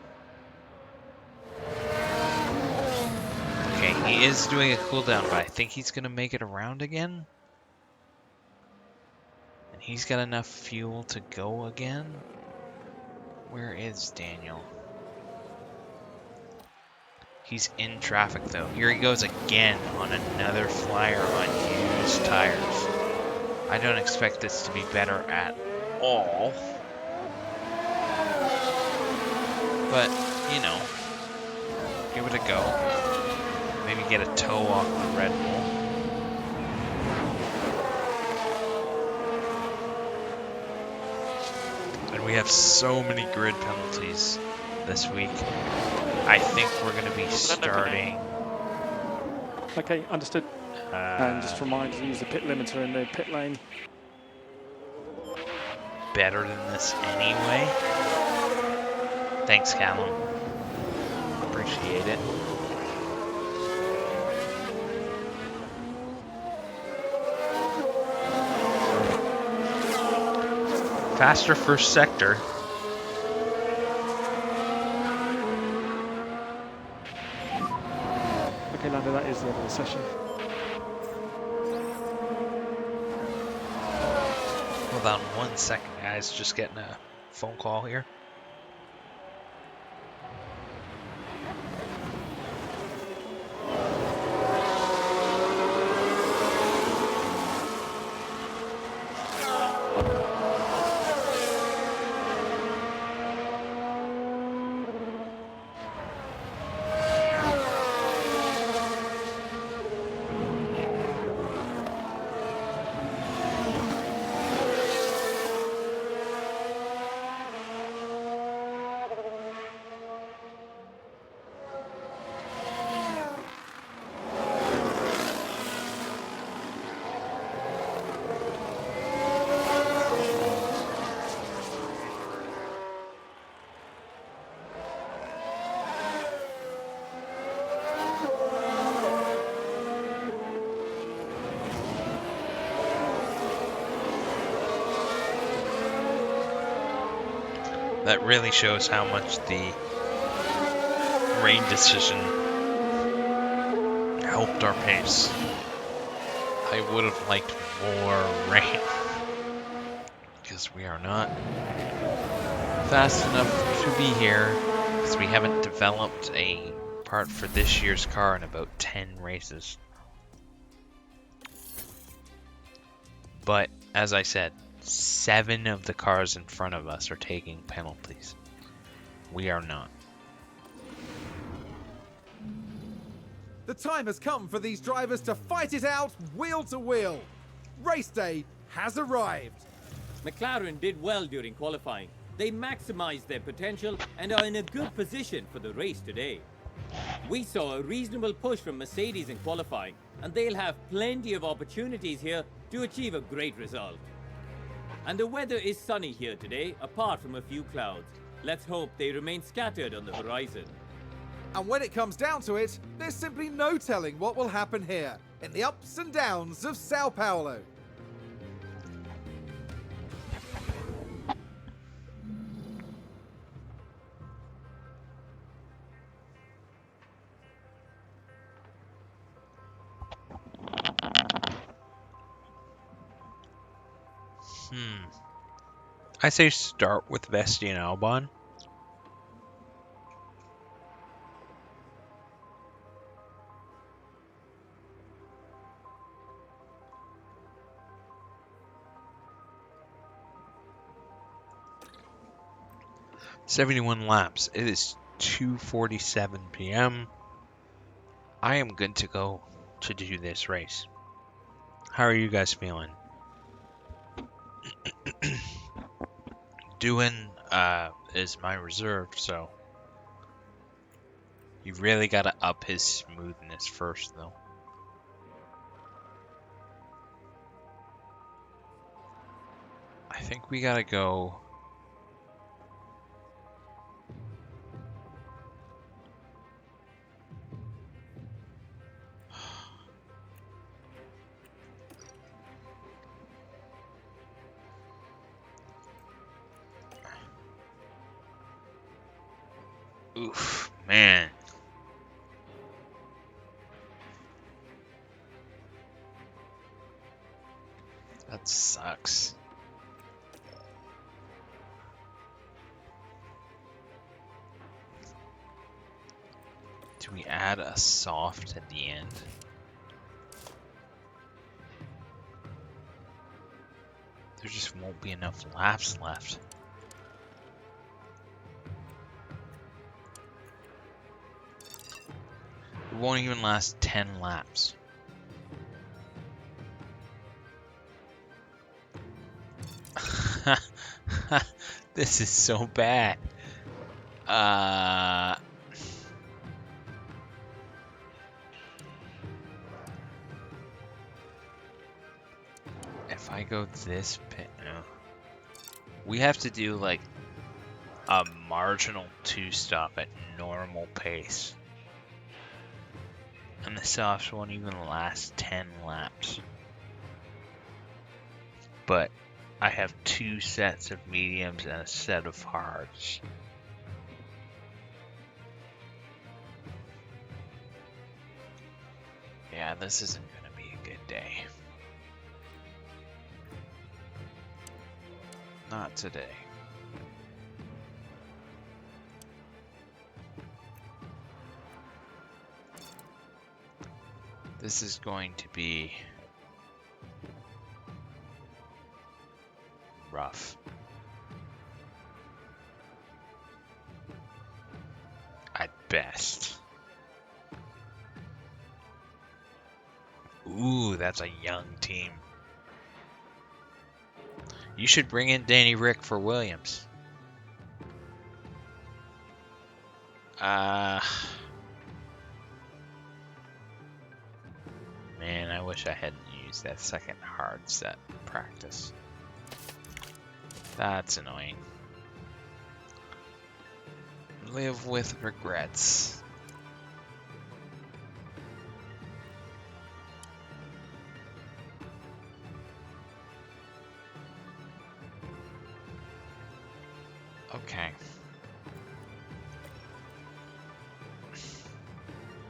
Okay, he is doing a cooldown, but I think he's gonna make it around again. And he's got enough fuel to go again. Where is Daniel? He's in traffic though. Here he goes again on another flyer on used tires. I don't expect this to be better at all. But, you know, give it a go. Maybe get a tow off the Red Bull. And we have so many grid penalties this week. I think we're going to be starting. Okay, understood. And just remind you to use the pit limiter in the pit lane. Better than this anyway. Thanks, Callum. Appreciate it. Faster first sector. Okay, Lando, that is the end of the session. Hold on 1 second, guys. Just getting a phone call here. That really shows how much the rain decision helped our pace. I would have liked more rain because we are not fast enough to be here because we haven't developed a part for this year's car in about 10 races. But as I said, 7 of the cars in front of us are taking penalties. We are not. The time has come for these drivers to fight it out wheel to wheel. Race day has arrived. McLaren did well during qualifying. They maximized their potential and are in a good position for the race today. We saw a reasonable push from Mercedes in qualifying, and they'll have plenty of opportunities here to achieve a great result. And the weather is sunny here today, apart from a few clouds. Let's hope they remain scattered on the horizon. And when it comes down to it, there's simply no telling what will happen here in the ups and downs of Sao Paulo. I say start with Vesti and Albon. "71 laps. It is 2:47 p.m. I am good to go to do this race. How are you guys feeling? doing is my reserve, so you really gotta up his smoothness first, though. I think we gotta go. Oof, man. That sucks. Do we add a soft at the end? There just won't be enough laps left. It won't even last 10 laps. This is so bad. If I go this pit, no. We have to do like a marginal 2-stop at normal pace. And the softs won't even last 10 laps. But I have 2 sets of mediums and a set of hards. Yeah, this isn't gonna be a good day. Not today. This is going to be rough. At best. Ooh, that's a young team. You should bring in Danny Rick for Williams. Man, I wish I hadn't used that second hard set in practice. That's annoying. Live with regrets. Okay.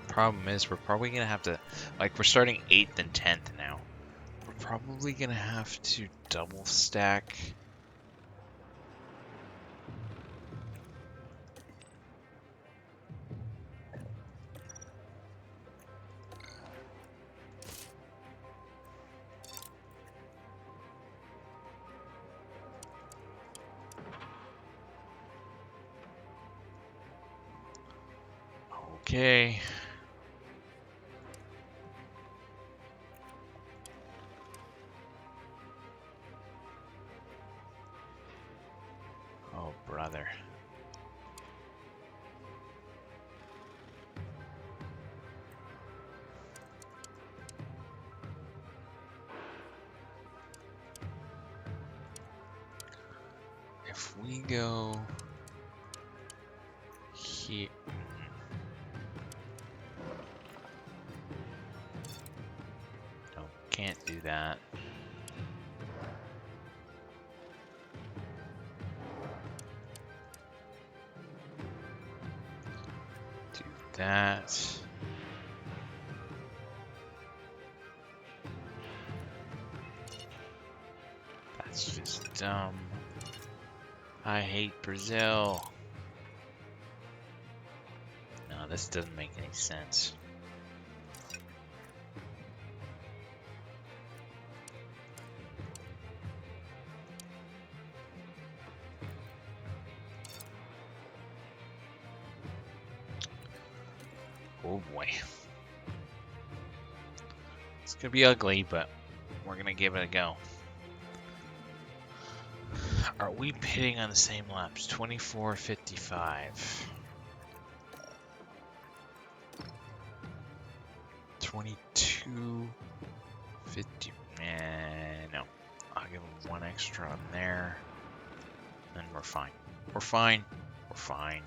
Problem is, we're probably gonna have to, like, we're starting 8th and 10th now. We're probably gonna have to double stack. Okay. Oh, brother. If we go here. No, can't do that. Do that. That's just dumb. I hate Brazil. No, this doesn't make any sense. Oh boy. It's gonna be ugly, but we're gonna give it a go. Are we pitting on the same laps? 24:55. 22:50. No. I'll give him one extra on there. And we're fine. We're fine. We're fine.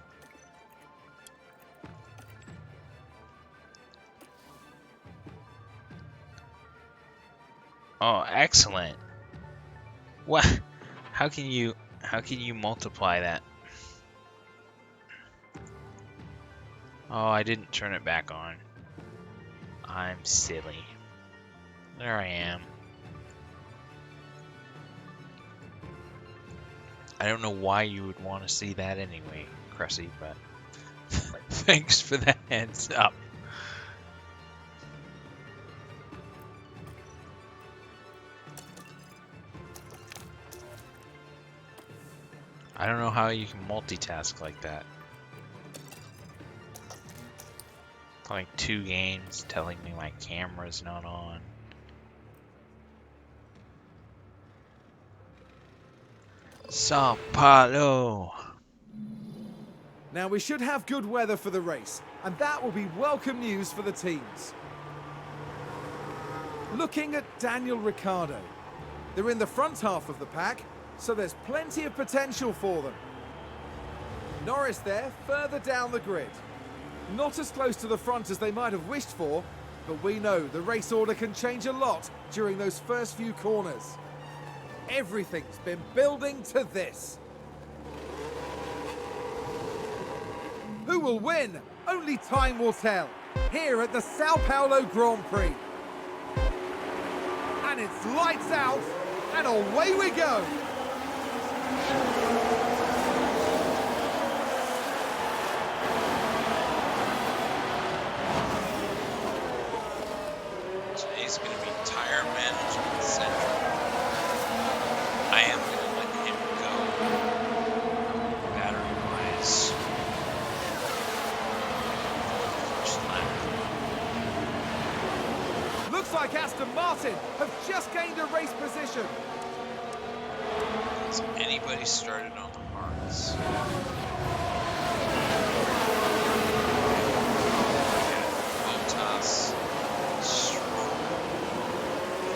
Oh, excellent. What? How can you multiply that? Oh, I didn't turn it back on. I'm silly. There I am. I don't know why you would want to see that anyway, Cressy, but thanks for the heads up. I don't know how you can multitask like that. Playing 2 games, telling me my camera's not on. Sao Paulo. Now we should have good weather for the race, and that will be welcome news for the teams. Looking at Daniel Ricciardo. They're in the front half of the pack, so there's plenty of potential for them. Norris there, further down the grid. Not as close to the front as they might have wished for, but we know the race order can change a lot during those first few corners. Everything's been building to this. Who will win? Only time will tell. Here at the Sao Paulo Grand Prix. And it's lights out, and away we go. Today's going to be tire management central. I am going to let him go battery-wise. First lap. Looks like Aston Martin have just gained a race position. Has anybody started on the hards? Bottas, Stroll,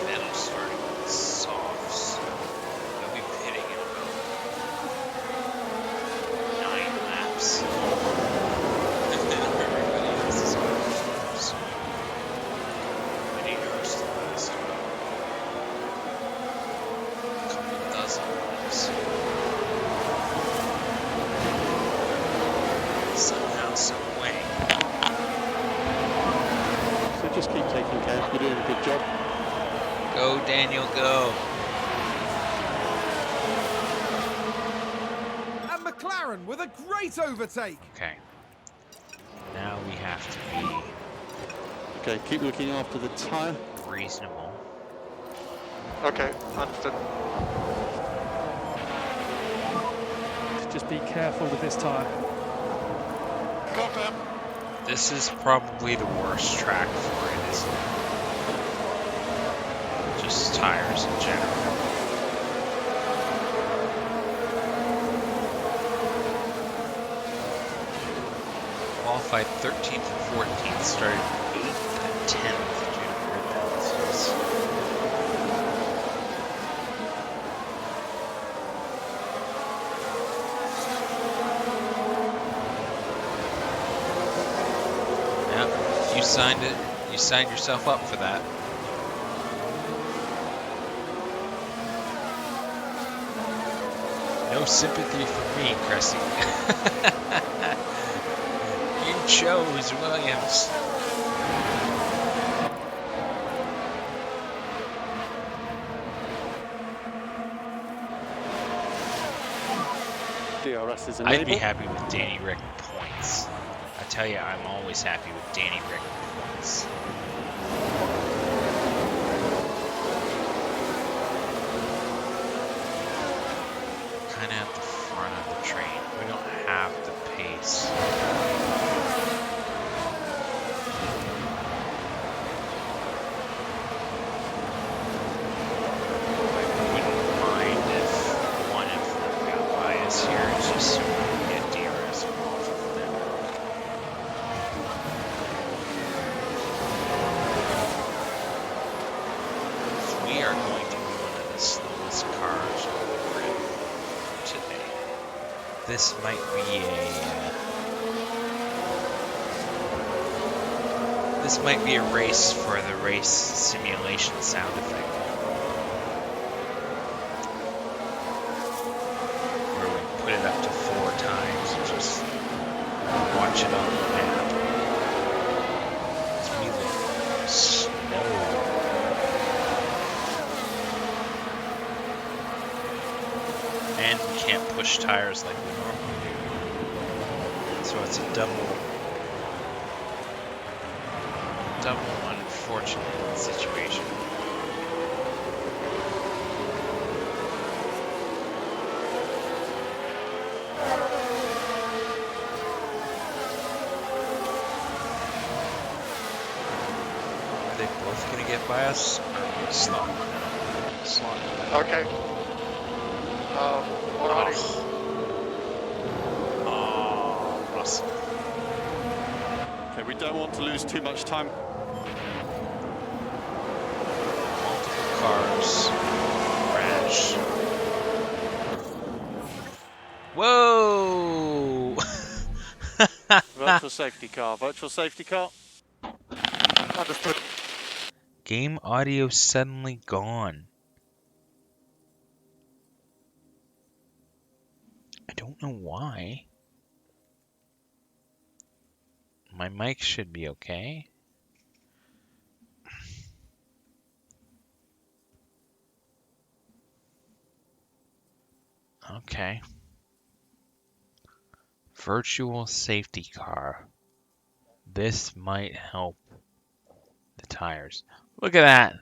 Vettel starting with the softs. They'll be pitting in about 9 laps. And then everybody else is on the first. Many cars to last about a couple dozen laps. Somehow, some way. So just keep taking care. You're doing a good job. Go, Daniel, go. And McLaren with a great overtake. Okay. Now we have to Okay, keep looking after the tyre. be reasonable. Okay, understood. Just be careful with this tyre. Confirm. This is probably the worst track for it, isn't it? Just tires in general. Qualified 13th and 14th, started 8th and 10th due to grid penalties. Yep, you signed it. You signed yourself up for that. No sympathy for me, Cressy. You chose Williams. DRS is I'd enabled. be happy with Danny Rick points. I tell you, I'm always happy with Danny Rick points. Kind of at the front of the train. We don't have the pace. I wouldn't mind if one of guys here is just so we can get DRS off of them. We are going to be one of the slowest cars on the grid today. This might be a race for the race simulation sound effect. Where we put it up to 4 times and just watch it on the map. As we look snow. And we can't push tires like we normally do. So it's a double unfortunate situation. Are they both gonna get by us? Or are we slowing down? Slowing down. Okay. What about you? Oh, Russell. Okay, we don't want to lose too much time. Multiple cars. Crash. Whoa! Virtual safety car. Virtual safety car. Understood. Game audio suddenly gone. I don't know why. My mic should be okay. Okay. Virtual safety car. This might help the tires. Look at that.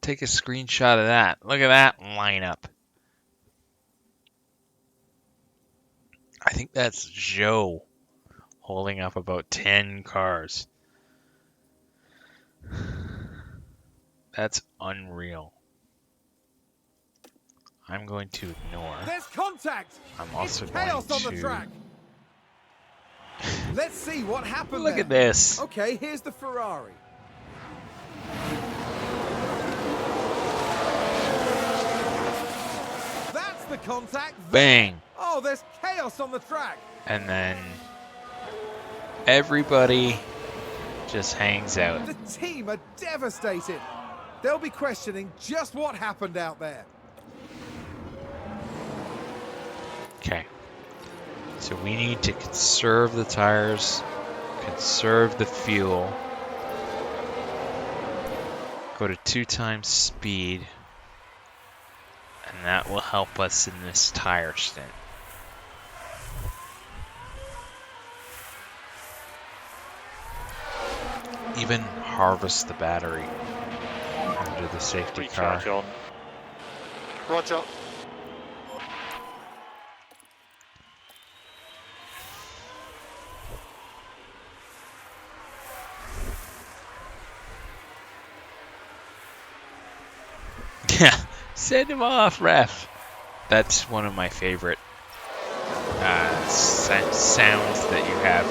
Take a screenshot of that. Look at that lineup. I think that's Joe holding up about 10 cars. That's unreal. I'm going to ignore. There's contact. I'm also it's chaos going on the to- track. Let's see what happened. Look there. at this. Okay, here's the Ferrari. That's the contact. Bang. Oh, there's chaos on the track. And then everybody just hangs out. The team are devastated. They'll be questioning just what happened out there. Okay. So we need to conserve the tires, conserve the fuel, go to 2 times speed, and that will help us in this tire stint. Even harvest the battery under the safety car. Recharge on. Roger. Yeah, send him off, ref. That's one of my favorite sounds that you have.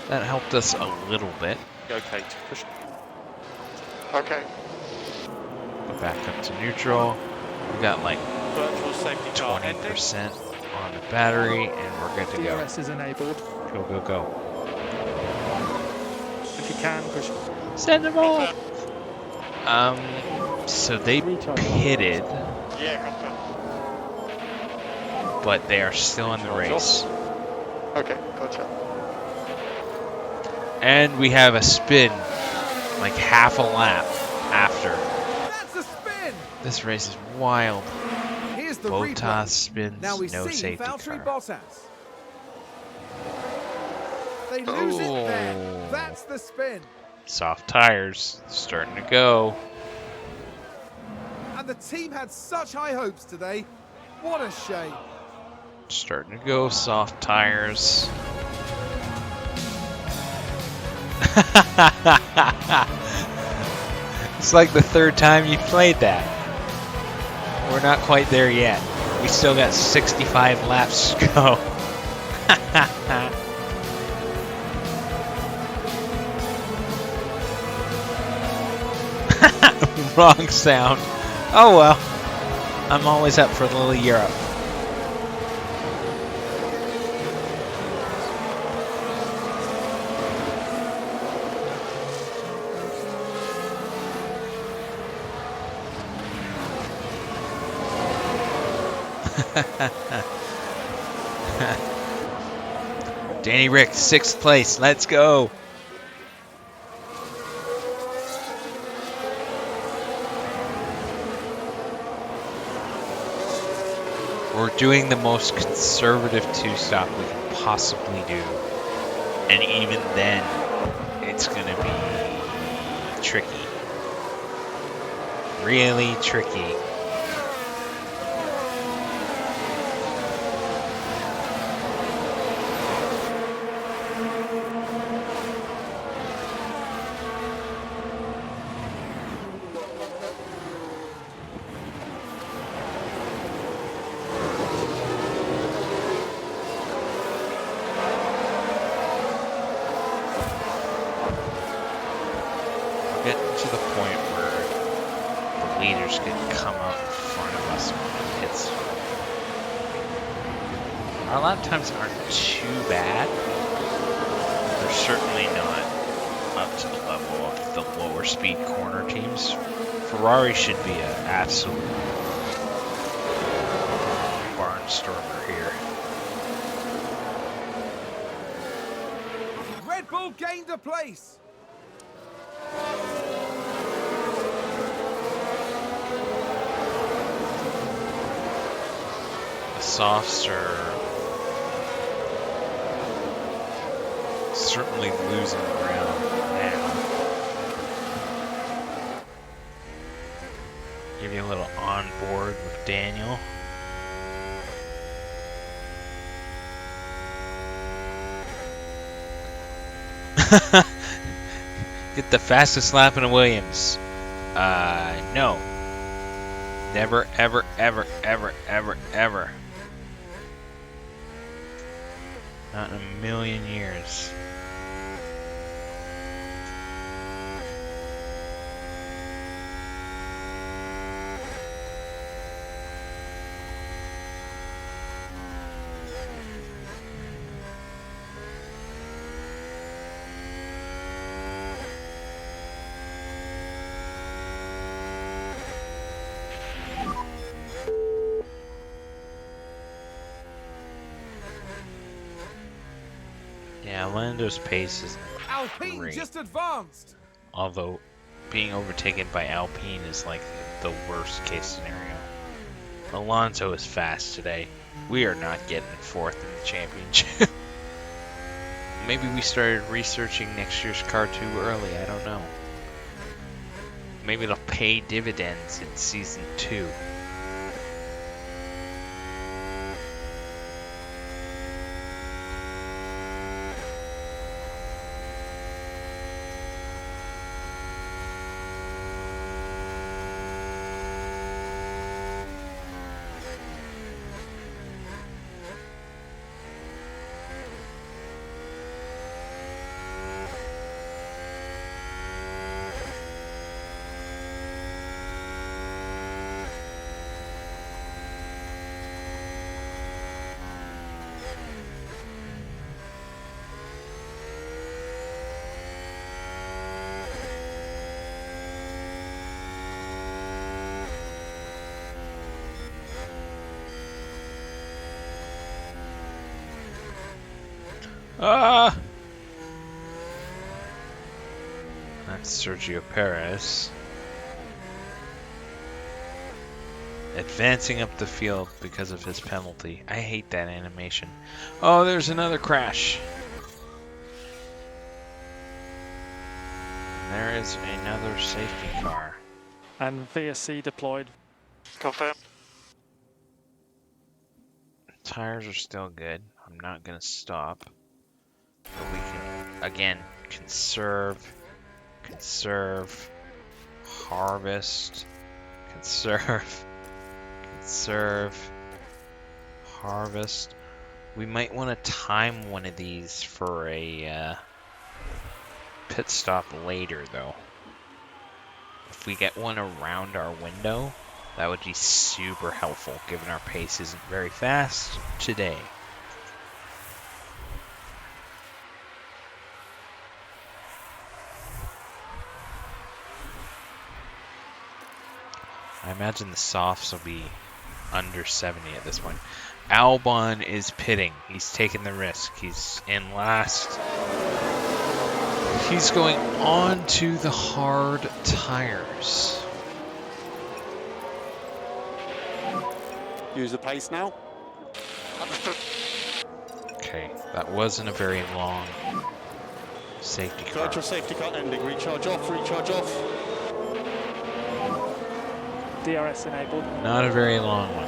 That helped us a little bit. Go, Kate. Push. Okay. Go back up to neutral. We got like Virtual safety car ending. 20% on the battery, and we're good to go. DRS is enabled. Go, go, go. If you can, push. Send him off! So they pitted, Yeah, gotcha. but they are still in the race. Okay, gotcha. And we have a spin, like half a lap after. That's a spin. This race is wild. Here's the Bottas replay. spins, Now we no see safety Valtteri car. Bottas. They lose it there. Oh. That's the spin. Soft tires, starting to go. And the team had such high hopes today. What a shame. Starting to go, soft tires. It's like the third time you played that. We're not quite there yet. We still got 65 laps to go. Wrong sound. Oh well. I'm always up for a little Europe. Danny Rick, 6th place. Let's go. We're doing the most conservative two-stop we can possibly do. And even then, it's going to be tricky. Really tricky. Getting to the point where the leaders can come up in front of us when it hits. Our lap times aren't too bad. They're certainly not up to the level of the lower speed corner teams. Ferrari should be an absolute barnstormer here. Red Bull gained a place. The softs are certainly losing ground now. Give you a little on board with Daniel. Get the fastest lap in a Williams. No. Never, ever, ever, ever, ever, ever. Not in a million years. Yeah, Lando's pace is Alpine great. just advanced. Although being overtaken by Alpine is like the worst case scenario. Alonso is fast today. We are not getting 4th in the championship. Maybe we started researching next year's car too early, I don't know. Maybe it'll pay dividends in season 2. Ah! That's Sergio Perez. Advancing up the field because of his penalty. I hate that animation. Oh, there's another crash. And there is another safety car. And VSC deployed. Confirm. Tires are still good. I'm not going to stop. But we can, again, conserve. Harvest. Conserve. Conserve. Harvest. We might want to time one of these for a pit stop later, though. If we get one around our window, that would be super helpful, given our pace isn't very fast today. I imagine the softs will be under 70 at this point. Albon is pitting. He's taking the risk. He's in last. He's going on to the hard tires. Use the pace now. Okay, that wasn't a very long safety car. Recharge your safety car ending. Recharge off, recharge off. DRS enabled. Not a very long one.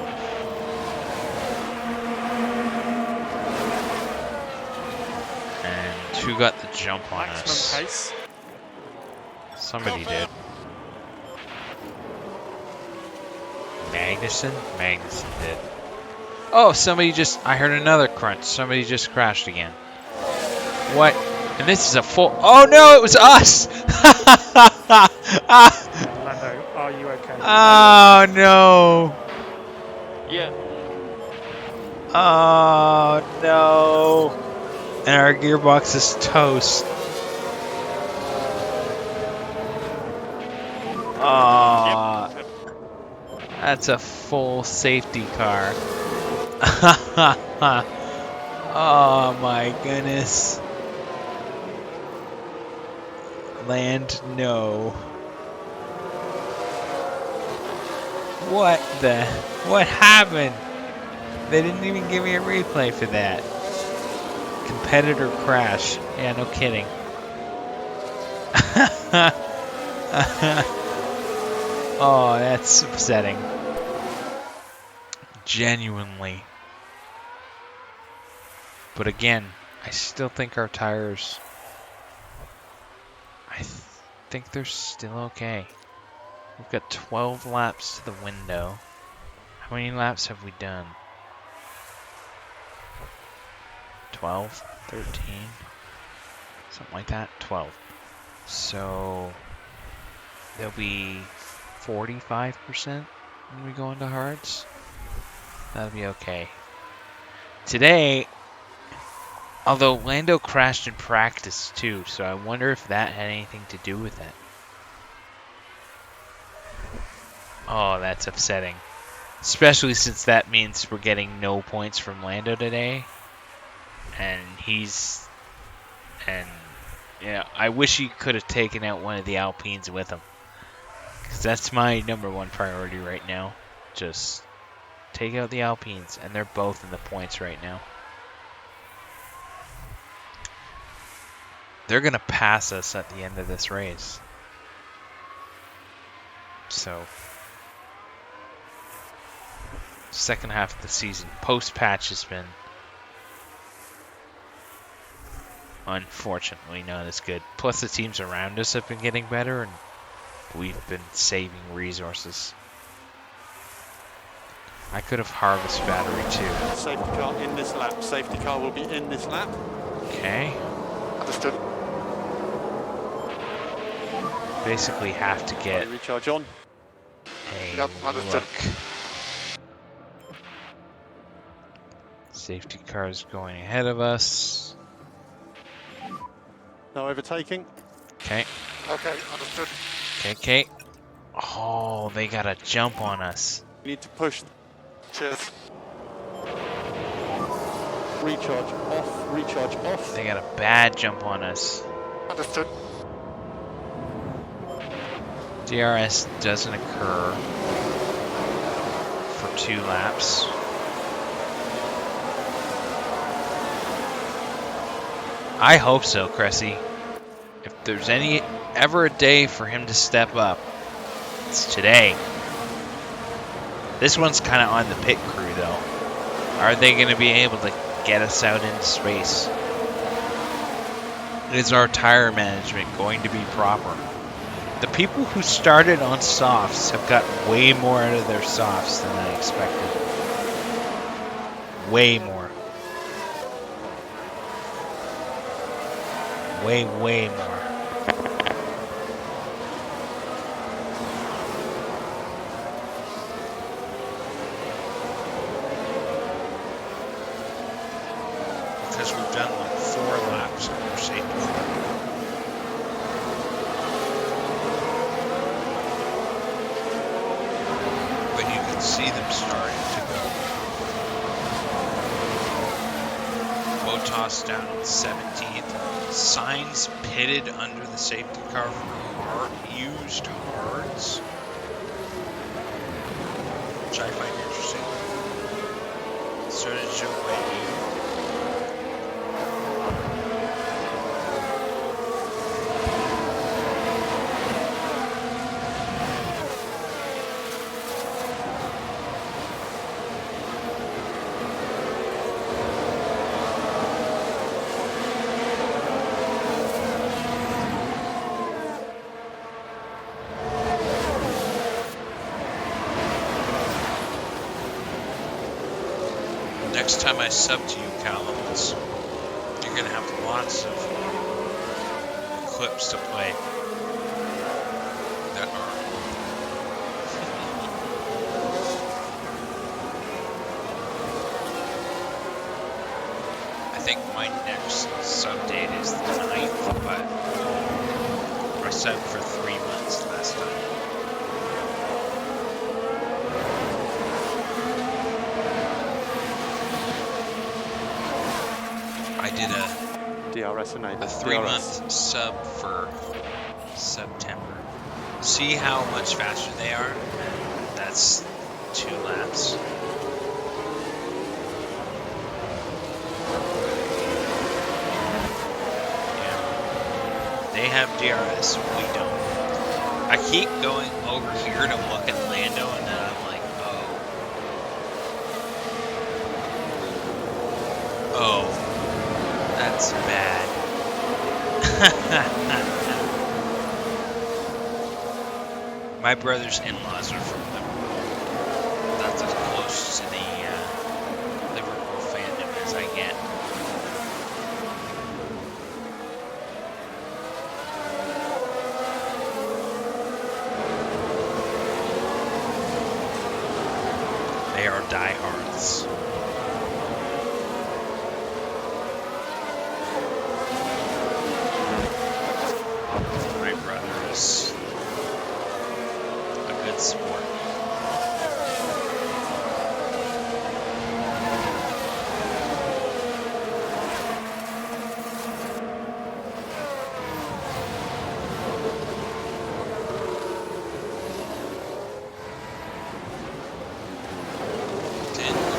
And who got the jump on us? Maximum pace. Somebody did. Magnussen? Magnussen did. Oh, somebody just... I heard another crunch. Somebody just crashed again. What? And this is a full... Oh no, it was us! Lando, are you okay? Oh no! Yeah. Oh no! And our gearbox is toast. Oh, that's a full safety car. Oh my goodness. Land, no. What happened? They didn't even give me a replay for that. Competitor crash. Yeah, no kidding. Oh, that's upsetting. Genuinely. But again, I still think our tires... I think they're still okay. We've got 12 laps to the window. How many laps have we done? 12? 13? Something like that? 12. So... there'll be 45% when we go into hards. That'll be okay. Today, although Lando crashed in practice too, so I wonder if that had anything to do with it. Oh, that's upsetting. Especially since that means we're getting no points from Lando today. And yeah, I wish he could have taken out one of the Alpines with him. Because that's my #1 priority right now. Just take out the Alpines, and they're both in the points right now. They're going to pass us at the end of this race. So, second half of the season, post-patch has been unfortunately not as good. Plus the teams around us have been getting better, and we've been saving resources. I could have harvested battery too. Safety car in this lap. Safety car will be in this lap. Okay. Understood. Basically have to get Recharge on. a understood. look. Safety cars going ahead of us. No overtaking. Okay. Okay, understood. Okay. Oh, they got a jump on us. We need to push. Cheers. Recharge off, recharge off. They got a bad jump on us. Understood. DRS doesn't occur for 2 laps. I hope so, Cressy. If there's ever a day for him to step up, it's today. This one's kind of on the pit crew, though. Are they going to be able to get us out into space? Is our tire management going to be proper? The people who started on softs have gotten way more out of their softs than I expected. Way more. Way more. Because we've done like 4 laps of safety car. But you can see them starting to go. Botas down in 17th. Signs pitted under the safety car for used hards, which I find interesting. So did Joe Whitey. Next time I sub to you, Callum, you're gonna have lots of clips to play that are. I think my next sub date is the 9th, but I subbed for 3 months last time. I did DRS enabled. a 3-month sub for September. See how much faster they are? That's 2 laps. Yeah. They have DRS, we don't. I keep going over here to look at Lando and then I'm like, oh. That's bad. My brother's in-laws are from Liverpool. That's as close to the Liverpool fandom as I get. They are diehards. A good sport.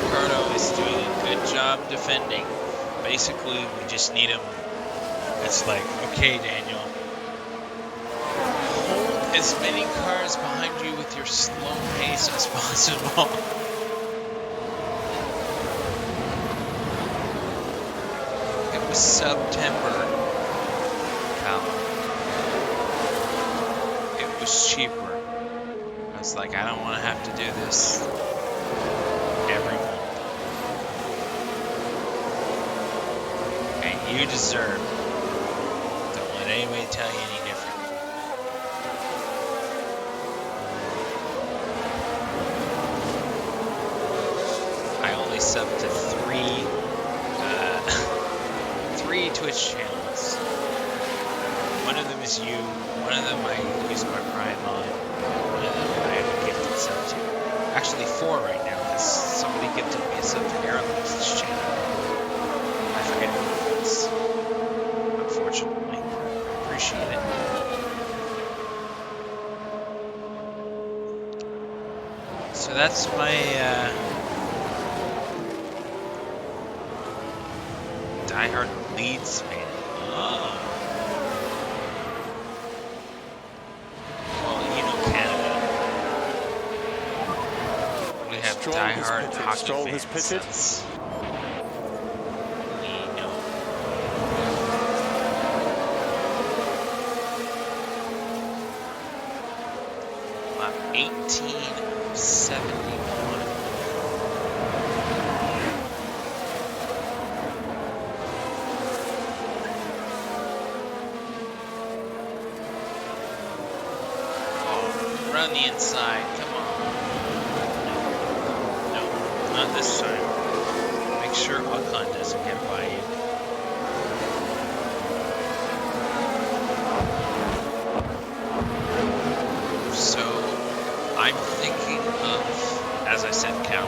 Ricardo is doing a good job defending. Basically, we just need him. It's like, okay, Daniel. As many cars behind you with your slow pace as possible. It was September. It was cheaper. I was like, I don't want to have to do this every month. And you deserve it. Don't let anybody tell you any different. Up to 3 Twitch channels. One of them is you, one of them I use my Prime on, one of them I have a gifted sub to. Actually 4 right now, because somebody gifted me a sub to Aerobics channel. I forget who it was. Unfortunately. I appreciate it. So that's my diehard Leeds fan. Oh. Well, you know Canada. We have Stroll diehard hockey Stroll fans. has pitted. We know. 1871. Oh, run the inside. Come on. No, not this time. Make sure Ocon doesn't get by you. So, I'm thinking of, as I said, Cal,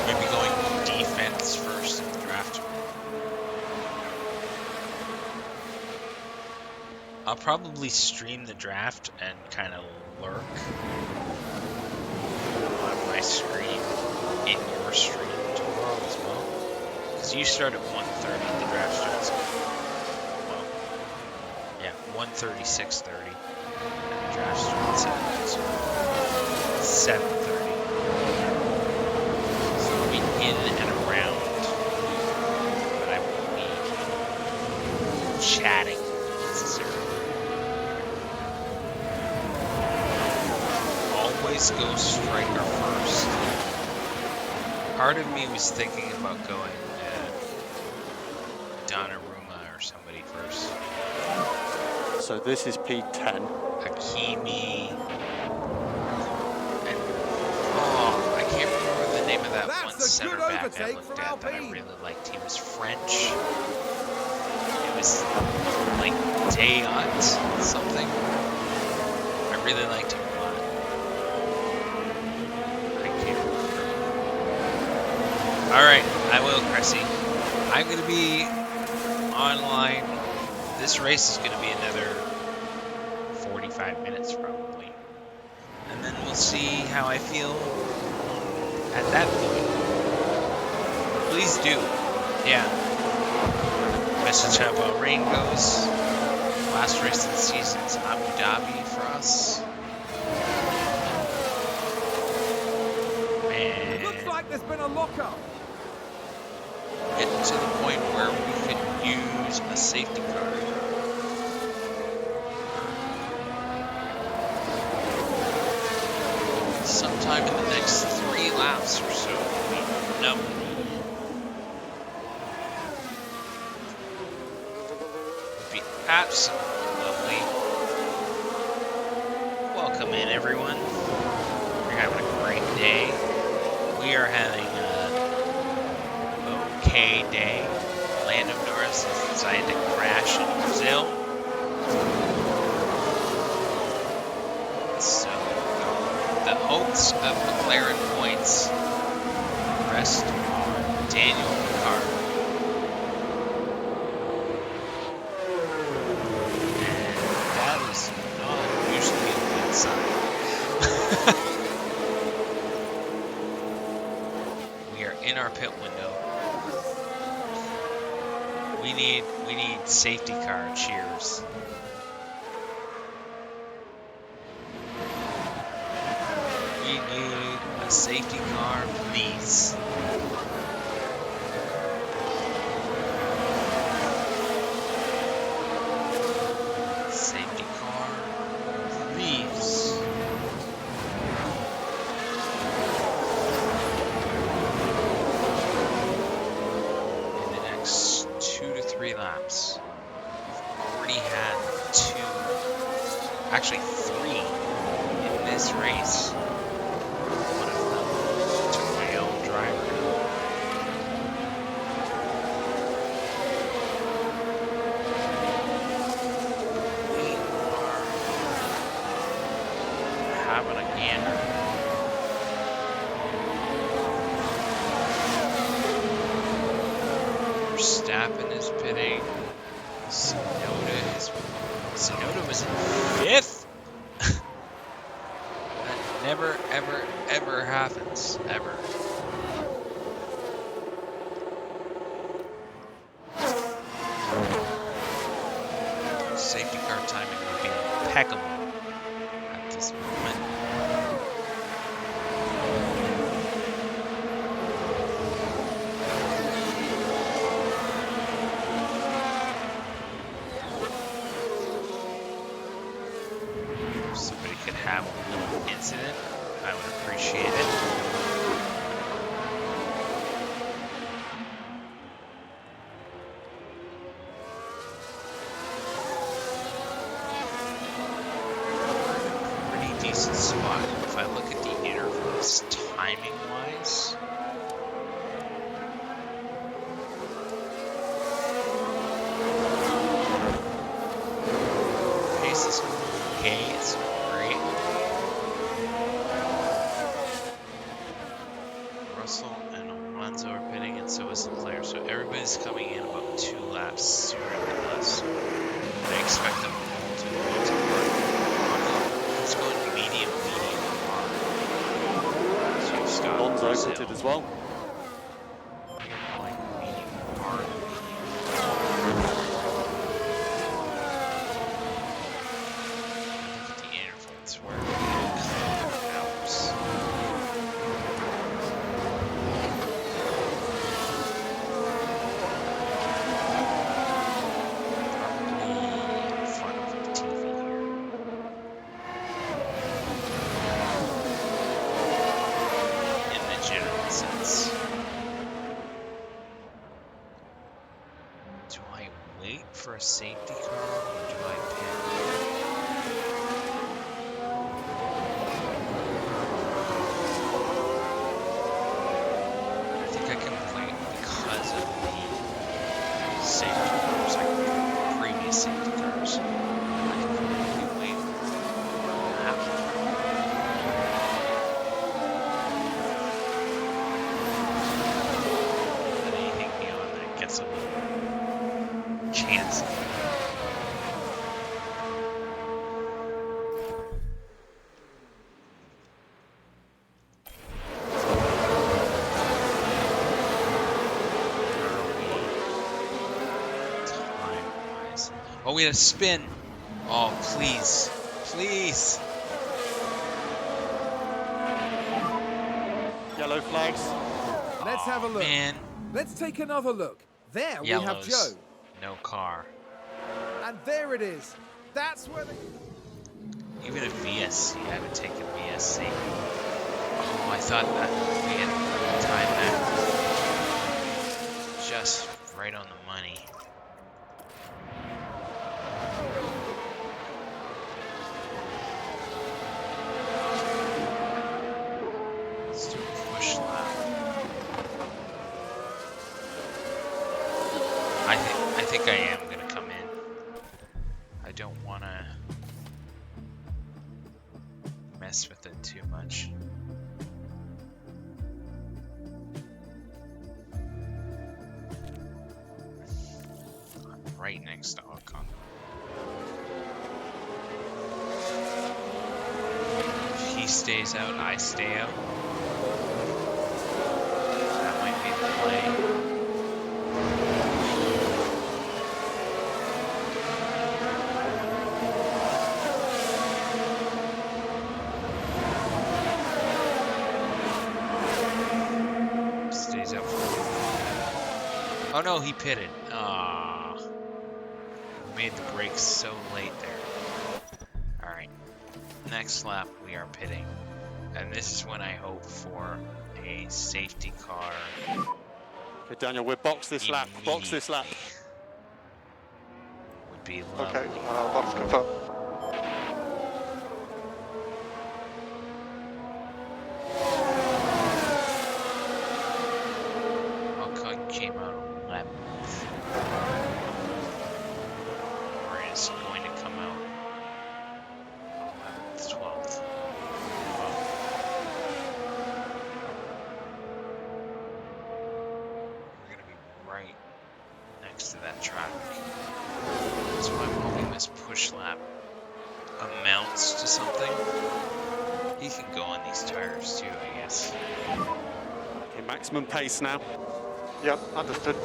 maybe going defense first in the draft. I'll probably stream the draft and kind of lurk on my screen in your stream tomorrow as well. Because you start at 1:30, the draft starts at 1:30, 6:30, and the draft starts at 7:30. So I'll be in and around, but I won't be chatting necessarily. Always go striker first. Part of me was thinking about going Donnarumma or somebody first. So this is P10. Hakimi. And, I can't remember the name of that That's one a center good back I overtake looked from at that I Alpine. really liked. He was French. It was like Dayot something. I really liked him a lot. I can't remember. Alright, I will, Cressy. I'm going to be online. This race is going to be another 45 minutes probably. And then we'll see how I feel at that point. Please do. Yeah. Message how Bahrain goes. Last race of the season is Abu Dhabi for us. Man. Looks like there's been a lockup. Getting to the point where we could use a safety car. Sometime in the next 3 laps or so. No. Would be absolutely lovely. Welcome in, everyone. We're having a great day. We are having an okay day. Lando Norris has decided to crash in Brazil. So the hopes of McLaren points rest on Daniel Ricciardo. And that is not usually a good sign. We are in our pit window. We need safety car cheers. We need a safety car, please. Safety car, please. In the next 2 to 3 laps, we've already had 2, actually 3 in this race. One of them to my own driver. We are having a gander. Verstappen is pitting. Tsunoda was in 5th? That never, ever, ever happens. Ever. Safety car timing would be impeccable at this moment. have a little incident, I would appreciate it. Pretty decent spot. If I look at the intervals, timing-wise, pace is okay. It's great. Russell and Alonso are pitting, and so is Leclerc. So everybody's coming in about 2 laps sooner than us. I expect them all to go to hard. It's going medium hard. So you've got Alonso Brazil pitted as well. going medium hard. Look at the intervals where it helps. Probably in front of the TV here. In the general sense. Do I wait for a safety car or do I pit? I think I can wait because of the safety cars, like previous safety cars. I can probably wait for that. But anything beyond that gets a little chance. Time-wise. Oh, we had a spin. Oh, please. Please. Yellow flags. Let's have a look. Man. Let's take another look. There we have Yellows. Joe. No car. And there it is. That's where they... Even a VSC, I would take a VSC. Oh, I thought that we had timed that just right on the money. Let's do a push lap. I think I am gonna come in. I don't wanna mess with it too much. I'm right next to Ocon. If he stays out, I stay out. That might be the play. Stays out for Oh no, he pitted. Ah, made the brakes so late there. Alright, next lap we are pitting. And this is when I hope for a safety car. Okay, Daniel, we'll box this lap. Box this lap. Would be lovely. Okay, box confirmed. Ocon came out 11th. Or is going to come out 11th, 12th. We're going to be right next to that traffic. So I'm hoping this push lap amounts to something. He can go on these tires too, I guess. Okay, maximum pace now. Yep, understood.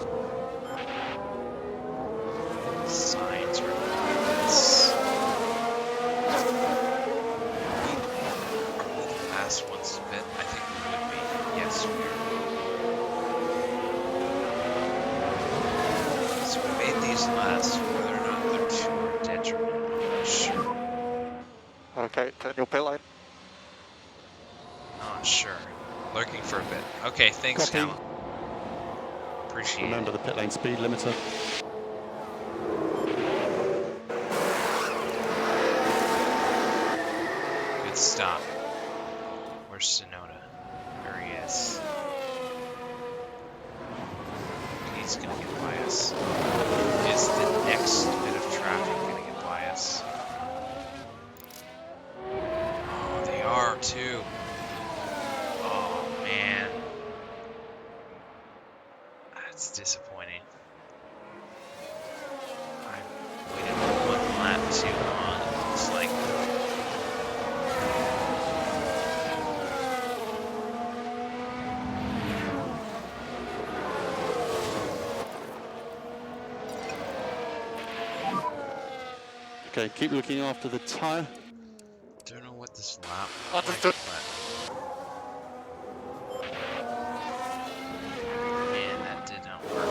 Signs are nuts. Are we the last ones to bit? I think we would be. Yes, we are. So we made these last. Whether or not they're to our detriment, I'm not sure. Okay, turn your pit lane. Oh, sure. Lurking for a bit. Okay, thanks, Copy. Callum. Appreciate it. Remember the pit lane speed limiter. Good stop. Where's Sonoda? There he is. He's gonna get by us. Is the next bit of traffic gonna get by us? Oh, they are too. Oh man. That's disappointing. I waited 1 lap too long. It's like Okay, keep looking after the tyre. don't know what this lap Understood. man, that did not work.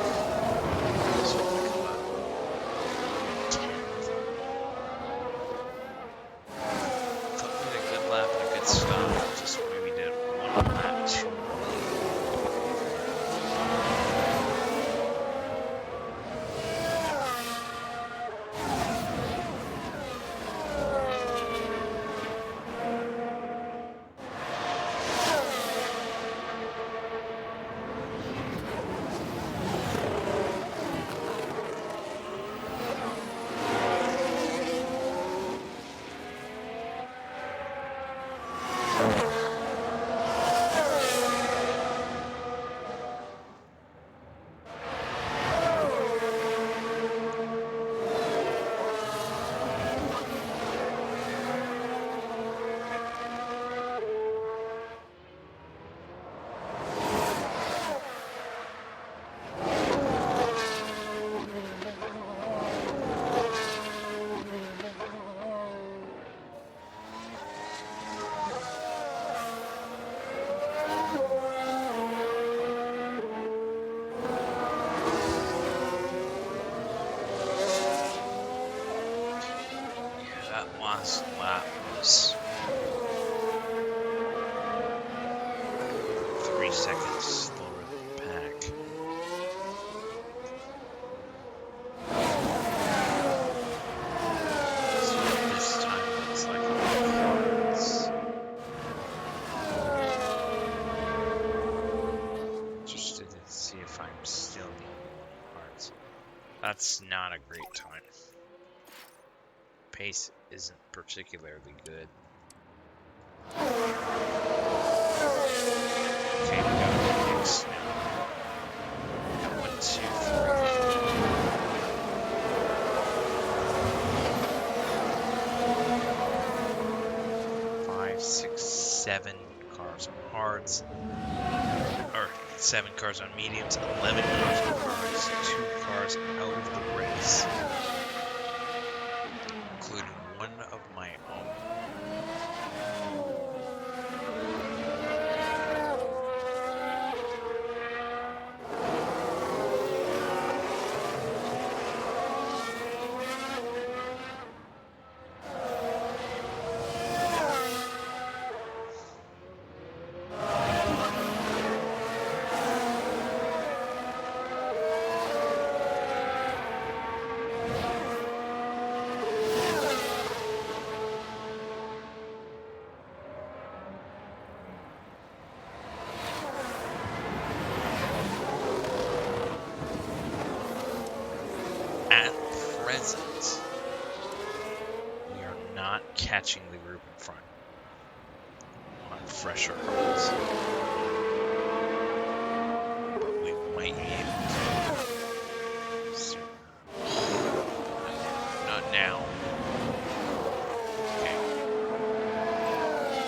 This was like a 10th. Thought we had a good lap and a good stop. Just maybe did 1 lap too early. That last lap was 3 seconds slower than the pack. So this time it's like it's interested to see if I'm still the only one in hearts. That's not a great time. Pace isn't particularly good. Okay, we got a mix now. 1, 2, 3, 4, 5, 6, 7 cars on hards, or 7 cars on mediums, 11 cars on hards, 2 cars out of the race, including 1 of my own. At present, we are not catching the group in front on fresher hurdles, but we might be able to soon. Not now. Okay,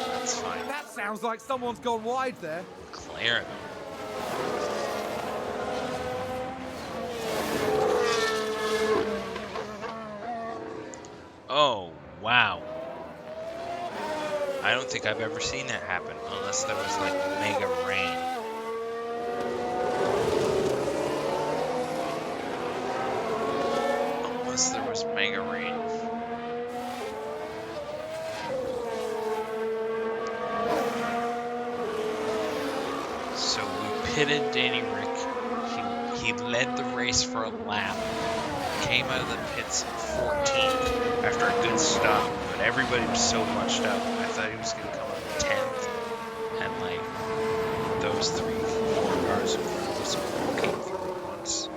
that's fine. That sounds like someone's gone wide there. McLaren. Oh, wow. I don't think I've ever seen that happen, unless there was like mega rain. Unless there was mega rain. pitted Danny Rick. He led the race for a lap. Came out of the pits 14th after a good stop, but everybody was so bunched up. I thought he was going to come up 10th, and like those 3-4 cars in front of us were walking through at once.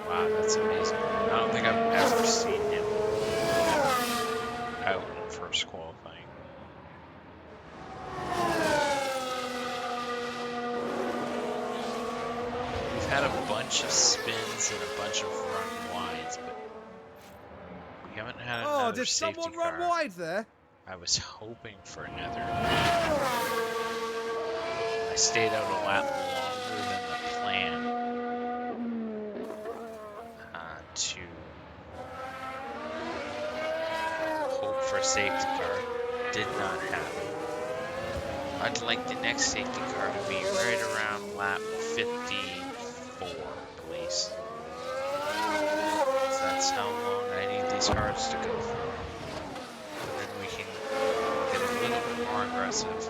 Wow, that's amazing. I don't think I've ever seen him out in first qualifying. Had a bunch of spins and a bunch of run wides, but we haven't had another Oh, did safety someone car. run wide there? I was hoping for another. I stayed out a lap longer than the plan to hope for a safety car. Did not happen. I'd like the next safety car to be right around lap 54, please. So that's how long I need these cars to go for. And then we can get a little bit more aggressive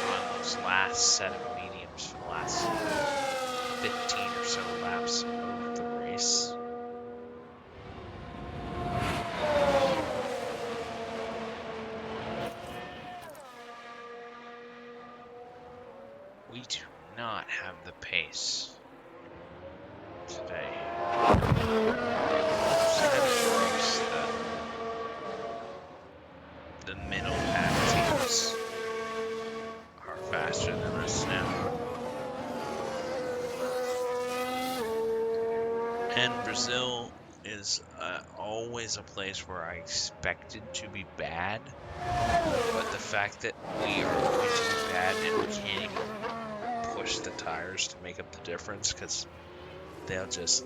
on those last set of mediums for the last 15 or so laps of the race. We do not have the pace today. The middle pack teams are faster than us now. And Brazil is always a place where I expected to be bad, but the fact that we are going to be bad and we can't even push the tires to make up the difference because they'll just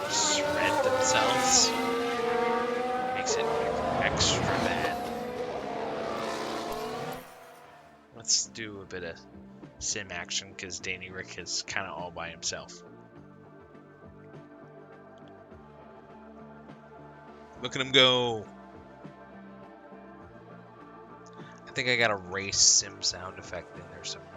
shred themselves makes it extra bad. Let's do a bit of sim action because Danny Rick is kind of all by himself. Look at him go. I think I got a race sim sound effect in there somewhere.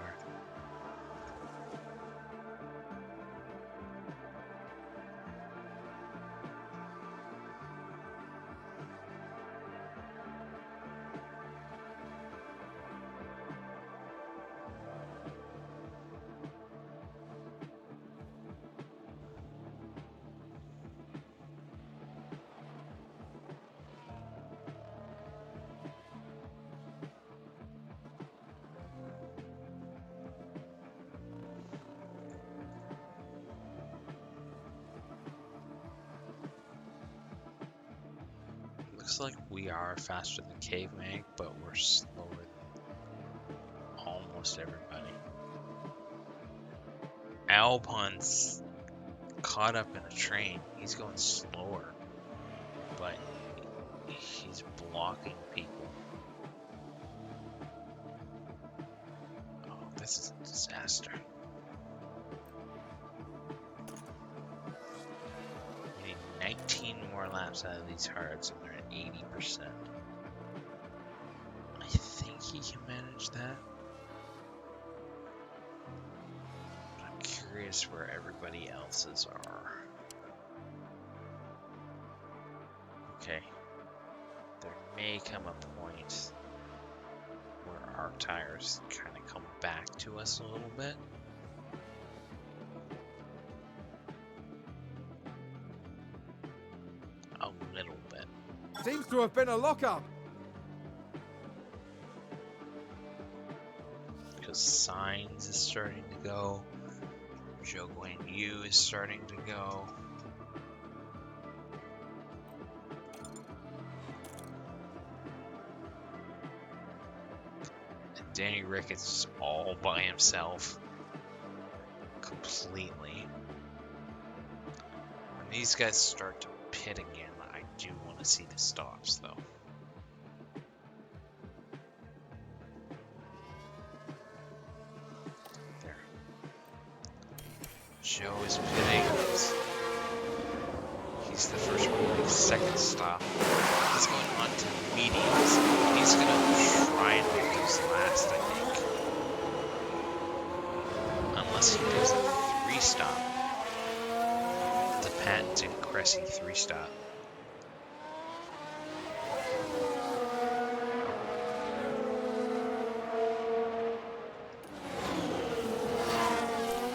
Looks like we are faster than Caveman, but we're slower than almost everybody. Albon's caught up in a train. He's going slower, but he's blocking people. Oh, this is a disaster. We need 19 more laps out of these hards and they're at 80%. I think he can manage that. But I'm curious where everybody else's are. Okay. There may come a point where our tires kind of come back to us a little bit. A little bit. Seems to have been a lockup. Because Sainz is starting to go. Zhou Guanyu is starting to go. And Danny Rick is all by himself. Completely. When these guys start to pit again, I do want to see the stops though. There. Zhou is pitting. He's the first one to make second stop. He's going on to mediums. He's going to try and make those last, I think. Unless he does a 3-stop. The patented Cressy 3-stop.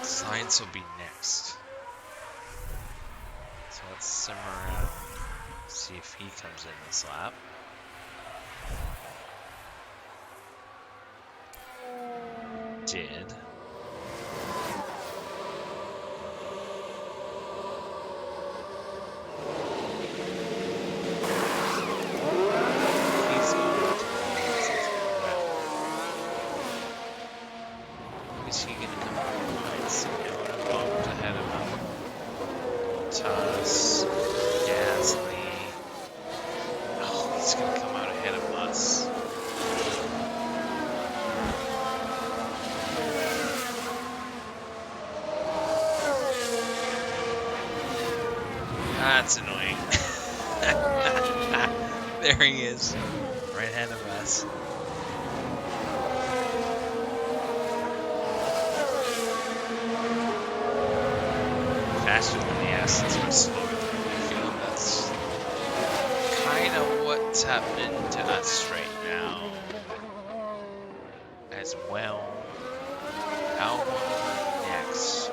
Science will be next. So let's simmer around. See if he comes in this lap. Did. He's going to well. Is he going to come from behind Signora? Bumped ahead of him. Tuss. Gasly. Oh, he's going to come out ahead of us. That's annoying. There he is, right ahead of us. Faster than the Astons, but slower than the midfield. That's kind of what's happening to us right now. As well. Albon next.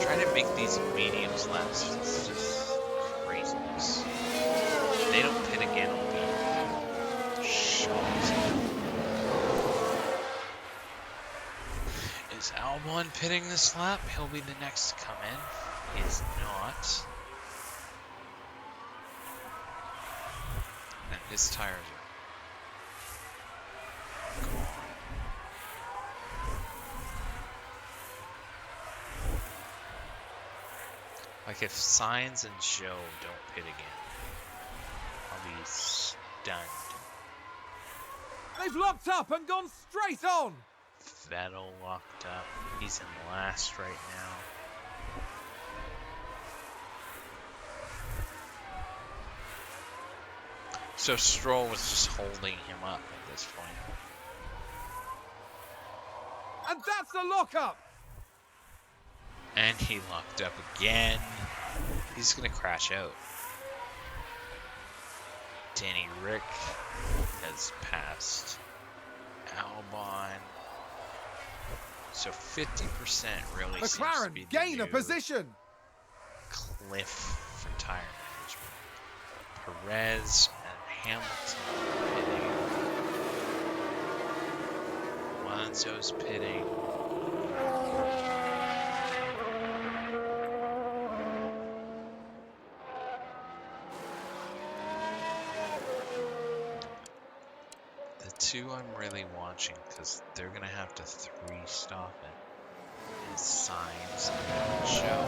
Trying to make these mediums last. It's just craziness. If they don't pit again, I'll be shocked. Is Albon pitting this lap? He'll be the next to come in. He is not. And his tires are gone. Like if Sainz and Zhou don't pit again, I'll be stunned. They've locked up and gone straight on. Vettel locked up. He's in last right now. So Stroll was just holding him up at this point. And that's the lockup. And he locked up again. He's gonna crash out. Danny Rick has passed Albon. So 50% really seems to be McLaren the gain a new position. cliff for tire management. Perez and Hamilton pitting. Alonso's pitting. The two I'm really watching, because they're going to have to 3-stop it, is Sainz and Zhou.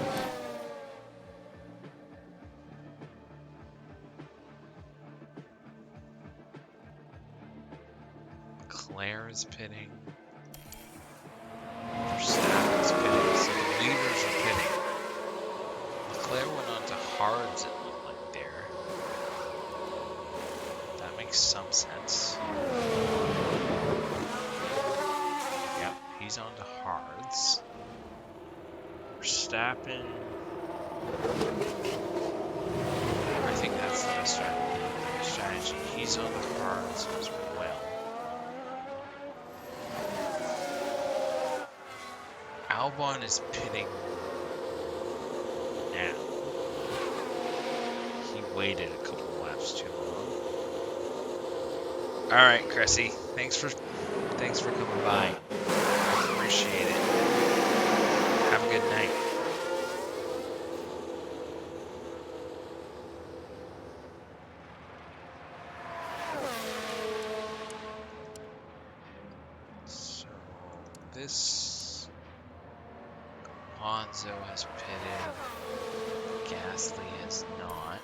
Leclerc is pitting. Verstappen's pitting, so the leaders are pitting. Leclerc went on to hards, it looked like there. That makes some sense. Yep, he's on to hards. Verstappen. I think that's the best strategy. He's on the hards as well. Albon is pitting now. He waited a couple laps too long. All right, Cressy. Thanks for coming by. I appreciate it. Have a good night. So this Alonso has pitted. Gasly has not.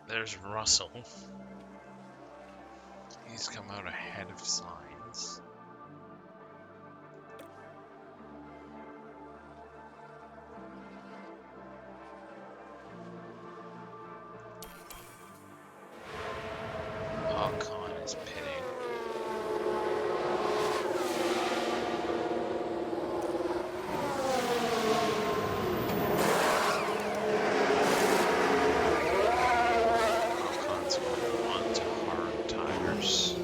There's Russell. He's come out ahead of Signs. Ocon is pitting. Ocon's going on to hard tires.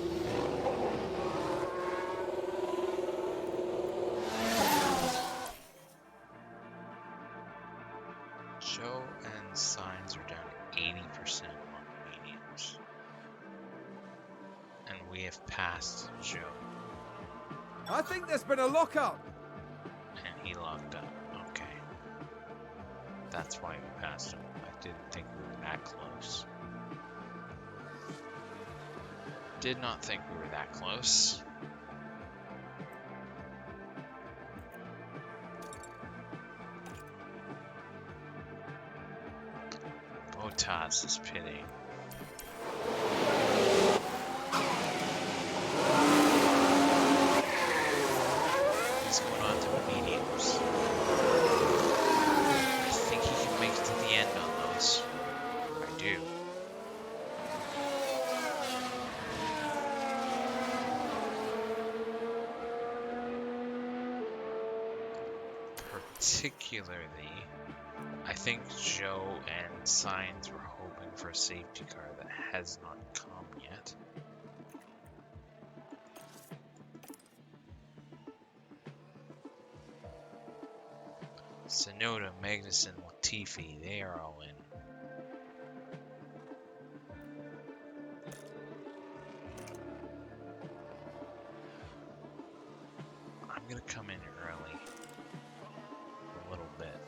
Joe and Signs are down 80% on mediums. And we have passed Joe. I think there's been a lockup. And he locked up. Okay. That's why we passed him. I didn't think we were that close. Did not think we were that close. Bottas is pitting. He's going on to mediums. I think he can make it to the end on those. I do. Particularly, I think Joe and Signs were hoping for a safety car that has not come yet. Tsunoda, Magnussen, Latifi, they are all in. I'm gonna come in early. A little bit.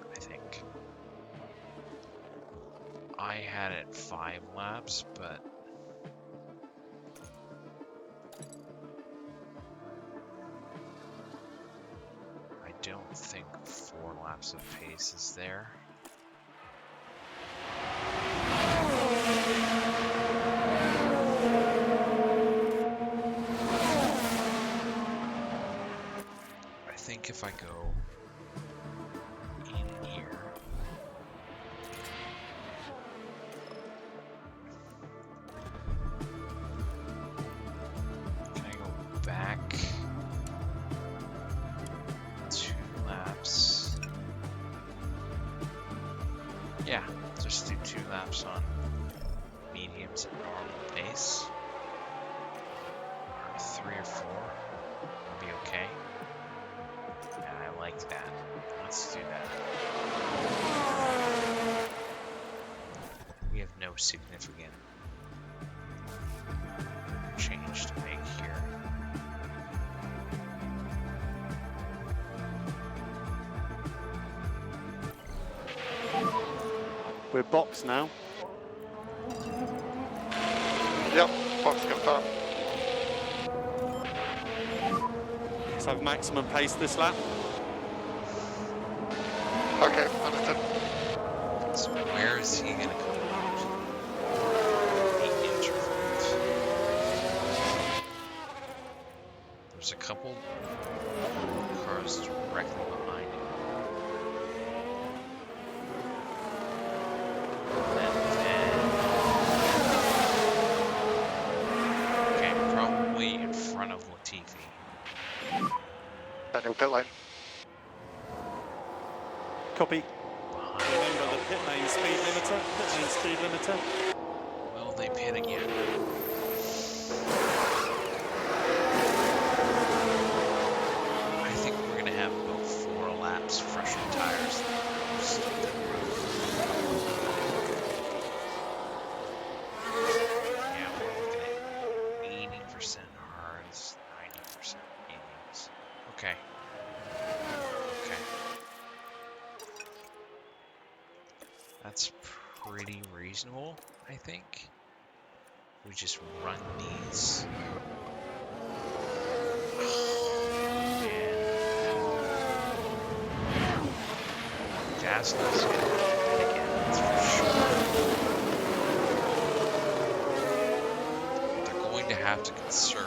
I think. I had it 5 laps, but I don't think 4 laps of pace is there. I think if I go in here, can I go back 2 laps? Yeah, just do 2 laps on mediums at normal pace. Or 3 or 4 will be okay. Yeah, I like that. Let's do that. We have no significant change to make here. We're boxed now. Yep, box confirmed. Let's have maximum pace this lap. Okay, understood. So where is he gonna come out? The interval. There's a couple cars directly behind him. Okay, probably in front of Latifi. Heading pit lane. Copy. Remember the pit lane speed limiter. Pit lane speed limiter. Will they pit again? I think we're gonna have about 4 laps fresher tires. Yeah, we're looking at 80% hards, 90% mediums. Okay. Okay. That's pretty reasonable, I think. We just run these. Gasly's gonna hit again, that's for sure. have to conserve.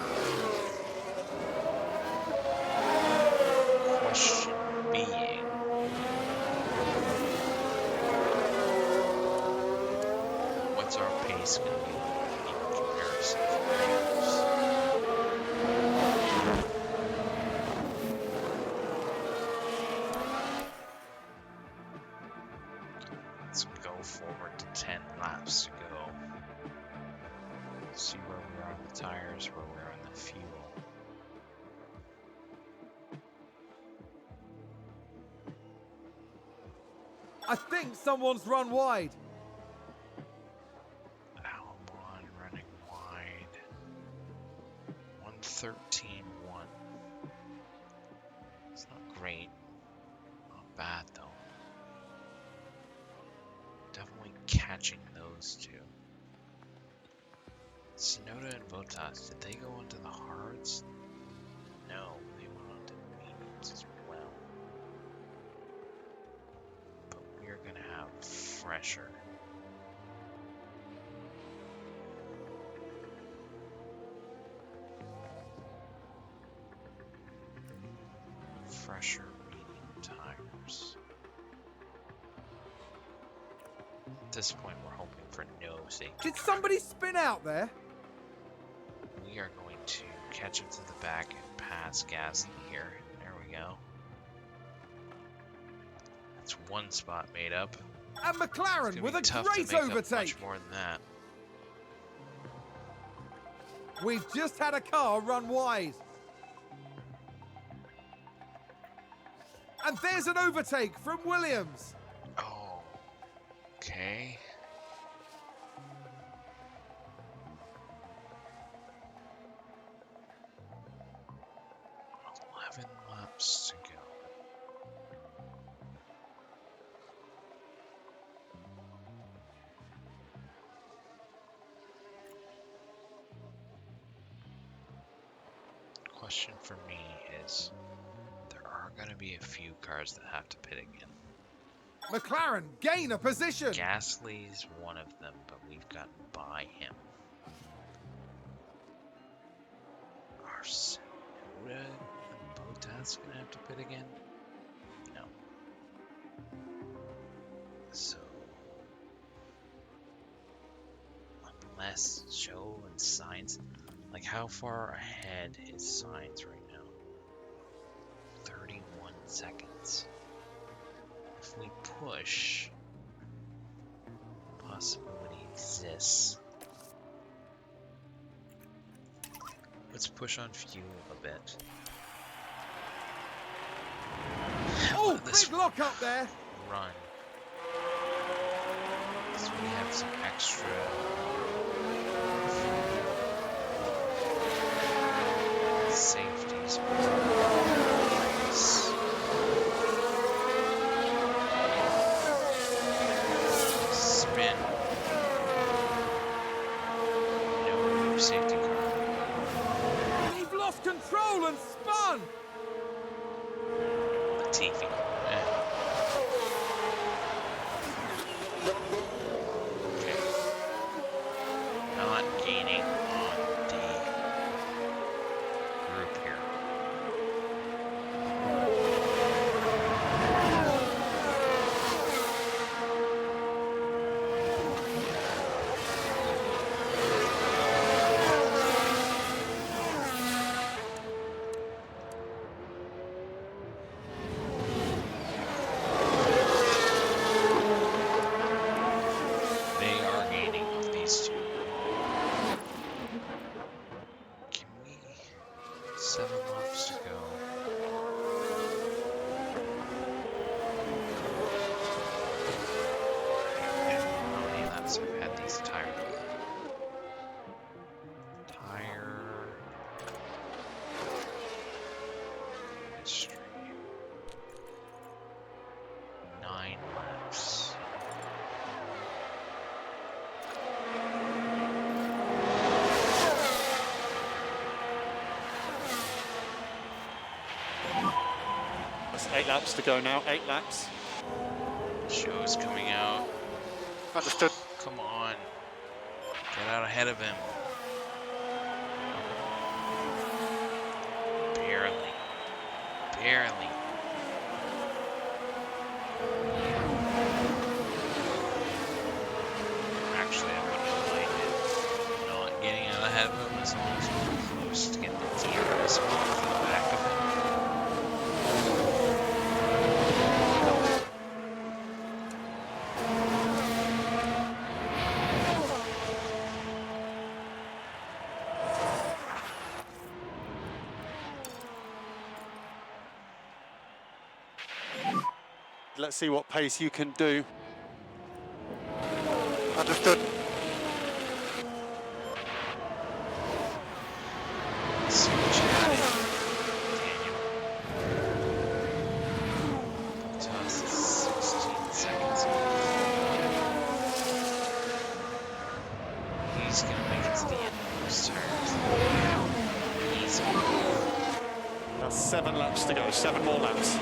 Question being, what's our pace going to be like in comparison to others? Let's go forward to 10 laps to go. See where we are on the tires, where we are on the fuel. I think someone's run wide. Albon running wide. 113.1. It's not great. Not bad though. Definitely catching those two. Tsunoda and Bottas, did they go into the hards? No, they went onto the mediums as well. But we're gonna have fresher. Fresher medium tires. At this point, we're hoping for no safety Did car. somebody spin out there? We are going to catch up to the back and pass Gasly here. There we go. That's one spot made up. And It's McLaren gonna with be a tough great to make up overtake. much more than that. We've just had a car run wide. And there's an overtake from Williams. Oh, okay. Laps to go. Question for me is, there are going to be a few cars that have to pit again. McLaren gain a position. Gasly's one of them, but we've gotten by him. Are Tsunoda and Bottas gonna have to pit again? No. So, unless Joe and Sainz, like how far ahead is Sainz right now? 31 seconds. If we push, possibility exists. Let's push on fuel a bit. Oh, This big lock up there. run. So we have some extra safeties. Spin. No safety car. They've lost control and spun. Latifi. Okay. Not gaining on the group here. They are gaining on these two. Can we? 7 laps to go. How many laps have we had these tires on? Tire. History. 9 laps. That's 8 laps to go now, 8 laps. Show's coming out. Understood. Come on. Get out ahead of him. Barely. Actually, I wouldn't have minded not getting out ahead of him as long as we were close to getting the DRS off the back of him. Let's see what pace you can do. Understood. Let's see what you got in, Daniel. So it's 16 seconds. He's gonna make it to the end of those turns. Easy. That's 7 laps to go, 7 more laps.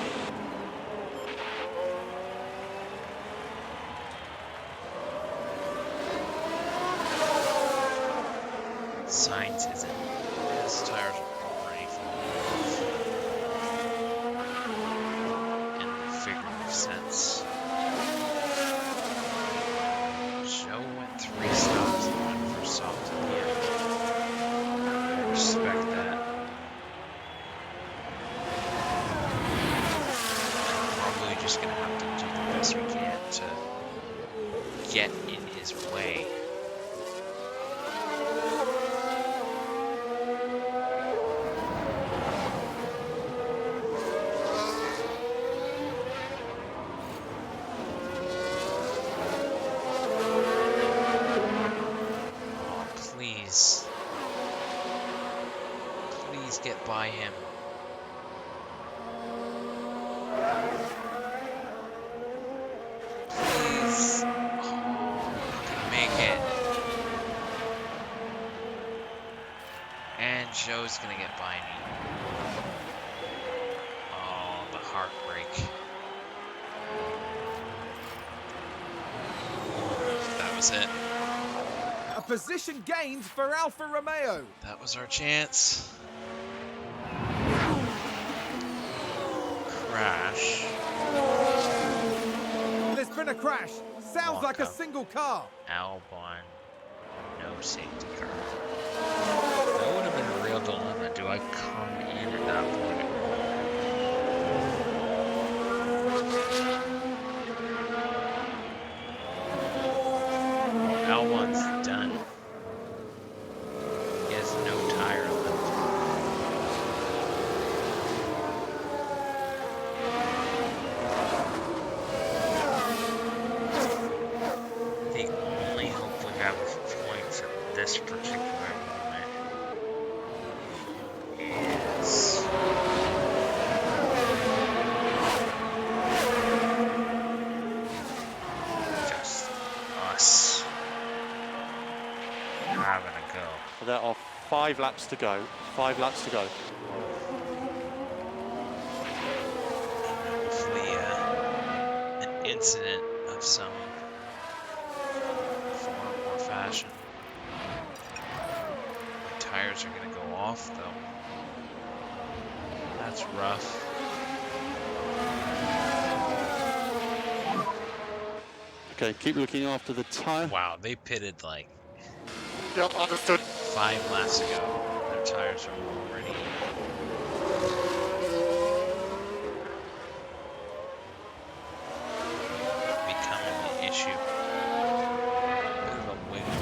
Science isn't. His tires are already falling off. In the figurative sense. Joe went 3 stops and went for soft at the end. I respect that. Probably just gonna have to do the best we can to get in his way. Please get by him. Please. Oh, not gonna make it. And Joe's gonna get by me. Oh, the heartbreak. That was it. A position gained for Alfa Romeo. That was our chance. Crash. There's been a crash. Sounds like a single car. Albon, no safety car. That would have been a real dilemma. Do I come in at that point? Albon's done. He has no tire left. The only hope we have of points at this particular moment is just us having a go. There are 5 laps to go. 5 laps to go. Hopefully, an incident of some form or fashion. My tires are gonna go off though. That's rough. Okay, keep looking after the tyre. Wow, they pitted like Yep, understood. 5 laps ago. Their tires are already becoming an issue. Bit of a wiggle.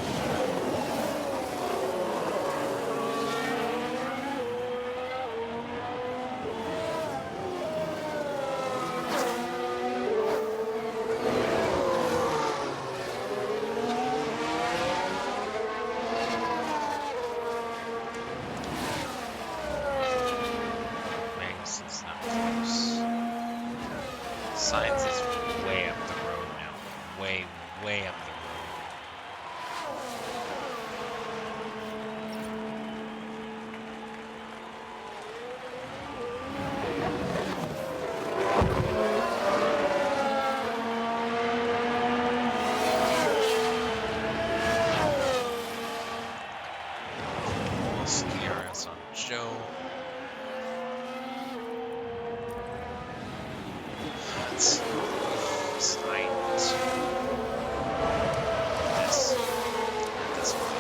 Magnussen's not close. Science is way up the road now. Way, way up the road. Almost DRS on Joe. tight. This. This one.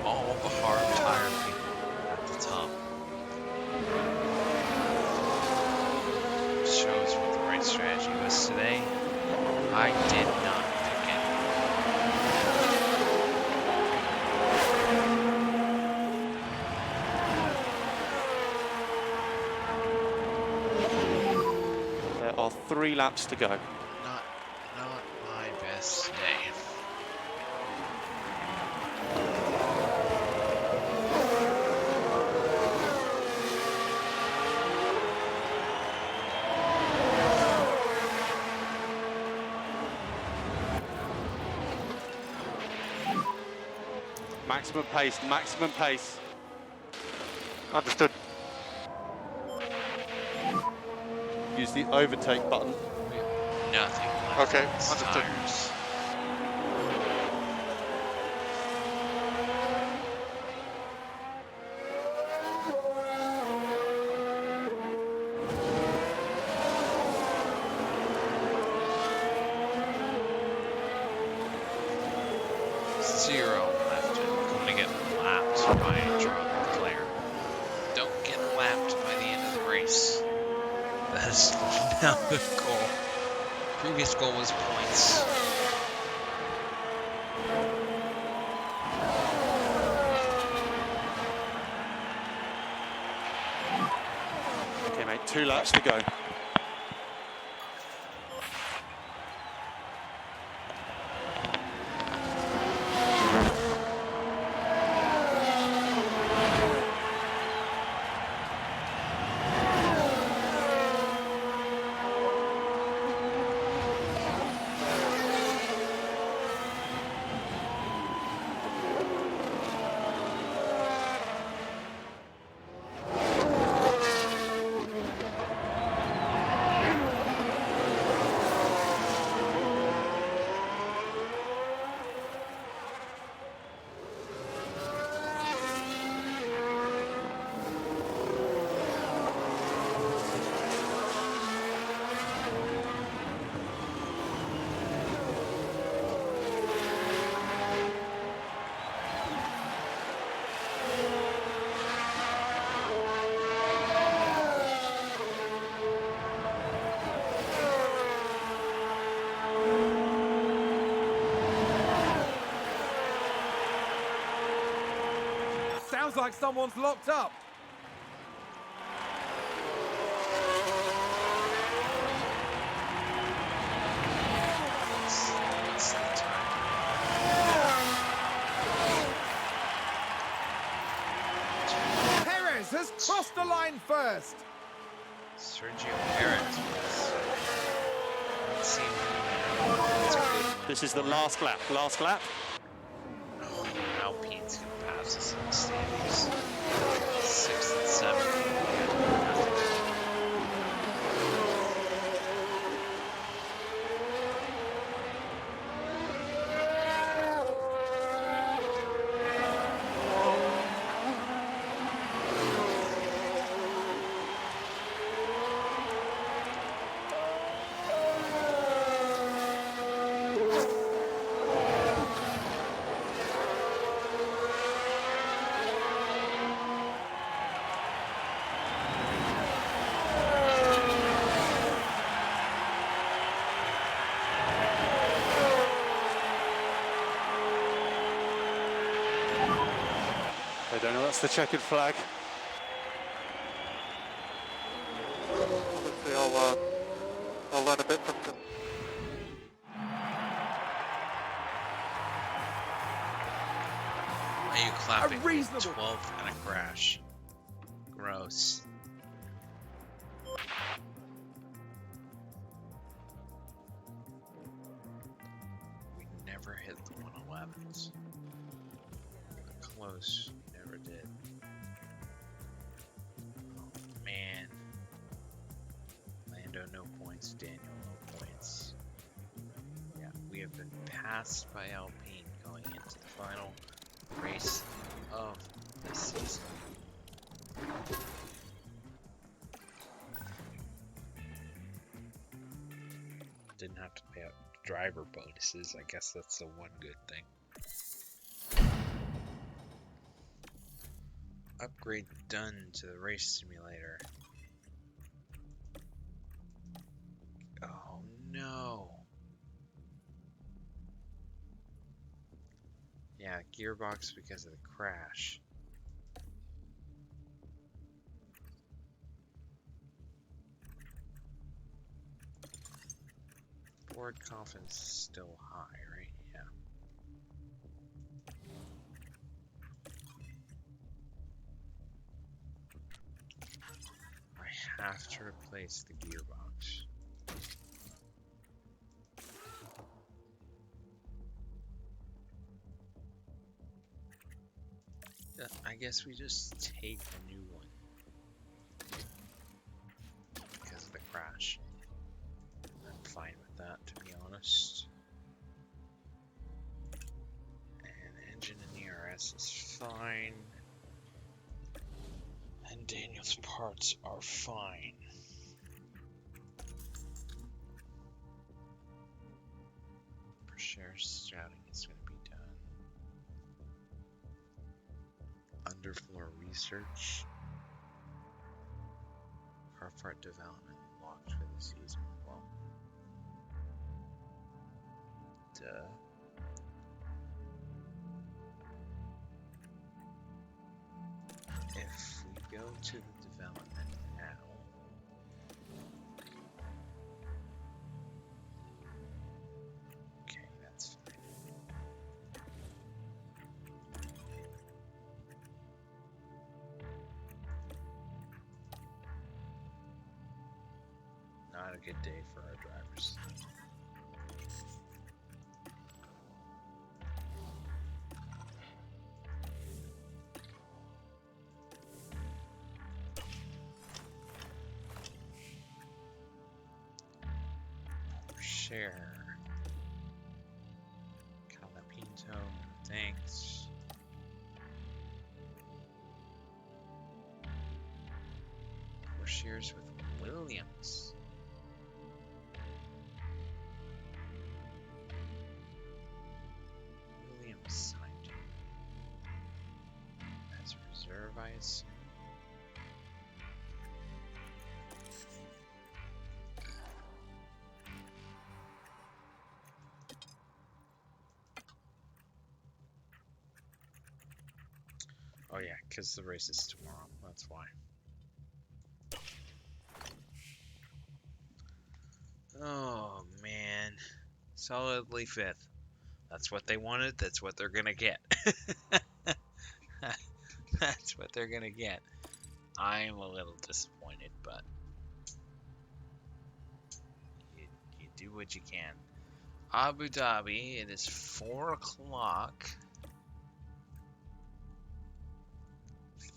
All the hard tire people at the top. Shows what the right strategy was today. I did not pick it. There are 3 laps to go. Not my best day. Maximum pace, maximum pace. Understood. Use the overtake button. Nothing left. Okay, on these understood. tires. Zero left. I'm gonna get lapped by Charles Leclerc. Don't get lapped by the end of the race. That is now the goal. Previous goal was points. Okay, mate, 2 laps to go. Sounds like someone's locked up. What's the time? Perez has crossed the line first. Sergio Perez was. Let's see. That's a good one. This is the last lap. Last lap. Oh, Alpine's gonna pass us in the standings. 6th and 7th. They don't know that's the checkered flag. Hopefully I'll learn a bit from them. Are you clapping? A reasonable- 12th and a crash. Gross. We never hit the 111s. Close, never did. Oh, man. points, Daniel, low points. Yeah, we have been passed by Alpine going into the final race of the season. Didn't have to pay out driver bonuses. I guess that's the one good thing. Upgrade done to the race simulator. Oh no. Yeah, gearbox because of the crash. Board confidence is still high, right? Yeah. I have to replace the gearbox. Yeah, I guess we just take a new one because of the crash. I'm fine with that, to be honest. And engine and ERS is fine. And Daniel's parts are fine. For sure, scouting is going to be done. Underfloor research. Car part development locked for the season. Well, duh. If we go to the development now, okay, that's fine. Not a good day for our drivers. Share. Calapinto, thanks. We're shares with Williams. Williams signed as a reserve, I assume. Oh yeah, because the race is tomorrow, that's why. Oh man, solidly fifth. That's what they wanted, that's what they're gonna get. That's what they're gonna get. I'm a little disappointed, but you do what you can. Abu Dhabi, it is 4 o'clock.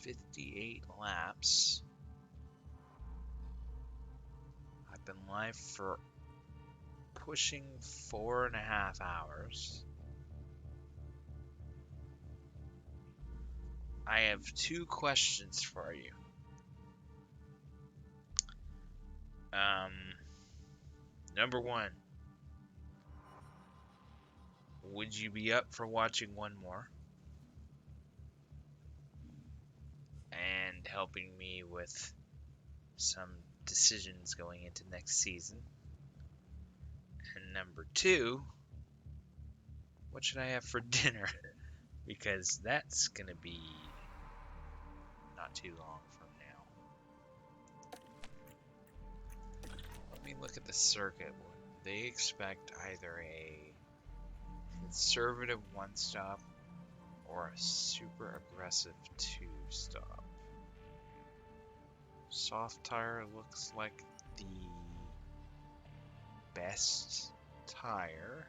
58 laps. I've been live for pushing 4.5 hours. I have 2 questions for you. Number 1, would you be up for watching one more? And helping me with some decisions going into next season. And number 2, what should I have for dinner? Because that's gonna be not too long from now. Let me look at the circuit. They expect either a conservative 1-stop or a super aggressive 2-stop. Soft tire looks like the best tire.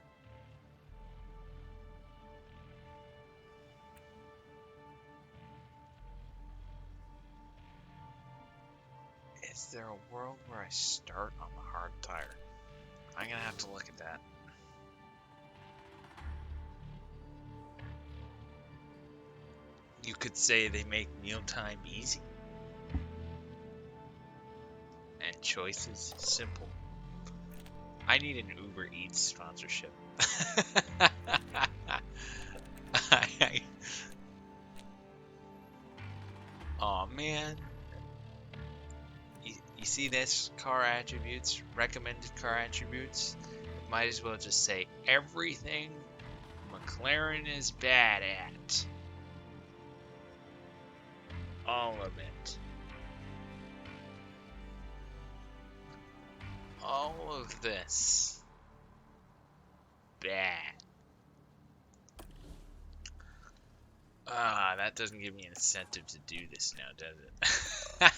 Is there a world where I start on the hard tire? I'm gonna have to look at that. You could say they make mealtime easy. And choices simple. I need an Uber Eats sponsorship. Aw, man. You see this? Car attributes, recommended car attributes. Might as well just say everything McLaren is bad at. All of it. All of this. Bad. Ah, that doesn't give me an incentive to do this now, does it?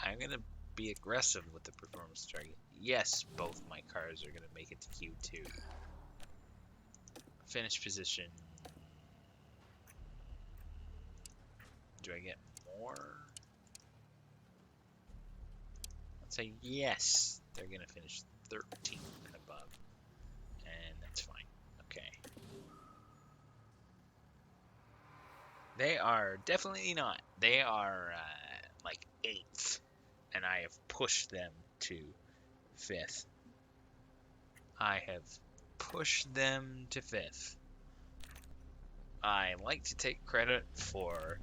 I'm gonna be aggressive with the performance target. Yes, both my cars are gonna make it to Q2. Finish position. Do I get more? Let's say yes, they're gonna finish 13 and above. And that's fine. Okay. They are definitely not. They are like 8th. And I have pushed them to 5th. I have pushed them to 5th. I like to take credit for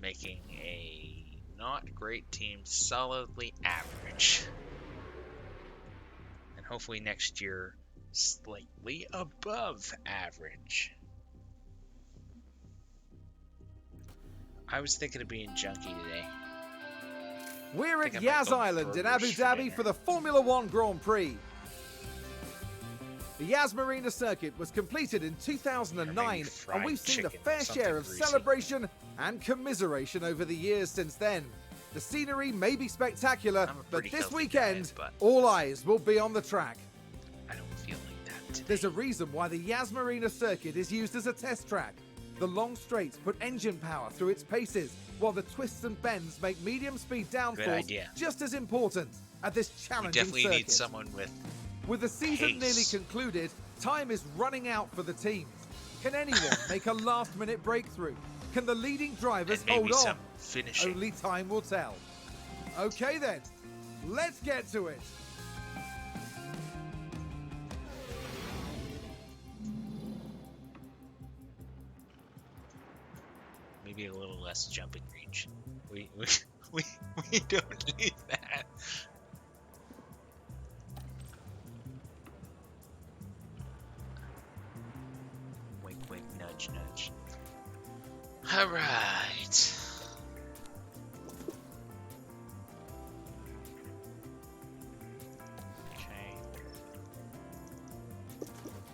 making a not great team solidly average. And hopefully next year, slightly above average. I was thinking of being junkie today. We're at Yas Island in Abu Dhabi for the Formula One Grand Prix. The Yas Marina circuit was completed in 2009, and we've seen a fair share of celebration and commiseration over the years since then. The scenery may be spectacular, but this weekend, all eyes will be on the track. I don't feel like that today. There's a reason why the Yas Marina circuit is used as a test track. The long straights put engine power through its paces, while the twists and bends make medium-speed downforce just as important at this challenging circuit. We definitely need someone with the season nearly concluded, time is running out for the teams. Can anyone make a last-minute breakthrough? Can the leading drivers hold on? Only time will tell. Okay then, let's get to it. Maybe a little less jumping range. We don't need that. Wink, wink, nudge, nudge. All right. Okay.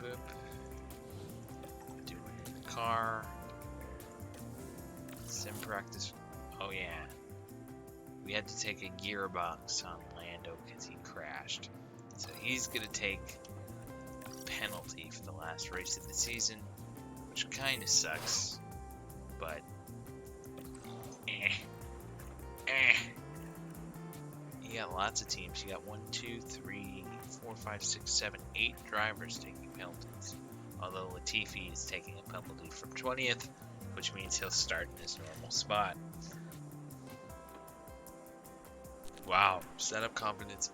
Boop. Doing it in the car. Sim practice. Oh yeah. We had to take a gearbox on Lando because he crashed. So he's gonna take a penalty for the last race of the season, which kind of sucks. But you got lots of teams. You got 1, 2, 3, 4, 5, 6, 7, 8 drivers taking penalties. Although Latifi is taking a penalty from 20th, which means he'll start in his normal spot. Wow, setup confidence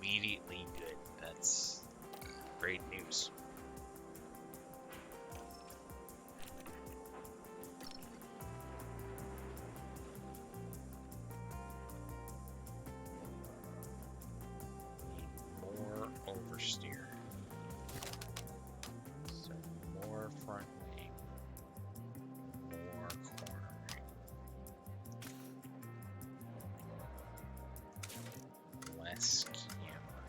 immediately good. That's great news. More oversteer. So more front wing. More cornering. Less camera.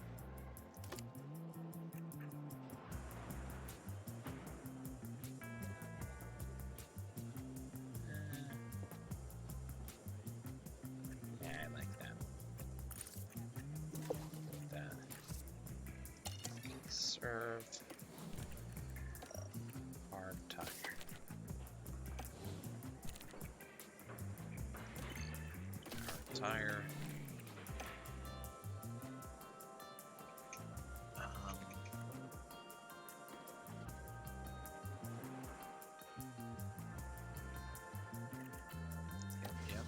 Yeah, I like that. Put that. Serve. Hard tire. tire. Yep.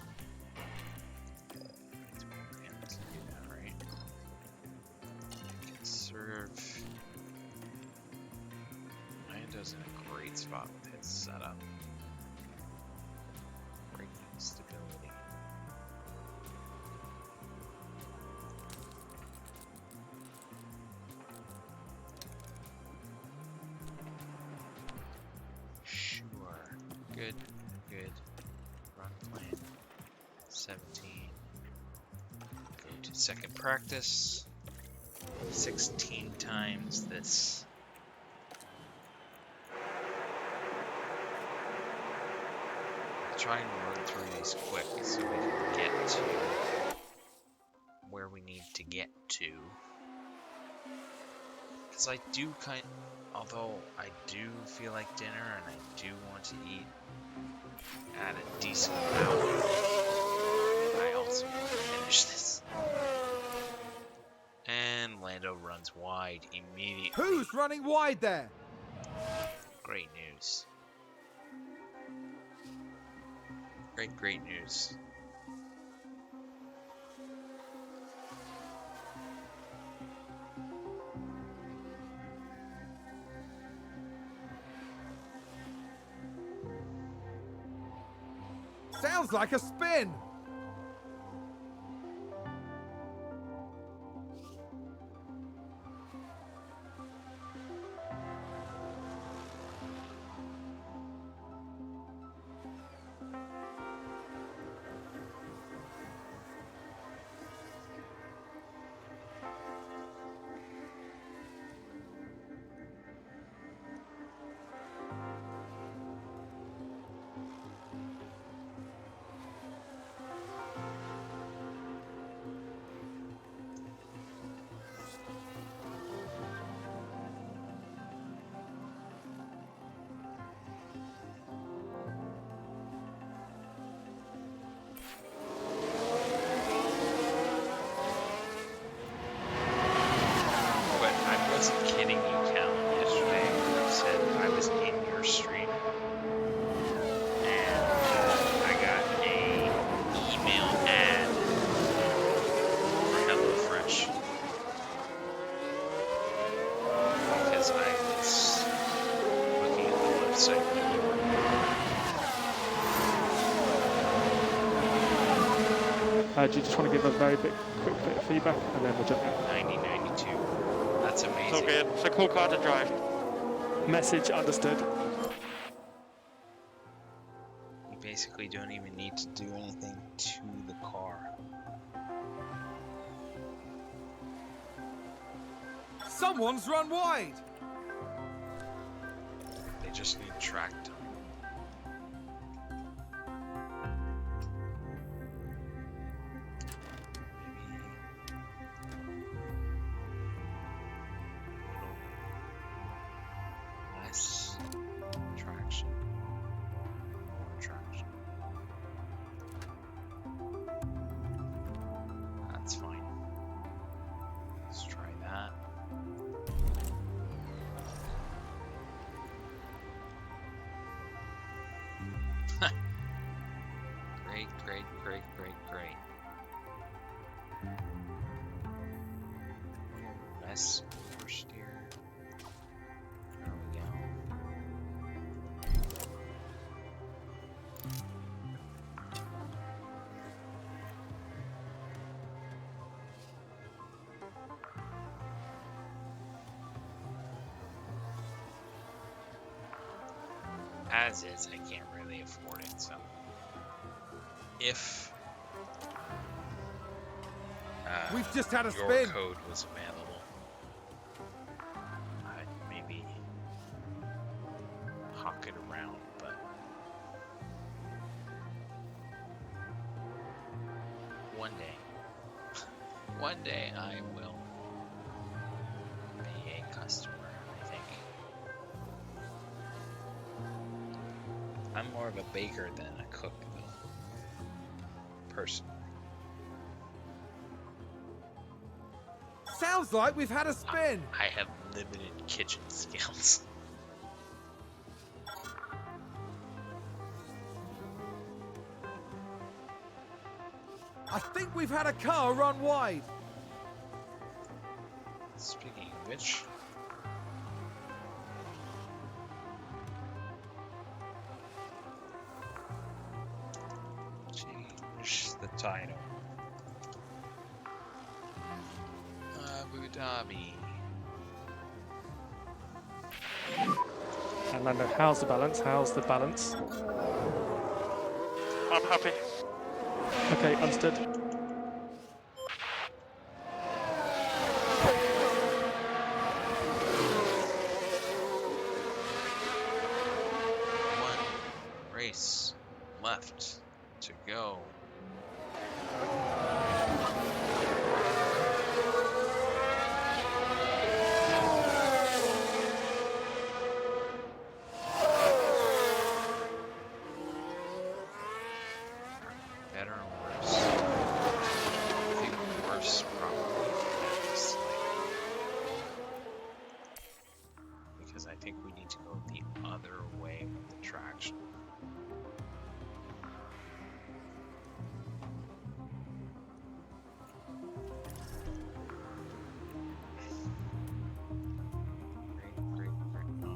We have to do that, right? Conserve. Lando's in a great spot with his setup. Braking stability. Sure. Good. Good. Run plan. 17. Go to second practice. 16 times this. Try and run through these quick so we can get to where we need to get to. Because I do although I do feel like dinner and I do want to eat at a decent amount, I also want to finish this. And Lando runs wide immediately. Who's running wide there? Great news. Great news. Sounds like a spin. I wasn't kidding you, Callan. Yesterday I said I was in your stream, and I got a email ad for HelloFresh because I was looking at the website when you were. Do you just want to give a very quick bit of feedback and then we'll jump in? 9092. That's amazing. It's all good. It's a cool car to drive. Message understood. You basically don't even need to do anything to the car. Someone's run wide. They just need track time. Less traction, more traction. That's fine. Let's try that. Great. Less oversteer. There we go. As is, I can't really afford it, so if We've just had a your spin. code was available, I'd maybe hawk it around, but one day I will be a customer, I think. I'm more of a baker than a cook, though, personally. Sounds like we've had a spin. I have limited kitchen skills. I think we've had a car run wide. Speaking of which, change the title. Abu Dhabi. And Lando, how's the balance? How's the balance? I'm happy. Okay, understood. One race left to go. Better or worse? I think worse probably. Because I think we need to go the other way with the traction. Great. No.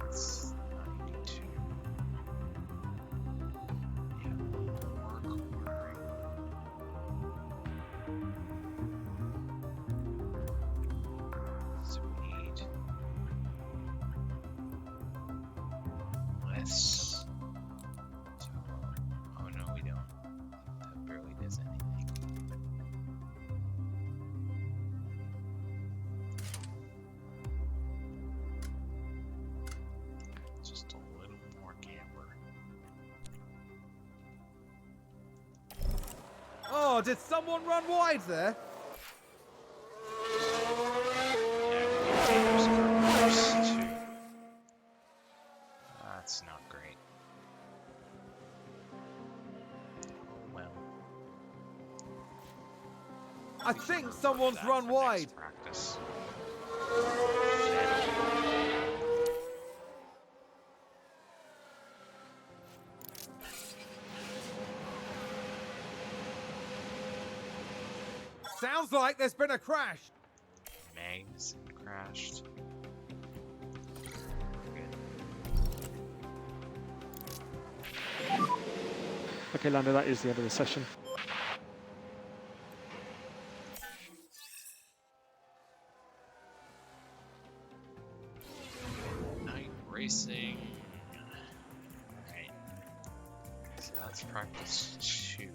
It's 92. Yeah, more cornering. So we need less. So, oh no, we don't. That barely does anything. Just a little more camber. Oh, did someone run wide there? That's not great. Oh well. I think someone's That run for next wide. Practice. Sounds like there's been a crash. Magnussen crashed. Okay, Lando, that is the end of the session. Night racing. Alright. So that's practice 2.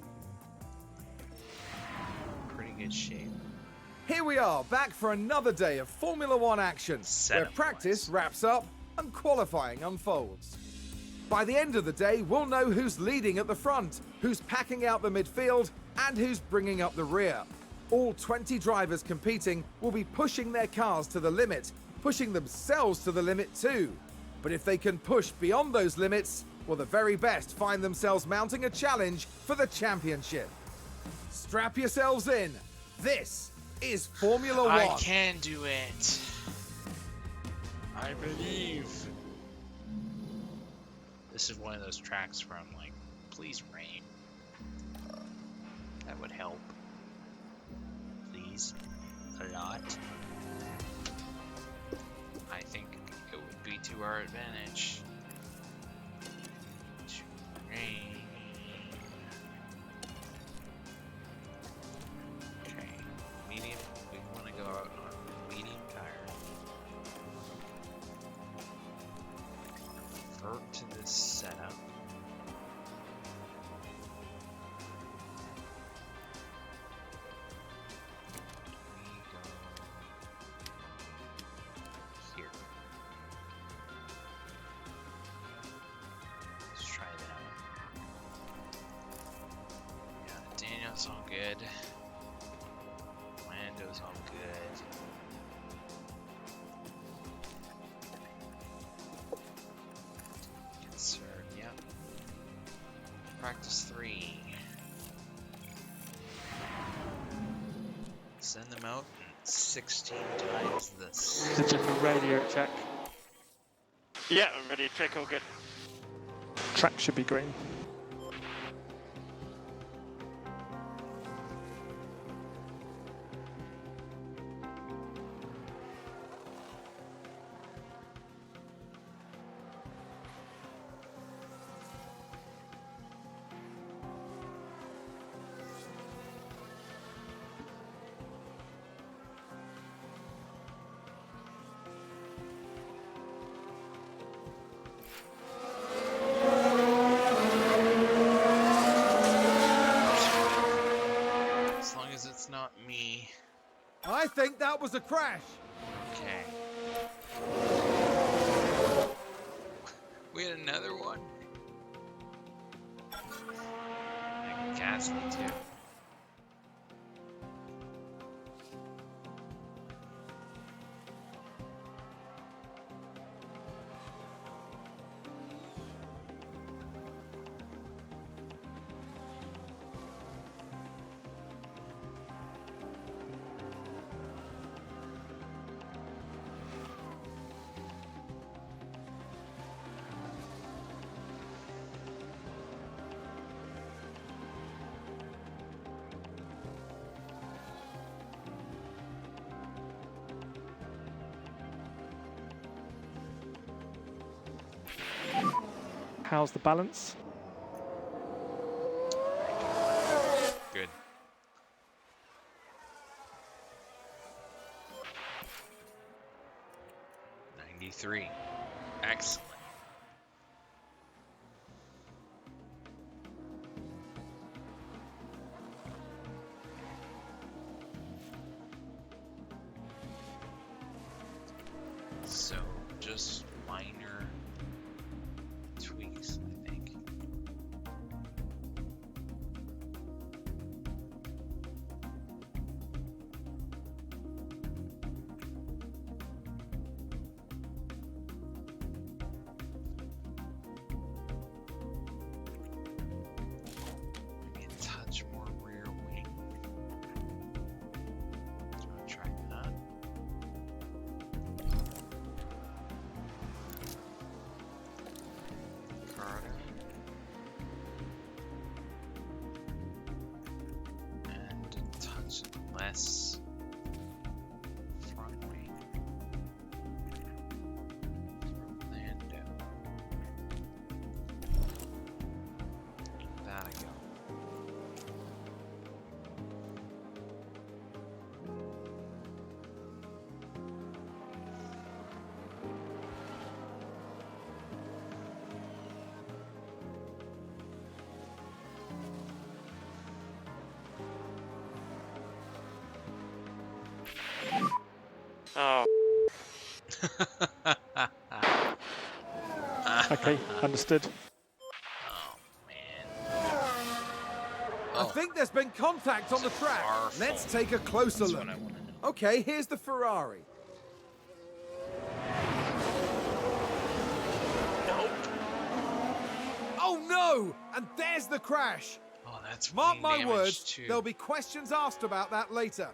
Pretty good shape. Here we are, back for another day of Formula One action, where Setup-wise. practice wraps up and qualifying unfolds. By the end of the day, we'll know who's leading at the front, who's packing out the midfield, and who's bringing up the rear. All 20 drivers competing will be pushing their cars to the limit, pushing themselves to the limit too. But if they can push beyond those limits, well, the very best find themselves mounting a challenge for the championship. Strap yourselves in. This is Formula One. I can do it. I believe. This is one of those tracks where I'm like, please rain. That would help. Please. A lot. I think it would be to our advantage. To rain. Okay. Medium. We want to go out on medium tire. Revert to this setup. We go here. Let's try that. Yeah, Daniel's all good. Lando's all good. Practice 3. Send them out 16 times this. Just a radio check. Yeah, I'm ready to check all good. Track should be green. As long as it's not me. I think that was a crash. Okay. We had another one. And Gasly too. How's the balance? Good. '93. Excellent. So, just minor tweaks, I think. Maybe a touch more rear wing. I'll try that. Carter. And a touch less front wing. Lando. That I go. Oh, Okay, understood. Oh man. I think there's been contact on the track. Far Let's fault. take a closer That's look. what I want to know. Okay, here's the Ferrari. Oh no! And there's the crash. Oh, that's Mark wing my damage words, too. there'll be questions asked about that later.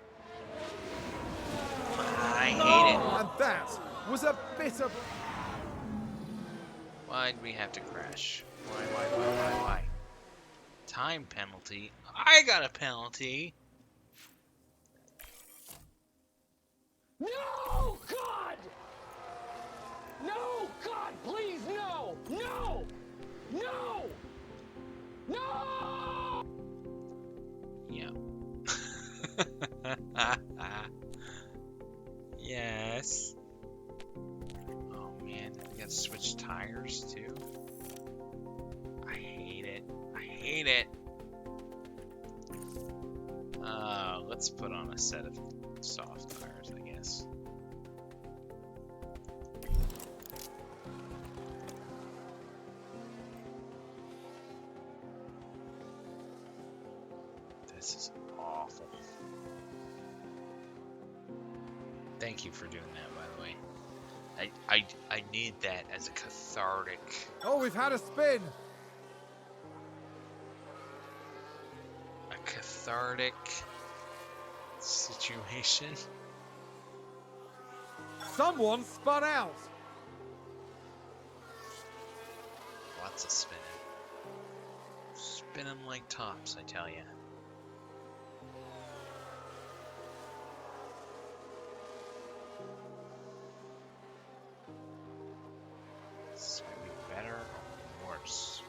I hate it. And that was a bit of... Why'd we have to crash? Why? Time penalty? I got a penalty. No, God! No, God, please, no! No! No! No! Yeah. Yes. Oh man, we got to switch tires too. I hate it. I hate it. Let's put on a set of soft tires, I guess. This is awful. Thank you for doing that, by the way. I need that as a cathartic. Oh, we've had a spin. cathartic situation. Someone spun out. Lots of spinning. Spinning like tops, I tell ya. This would be better or worse.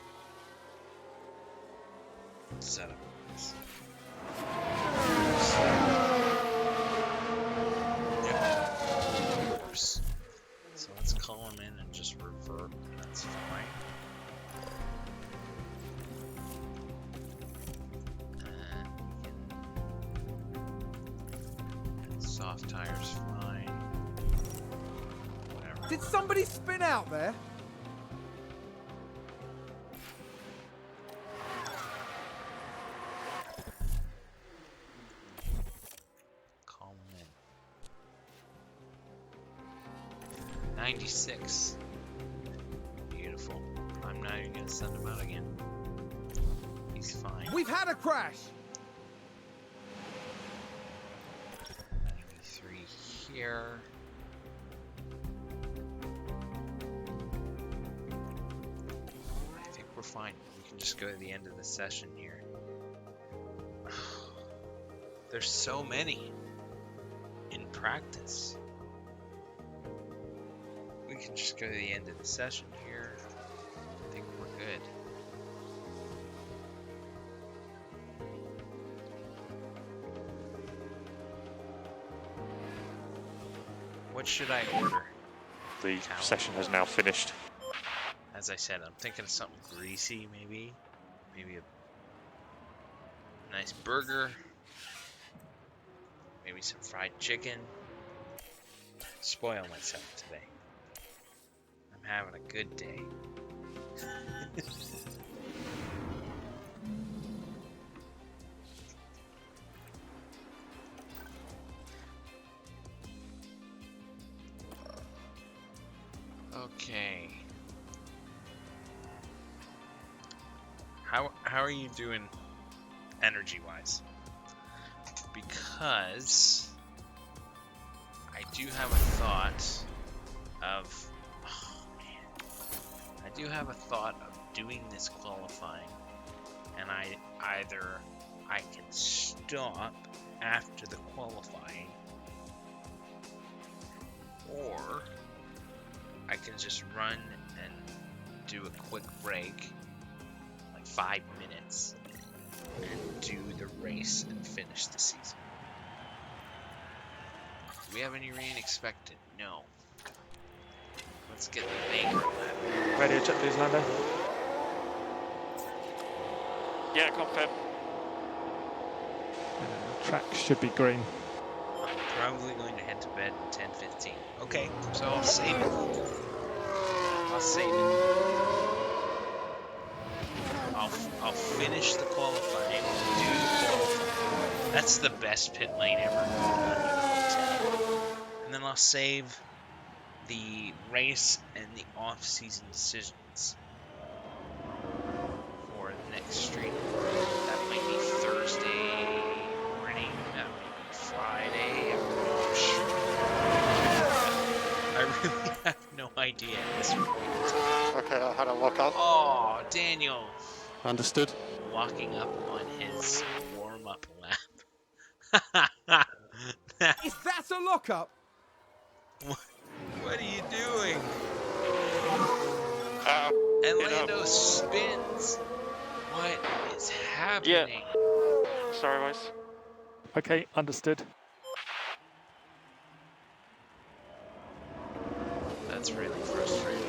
Setup. Yeah. Worse. So let's call him in and just revert. That's fine. Soft tires fine. Whatever. Did somebody spin out there? Call him in. 96. Beautiful. I'm not even gonna send him out again. He's fine. We've had a crash. 93 here. I think we're fine. We can just go to the end of the session here. There's so many in practice. We can just go to the end of the session here. I think we're good. What should I order? The session has now finished. As I said, I'm thinking of something greasy, maybe. Maybe a nice burger. Maybe some fried chicken. Spoil myself today. I'm having a good day. Okay. How are you doing energy-wise? Because I do have a thought of doing this qualifying, and I can stop after the qualifying, or I can just run and do a quick break, like 5 minutes, and do the race and finish the season. Do we have any rain expected? No. Let's get the Baker lap. Radio check, please, Lando. Yeah, confirm. Track should be green. I'm probably going to head to bed at 10:15. Okay, so I'll save it. I'll finish the qualifying. Do the qualifying. That's the best pit lane ever. And then I'll save the race and the off-season decisions for the next stream. That might be Thursday morning. That might be Friday. I'm not sure. I really have no idea at this point. Okay, I had a lockout. Oh, Daniel. Understood. Walking up on his warm-up lap. Is that a lockup? What are you doing? And Lando spins. What is happening? Sorry, boys. Okay, understood. That's really frustrating.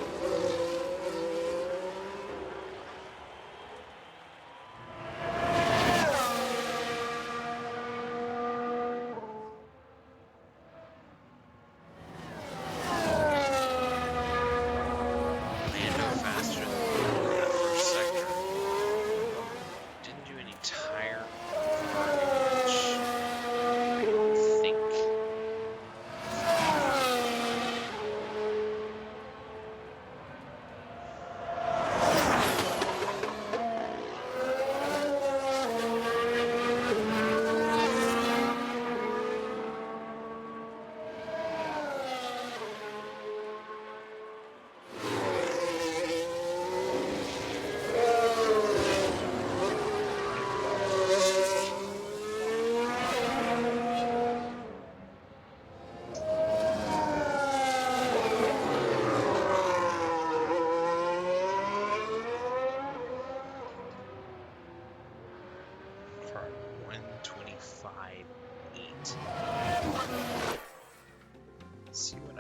Lando faster than that first sector. Didn't do any tire damage, I don't think.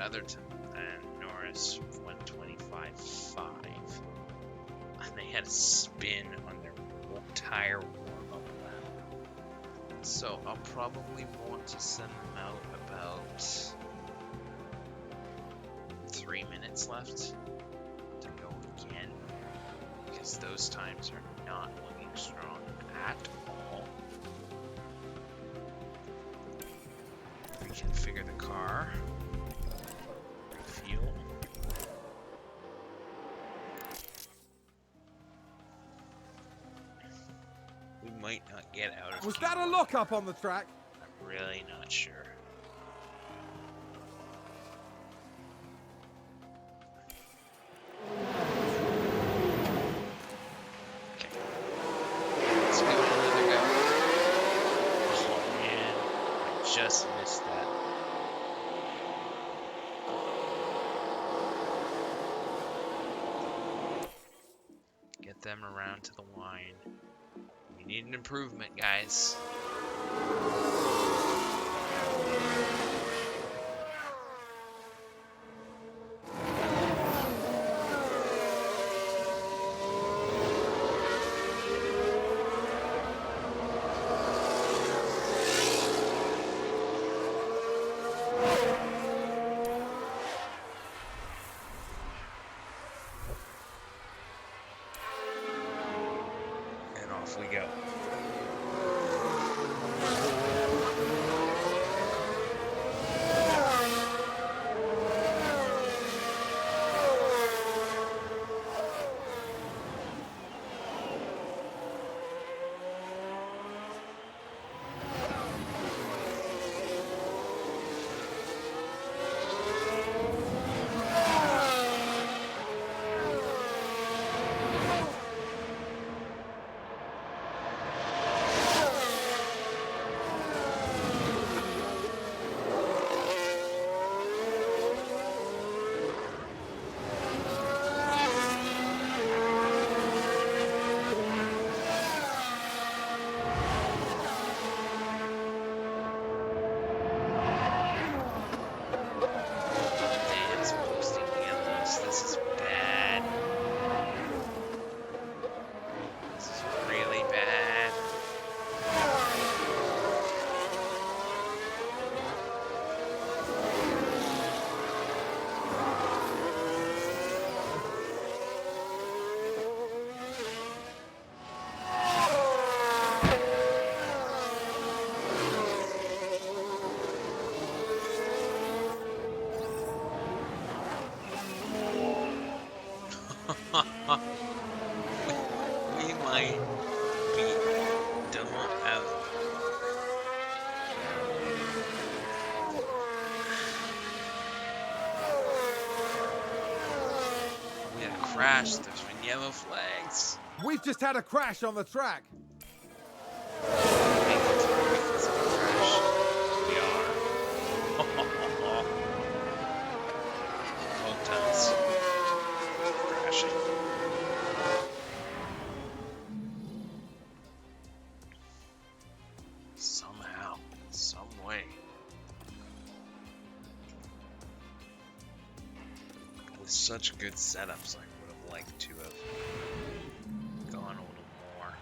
Atherton and Norris 125.5. And they had a spin on their entire warm-up lap. So I'll probably want to send them out about 3 minutes left to go again, because those times are not looking strong at all. Reconfigure the car. Refuel. We might not get out of Was fuel. that a lockup on the track? I'm really not sure. Okay. Let's give it another go. Oh man, I just missed that. Get them around to the line. We need an improvement, guys. And off we go. Dan's posting yellows. This is bad. This is really bad. We might be double out. We had a crash. There's been yellow flags. We've just had a crash on the track. Make it through because of a crash. We are. Both times. Crashing. Somehow, some way. With such good setups, I would have liked to have gone a little more.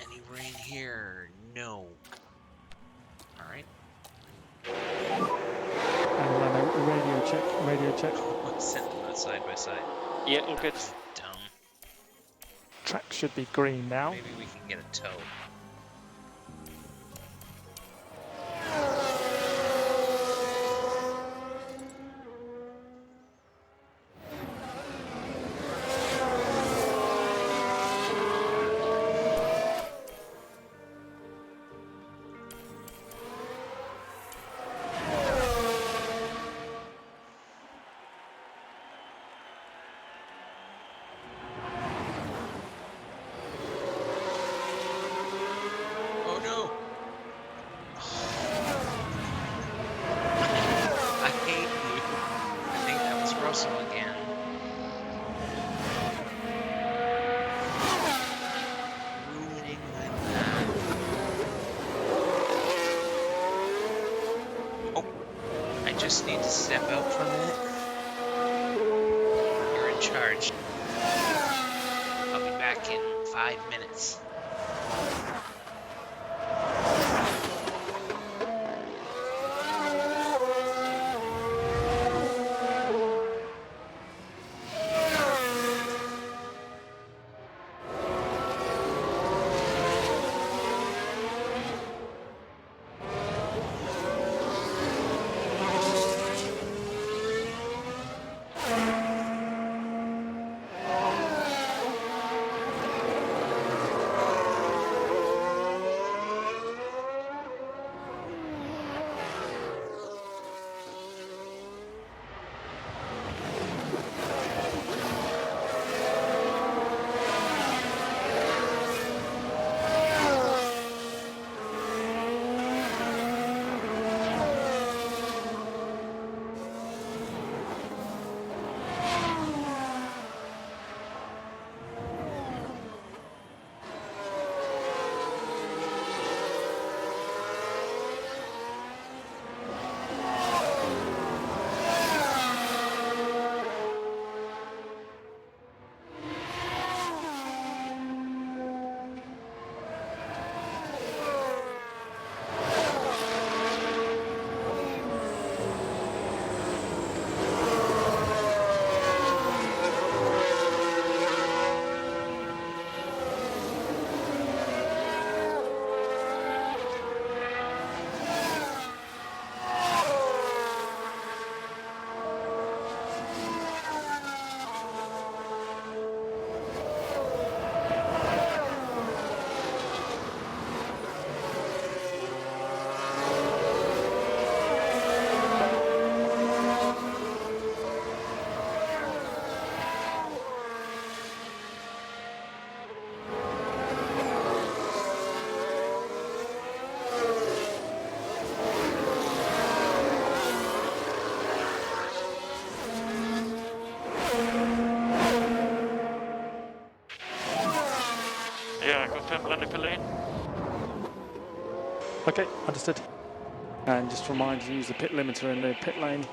Any rain here? No. Alright. Radio check, radio check. Send them out side by side. Yeah, all good. Dumb. Track should be green now. Maybe we can get a tow. just need to step out for a minute? You're in charge. I'll be back in 5 minutes. Yeah, confirm landing per lane. Okay, understood. And just remind you to use the pit limiter in the pit lane.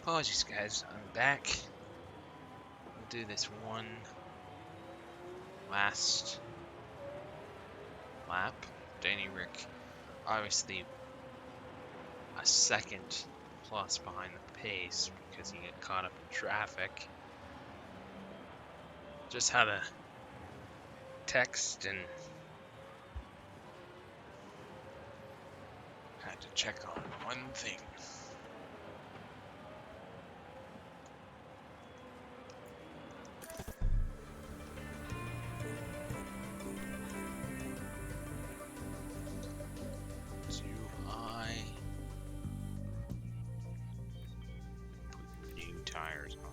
Apologies guys, I'm back. We'll do this one last lap. Danny Rick, obviously a second plus behind the pace because he got caught up in traffic. Just had a text and had to check on one thing. Tires on.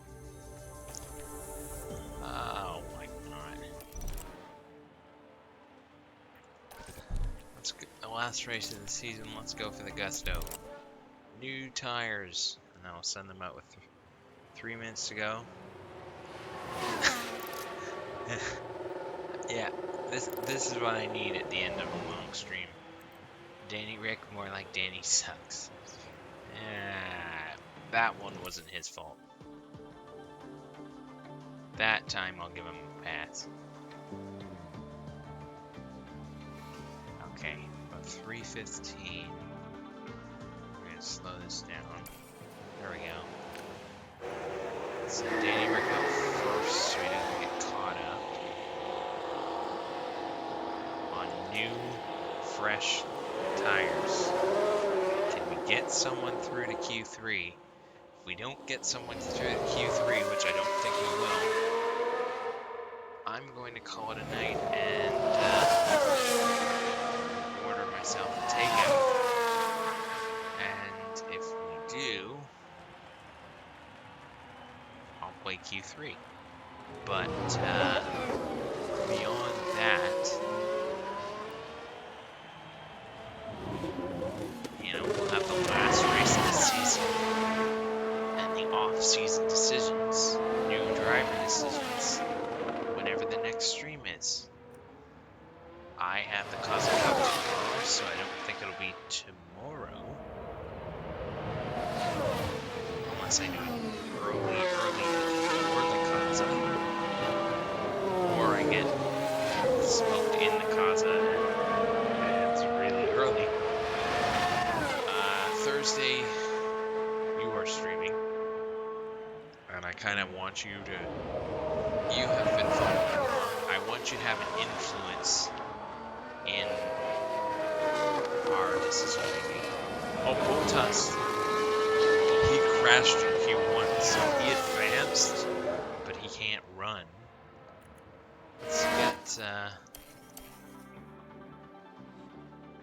last race of the season. Let's go for the Gusto. New tires. And I'll send them out with 3 minutes to go. Yeah, this is what I need at the end of a long stream. Danny Rick, more like Danny sucks. That one wasn't his fault. That time I'll give him a pass. Okay, about 3:15. We're gonna slow this down. There we go. So Danny Rick up first so he doesn't get caught up on new, fresh tires. Can we get someone through to Q3? If we don't get someone through to Q3, which I don't think we will, I'm going to call it a night and order myself a takeout. And if we do, I'll play Q3. But beyond that, you know, we'll have the last race of the season and the off-season decisions, new driver decisions, whenever the next stream is. I have the Kaza Cup tomorrow, so I don't think it'll be tomorrow. Unless I do it early before the Kaza. Or I get smoked in the Kaza and it's really early. Thursday, you are streaming. And I kind of want you to... You have been following along. I want you to have an influence in our decision making. Oh, Bottas, he crashed in Q1, so he advanced, but he can't run. Let's get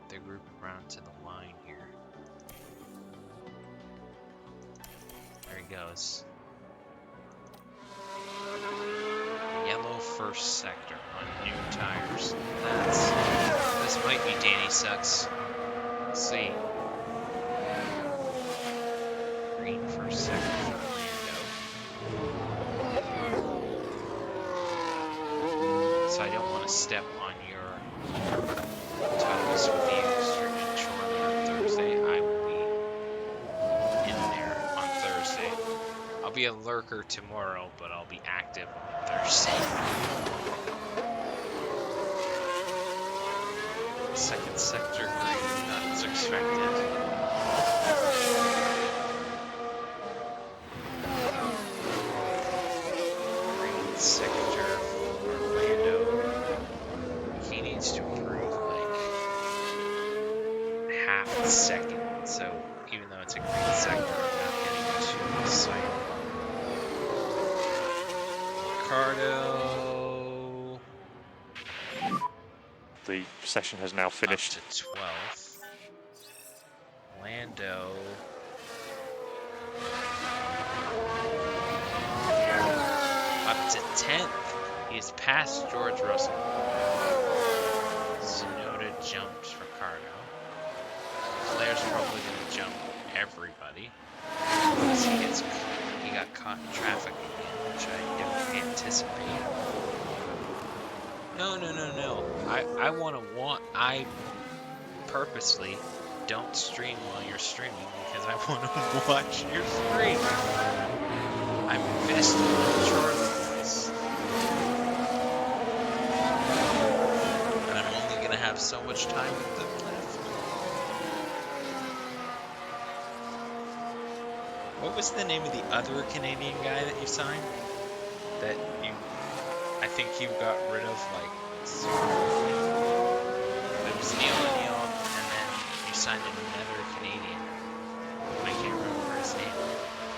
the group around to the line here. There he goes. Yellow first sector on new tires. This might be Danny Sucks. Let's see. Green first sector for Orlando. So I don't want to step on your toes with the streaming shortly on Thursday. I will be in there on Thursday. I'll be a lurker tomorrow, but I'll be active on Thursday. Second sector green, not as expected. Green sector for Orlando. He needs to improve like half a second, so even though it's a green sector, I'm not getting too excited. Ricardo. The session has now finished. Up to 12th. Lando. Up to 10th. He has passed George Russell. Tsunoda jumps Ricardo. Claire's probably going to jump everybody. Unless he got caught in traffic again, which I don't anticipate. No. I purposely don't stream while you're streaming because I want to watch your stream. I'm invested in the Charlie boys. And I'm only going to have so much time with them left. What was the name of the other Canadian guy that you signed? That you... I think you got rid of, like, it was Neil O'Neill, and then you signed another Canadian. I can't remember his name.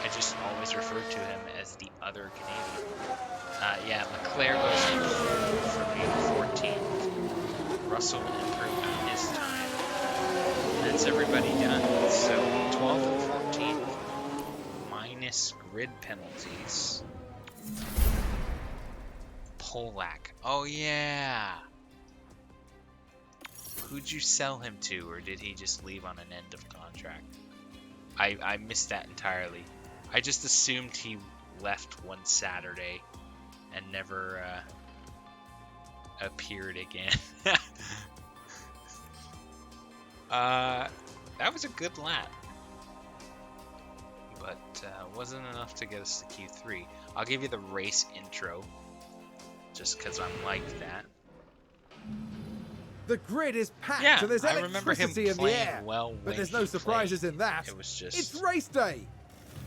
I just always referred to him as the other Canadian. Yeah, Leclerc goes for being 14th. Russell improved on his time. That's everybody done. So 12th and 14th, minus grid penalties. Polak. Oh yeah. who'd you sell him to, or did he just leave on an end of contract? I missed that entirely. I just assumed he left one Saturday and never appeared again. That was a good lap, but wasn't enough to get us to Q3. I'll give you the race intro, just because I'm like that. The grid is packed Yeah, and there's I remember him electricity in the playing air. well But when there's no he surprises played. in that. It was just... It's race day.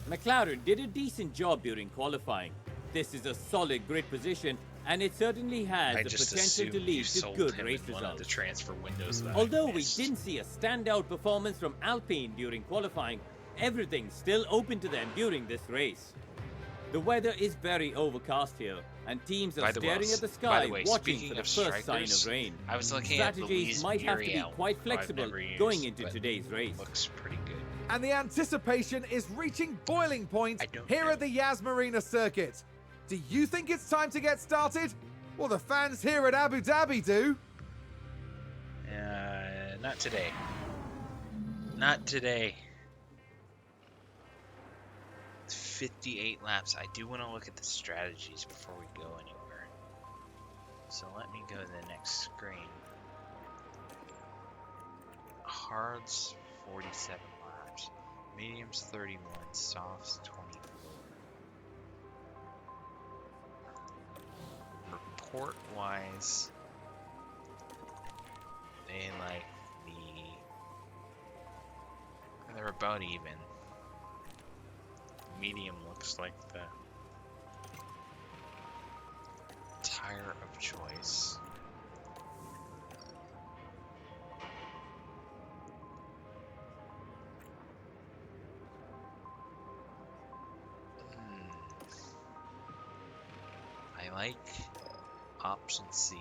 McLaren did a decent job during qualifying. This is a solid grid position, and it certainly has I the just potential assumed to you lead to sold good him race in one of the results. transfer windows that I Although we missed. didn't see a standout performance from Alpine during qualifying, everything's still open to them during this race. The weather is very overcast here, and teams are staring at the sky, watching for the first sign of rain. I was looking at Strategies might have to be Muriel, quite who I've flexible never used, going into but today's race. Looks pretty good. And the anticipation is reaching boiling point I don't here know. at the Yas Marina circuit. Do you think it's time to get started? Well, the fans here at Abu Dhabi do. Not today. Not today. 58 laps. I do want to look at the strategies before we go anywhere. So let me go to the next screen. Hards 47 laps. Mediums 31. Softs 24. Report wise, they like they're about even. Medium looks like the tire of choice. I like option C.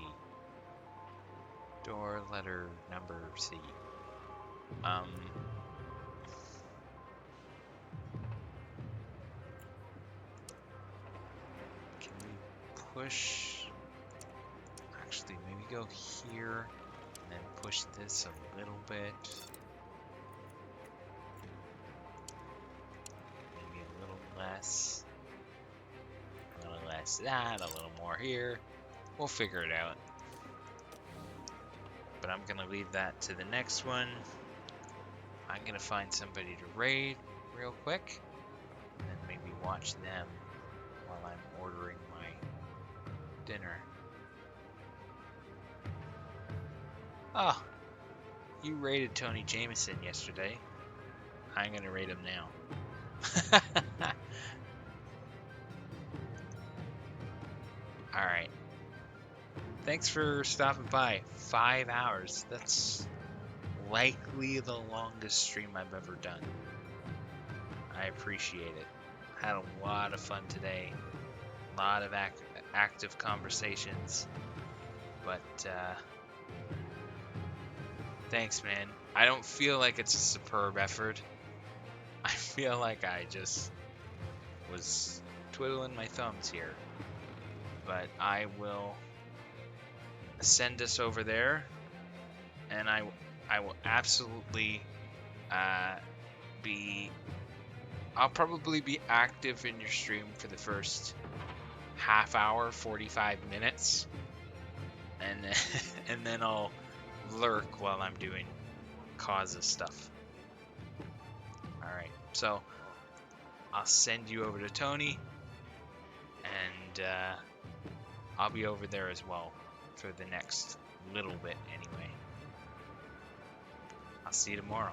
Door letter number C. Can we push? Actually, maybe go here and then push this a little bit. Maybe a little less. A little less that, a little more here. We'll figure it out. But I'm gonna leave that to the next one. I'm gonna find somebody to raid real quick, and then maybe watch them while I'm ordering my dinner. Oh, you raided Tony Jameson yesterday. I'm gonna raid him now. Alright. Thanks for stopping by. 5 hours. That's likely the longest stream I've ever done. I appreciate it. Had a lot of fun today. A lot of active conversations. But, thanks, man. I don't feel like it's a superb effort. I feel like I just was twiddling my thumbs here. But I will send us over there, and I will absolutely I'll probably be active in your stream for the first half hour, 45 minutes, and then, and then I'll lurk while I'm doing causes stuff. Alright, so I'll send you over to Tony, and I'll be over there as well for the next little bit anyway. I'll see you tomorrow.